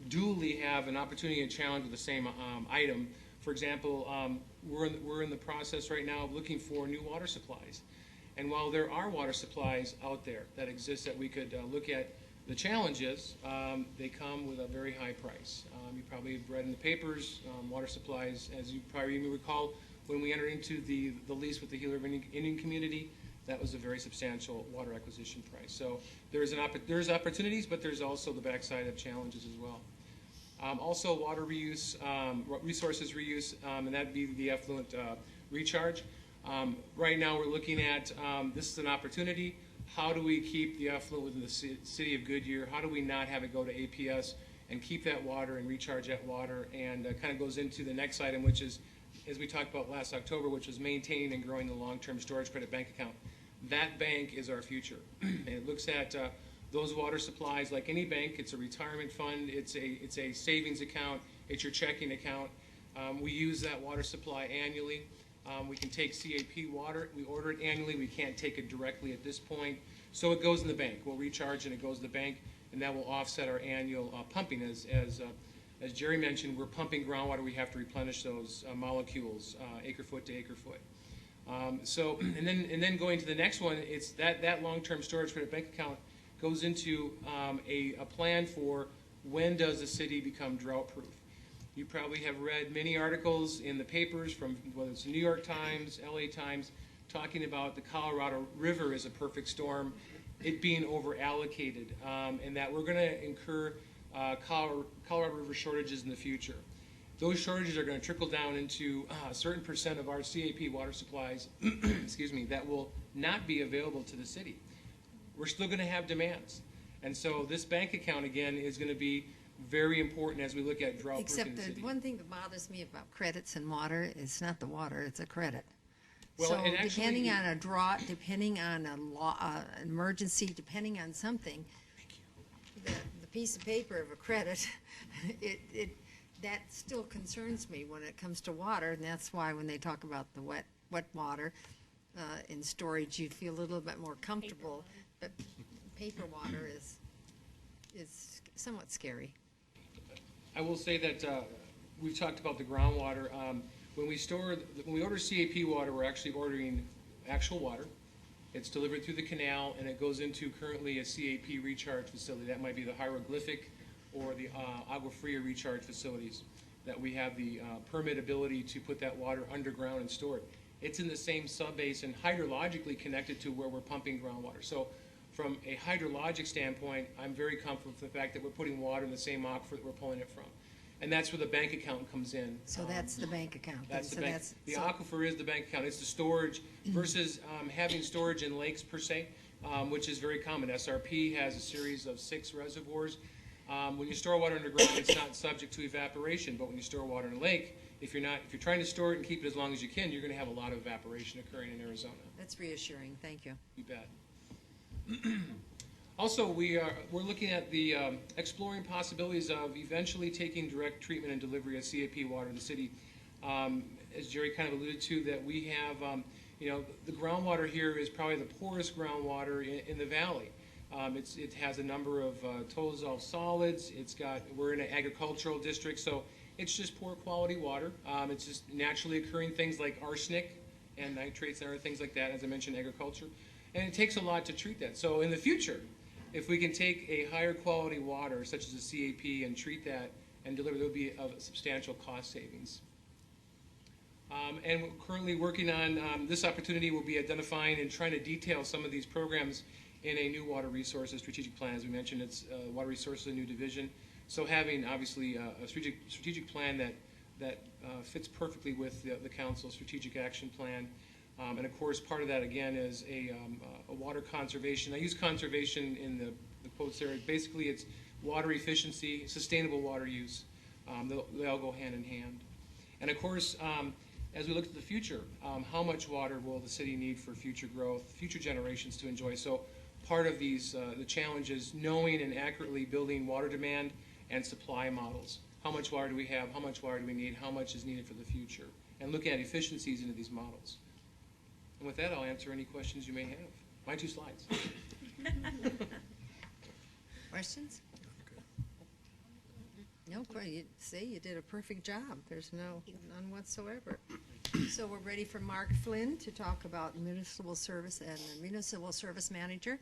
Speaker 14: dually have an opportunity and challenge with the same item. For example, we're in the process right now of looking for new water supplies. And while there are water supplies out there that exist that we could look at, the challenges, they come with a very high price. You probably have read in the papers, water supplies, as you probably recall, when we entered into the lease with the Gila River Indian community, that was a very substantial water acquisition price. So there's opportunities, but there's also the backside of challenges as well. Also water reuse, resources reuse, and that'd be the effluent recharge. Right now we're looking at, this is an opportunity. How do we keep the effluent within the city of Goodyear? How do we not have it go to APS and keep that water and recharge that water? And kind of goes into the next item, which is, as we talked about last October, which was maintaining and growing the long-term storage credit bank account. That bank is our future. And it looks at those water supplies like any bank. It's a retirement fund. It's a savings account. It's your checking account. We use that water supply annually. We can take CAP water. We order it annually. We can't take it directly at this point. So it goes in the bank. We'll recharge and it goes to the bank, and that will offset our annual pumping. As Jerry mentioned, we're pumping groundwater. We have to replenish those molecules acre foot to acre foot. And then going to the next one, it's that long-term storage credit bank account goes into a plan for when does the city become drought-proof. You probably have read many articles in the papers from whether it's the New York Times, LA Times, talking about the Colorado River is a perfect storm, it being over-allocated, and that we're going to incur Colorado River shortages in the future. Those shortages are going to trickle down into a certain percent of our CAP water supplies, excuse me, that will not be available to the city. We're still going to have demands. And so this bank account, again, is going to be very important as we look at drought-proof
Speaker 1: Except
Speaker 14: in the city.
Speaker 1: the one thing that bothers me about credits and water, it's not the water, it's a credit.
Speaker 14: Well,
Speaker 1: So
Speaker 14: and actually,
Speaker 1: depending on a drought, depending on an emergency, depending on something, the piece of paper of a credit, that still concerns me when it comes to water, and that's why when they talk about the wet water in storage, you feel a little bit more comfortable. But paper water is somewhat scary.
Speaker 14: I will say that we've talked about the groundwater. When we order CAP water, we're actually ordering actual water. It's delivered through the canal, and it goes into currently a CAP recharge facility. That might be the hieroglyphic or the agua fria recharge facilities that we have the permit ability to put that water underground and store it. It's in the same sub-basin, hydrologically connected to where we're pumping groundwater. So from a hydrologic standpoint, I'm very comfortable with the fact that we're putting water in the same aquifer that we're pulling it from. And that's where the bank account comes in.
Speaker 1: So that's the bank account.
Speaker 14: That's
Speaker 1: So
Speaker 14: the bank. The aquifer is the bank account. It's the storage versus having storage in lakes per se, which is very common. SRP has a series of 6 reservoirs. When you store water underground, it's not subject to evaporation. But when you store water in a lake, if you're trying to store it and keep it as long as you can, you're going to have a lot of evaporation occurring in Arizona.
Speaker 1: That's reassuring. Thank you.
Speaker 14: You bet. Also, we're looking at the exploring possibilities of eventually taking direct treatment and delivery of CAP water to the city. as Jerry kind of alluded to, that we have, the groundwater here is probably the poorest groundwater in the valley. It has a number of total dissolved solids. We're in an agricultural district, so it's just poor quality water. It's just naturally occurring things like arsenic and nitrates and other things like that, as I mentioned, agriculture. And it takes a lot to treat that. So in the future, if we can take a higher quality water, such as a CAP, and treat that and deliver, there will be a substantial cost savings. And we're currently working on this opportunity. We'll be identifying and trying to detail some of these programs in a new water resources strategic plan. As we mentioned, it's water resources, a new division. So having obviously a strategic plan that fits perfectly with the council's strategic action plan. And of course, part of that again is a water conservation. I use conservation in the quotes there. Basically, it's water efficiency, sustainable water use. They all go hand in hand. And of course, as we look to the future, how much water will the city need for future growth, future generations to enjoy? So part of the challenge is knowing and accurately building water demand and supply models. How much water do we have? How much water do we need? How much is needed for the future? And looking at efficiencies into these models. And with that, I'll answer any questions you may have. My 2 slides.
Speaker 1: Questions? No, you did a perfect job. There's none whatsoever. So we're ready for Mark Flynn to talk about municipal service and the municipal service manager.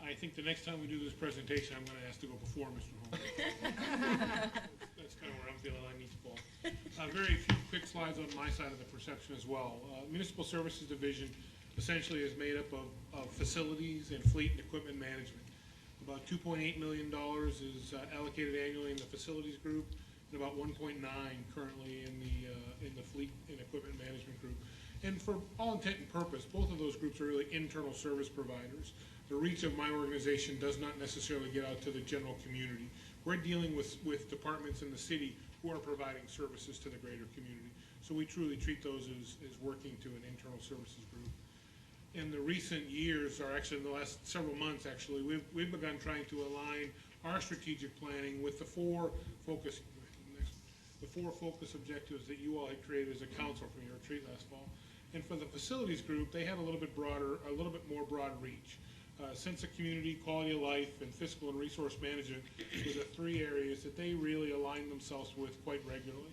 Speaker 13: I think the next time we do this presentation, I'm going to ask to go before Mr. Holmes. That's kind of where I'm feeling I need to fall. Very few quick slides on my side of the perception as well. Municipal Services Division essentially is made up of facilities and fleet and equipment management. About $2.8 million is allocated annually in the facilities group, and about 1.9 currently in the fleet and equipment management group. And for all intent and purpose, both of those groups are really internal service providers. The reach of my organization does not necessarily get out to the general community. We're dealing with departments in the city who are providing services to the greater community. So we truly treat those as working to an internal services group. In the recent years, or actually in the last several months actually, we've begun trying to align our strategic planning with the four focus objectives that you all had created as a council from your retreat last fall. And for the facilities group, they had a little bit more broad reach. Sense of community, quality of life, and fiscal and resource management were the 3 areas that they really aligned themselves with quite regularly.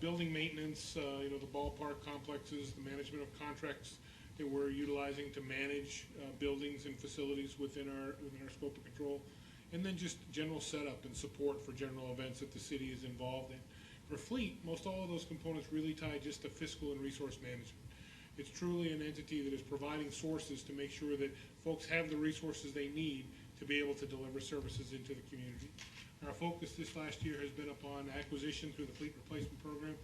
Speaker 13: Building maintenance, the ballpark complexes, the management of contracts that we're utilizing to manage buildings and facilities within our scope of control, and then just general setup and support for general events that the city is involved in. For fleet, most all of those components really tie just to fiscal and resource management. It's truly an entity that is providing sources to make sure that folks have the resources they need to be able to deliver services into the community. Our focus this last year has been upon acquisition through the fleet replacement program,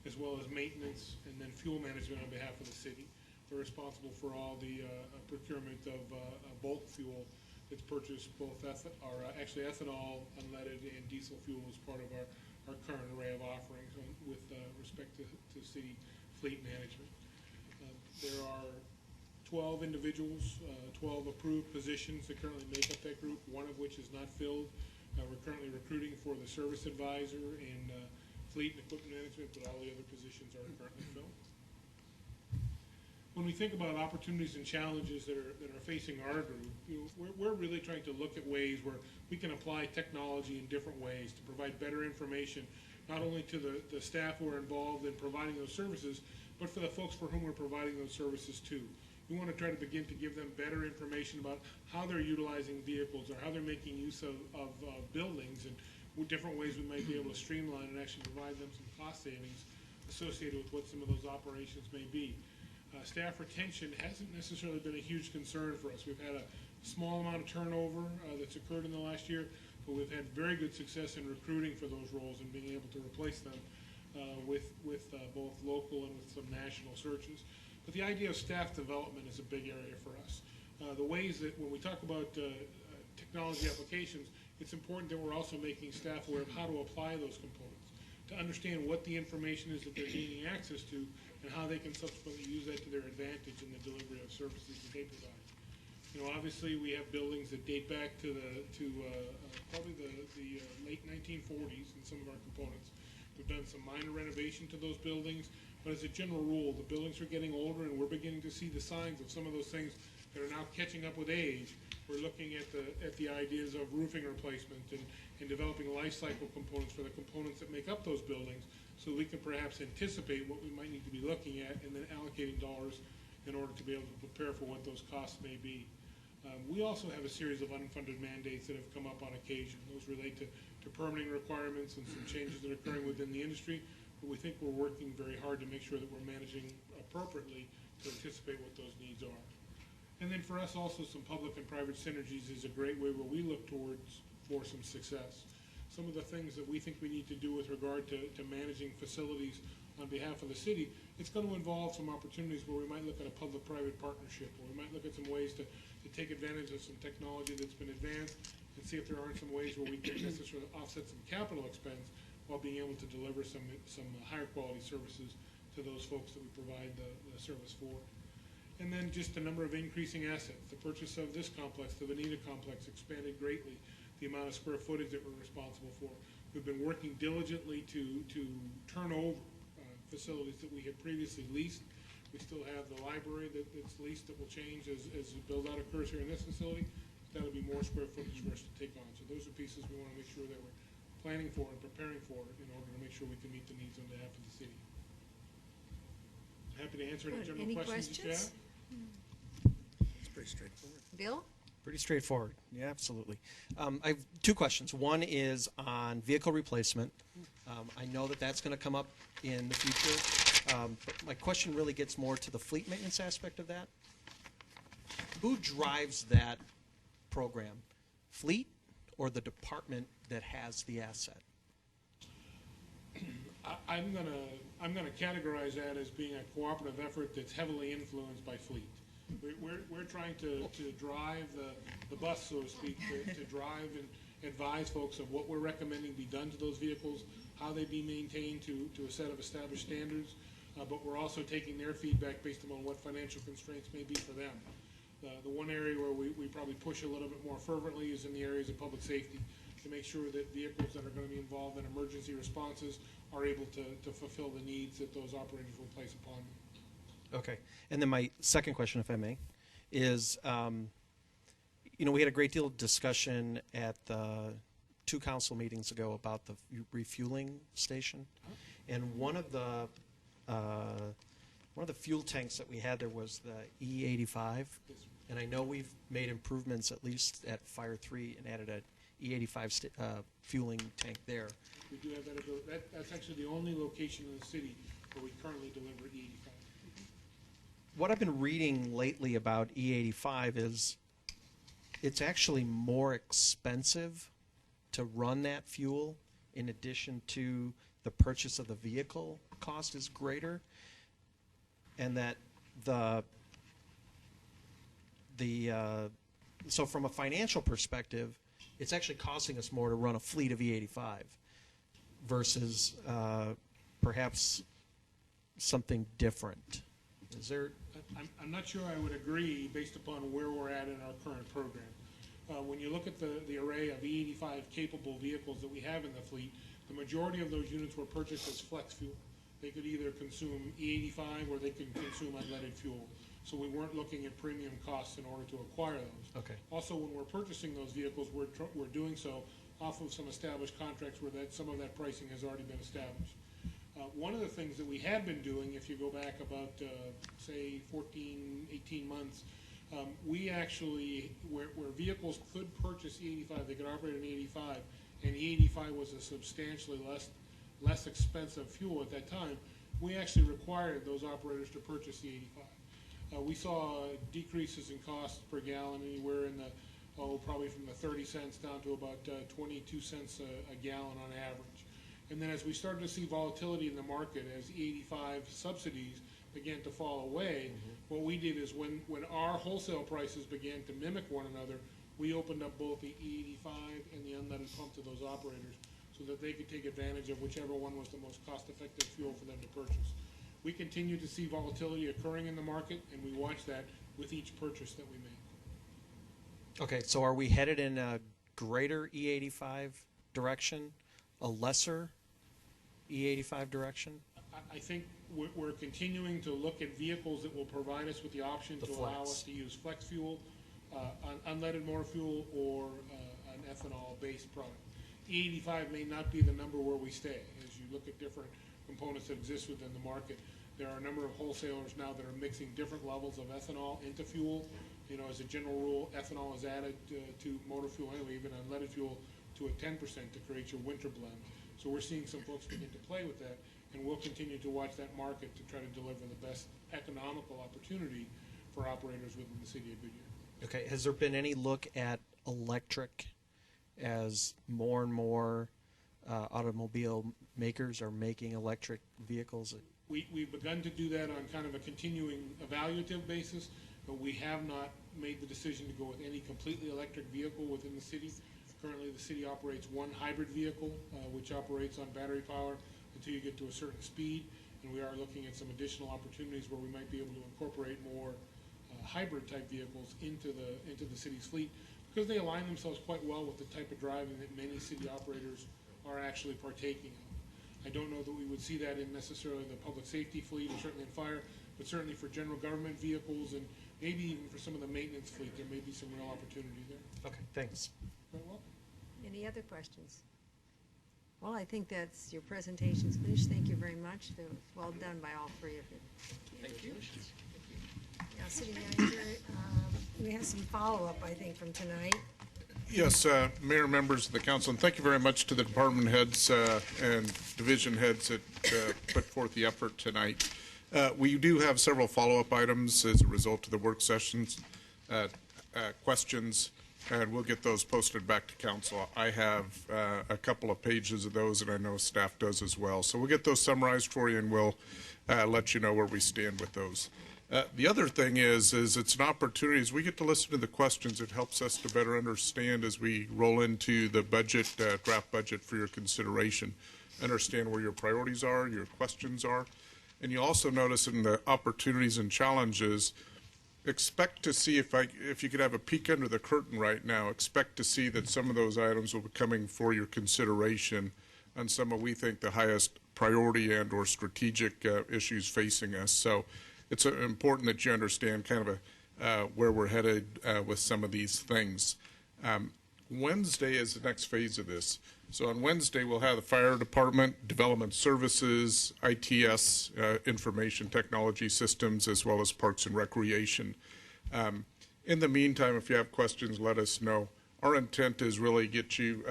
Speaker 13: as well as maintenance and then fuel management on behalf of the city. We're responsible for all the procurement of bulk fuel that's purchased, both ethanol, unleaded, and diesel fuel as part of our current array of offerings with respect to city fleet management. There are 12 individuals, 12 approved positions that currently make up that group, one of which is not filled. We're currently recruiting for the service advisor and fleet and equipment management, but all the other positions are currently filled. When we think about opportunities and challenges that are facing our group, we're really trying to look at ways where we can apply technology in different ways to provide better information, not only to the staff who are involved in providing those services, but for the folks for whom we're providing those services to. We want to try to begin to give them better information about how they're utilizing vehicles or how they're making use of buildings and different ways we might be able to streamline and actually provide them some cost savings associated with what some of those operations may be. Staff retention hasn't necessarily been a huge concern for us. We've had a small amount of turnover that's occurred in the last year, but we've had very good success in recruiting for those roles and being able to replace them with both local and with some national searches. But the idea of staff development is a big area for us. The ways that when we talk about technology applications, it's important that we're also making staff aware of how to apply those components, to understand what the information is that they're gaining access to and how they can subsequently use that to their advantage in the delivery of services that they provide. Obviously we have buildings that date back to probably the late 1940s in some of our components. We've done some minor renovation to those buildings, But as a general rule, the buildings are getting older, and we're beginning to see the signs of some of those things that are now catching up with age. We're looking at the ideas of roofing replacement and developing life cycle components for the components that make up those buildings, so we can perhaps anticipate what we might need to be looking at and then allocating dollars in order to be able to prepare for what those costs may be. We also have a series of unfunded mandates that have come up on occasion. Those relate to permitting requirements and some changes that are occurring within the industry, but we think we're working very hard to make sure that we're managing appropriately to anticipate what those needs are. And then for us also, some public and private synergies is a great way where we look towards for some success. Some of the things that we think we need to do with regard to managing facilities on behalf of the city, it's going to involve some opportunities where we might look at a public-private partnership, or we might look at some ways to take advantage of some technology that's been advanced and see if there aren't some ways where we can necessarily offset some capital expense while being able to deliver some higher quality services to those folks that we provide the service for. And then just the number of increasing assets. The purchase of this complex, the Veneta complex, expanded greatly the amount of square footage that we're responsible for. We've been working diligently to turn over facilities that we had previously leased. We still have the library that's leased that will change as the build-out occurs here in this facility. That'll be more square footage for us to take on. So those are pieces we want to make sure that we're planning for and preparing for in order to make sure we can meet the needs on behalf of the city. Happy to answer any general questions that you have.
Speaker 4: It's pretty straightforward.
Speaker 9: Bill?
Speaker 7: Pretty straightforward. Yeah, absolutely. I have two questions. One is on vehicle replacement. I know that that's going to come up in the future, but my question really gets more to the fleet maintenance aspect of that. Who drives that program? Fleet or the department that has the asset?
Speaker 13: I'm gonna categorize that as being a cooperative effort that's heavily influenced by fleet. We're trying to drive the bus, so to speak, to drive and advise folks of what we're recommending be done to those vehicles, how they be maintained to a set of established standards, but we're also taking their feedback based upon what financial constraints may be for them. The one area where we probably push a little bit more fervently is in the areas of public safety, to make sure that vehicles that are going to be involved in emergency responses are able to fulfill the needs that those operators will place upon them.
Speaker 7: Okay. And then my second question, if I may, is, we had a great deal of discussion at the 2 council meetings ago about the refueling station. And one of the fuel tanks that we had there was the E85. And I know we've made improvements, at least at Fire 3, and added a E85 fueling tank there.
Speaker 13: We do have that ability. That's actually the only location in the city where we currently deliver E85.
Speaker 7: What I've been reading lately about E85 is it's actually more expensive to run that fuel, in addition to the purchase of the vehicle cost is greater, and that so from a financial perspective, it's actually costing us more to run a fleet of E85 versus perhaps something different. Is there?
Speaker 13: I'm not sure I would agree based upon where we're at in our current program. When you look at the array of E85 capable vehicles that we have in the fleet, the majority of those units were purchased as flex fuel. They could either consume E85 or they could consume unleaded fuel. So we weren't looking at premium costs in order to acquire those.
Speaker 7: Okay.
Speaker 13: Also, when we're purchasing those vehicles, we're doing so off of some established contracts where some of that pricing has already been established. One of the things that we had been doing, if you go back about, say, 14, 18 months, we actually, where vehicles could purchase E85, they could operate an E85, and E85 was a substantially less expensive fuel at that time, we actually required those operators to purchase E85. We saw decreases in costs per gallon anywhere in probably from the 30 cents down to about 22 cents a gallon on average. And then as we started to see volatility in the market, as E85 subsidies began to fall away, what we did is when our wholesale prices began to mimic one another, we opened up both the E85 and the unleaded pump to those operators so that they could take advantage of whichever one was the most cost-effective fuel for them to purchase. We continue to see volatility occurring in the market, and we watch that with each purchase that we make.
Speaker 7: Okay, so are we headed in a greater E85 direction, a lesser E85 direction?
Speaker 13: I think we're continuing to look at vehicles that will provide us with the option to allow us to use flex fuel, unleaded motor fuel, or an ethanol-based product. E85 may not be the number where we stay. As you look at different components that exist within the market, there are a number of wholesalers now that are mixing different levels of ethanol into fuel. You know, as a general rule, ethanol is added to motor fuel anyway, even unleaded fuel, to a 10% to create your winter blend. So we're seeing some folks begin to play with that, and we'll continue to watch that market to try to deliver the best economical opportunity for operators within the city of Goodyear.
Speaker 7: Okay, has there been any look at electric as more and more automobile makers are making electric vehicles?
Speaker 13: We've begun to do that on kind of a continuing evaluative basis, but we have not made the decision to go with any completely electric vehicle within the city. Currently, the city operates one hybrid vehicle, which operates on battery power until you get to a certain speed, and we are looking at some additional opportunities where we might be able to incorporate more hybrid type vehicles into the city's fleet, because they align themselves quite well with the type of driving that many city operators are actually partaking of. I don't know that we would see that in necessarily the public safety fleet, or certainly in fire, but certainly for general government vehicles, and maybe even for some of the maintenance fleet, there may be some real opportunity there.
Speaker 7: Okay, thanks.
Speaker 13: Very well.
Speaker 1: Any other questions? Well, I think that's your presentation's finished. Thank you very much. It was well done by all three of you.
Speaker 14: Thank you.
Speaker 1: Now, City Manager, we have some follow-up, I think, from tonight.
Speaker 2: Yes, Mayor, members of the council, and thank you very much to the department heads and division heads that put forth the effort tonight. We do have several follow-up items as a result of the work sessions, questions, and we'll get those posted back to council. I have a couple of pages of those, and I know staff does as well. So we'll get those summarized for you, and we'll let you know where we stand with those. The other thing is it's an opportunity as we get to listen to the questions. It helps us to better understand as we roll into the budget, draft budget for your consideration, understand where your priorities are, your questions are. And you also notice in the opportunities and challenges, expect to see, if you could have a peek under the curtain right now, expect to see that some of those items will be coming for your consideration on some of, we think, the highest priority and or strategic issues facing us. So it's important that you understand kind of where we're headed with some of these things. Wednesday is the next phase of this. So on Wednesday, we'll have the fire department, development services, ITS, information technology systems, as well as parks and recreation. In the meantime, if you have questions, let us know. Our intent is really get you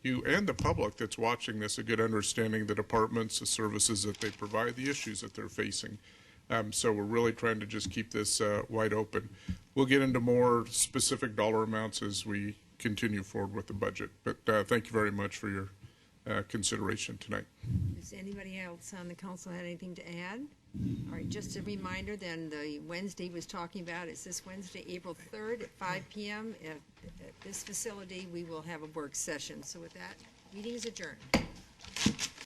Speaker 2: and the public that's watching this a good understanding of the departments, the services that they provide, the issues that they're facing. So we're really trying to just keep this wide open. We'll get into more specific dollar amounts as we continue forward with the budget. But thank you very much for your consideration tonight.
Speaker 1: Does anybody else on the council have anything to add? All right, just a reminder then, the Wednesday was talking about, it's this Wednesday, April 3rd at 5 p.m. At this facility, we will have a work session. So with that, meeting is adjourned.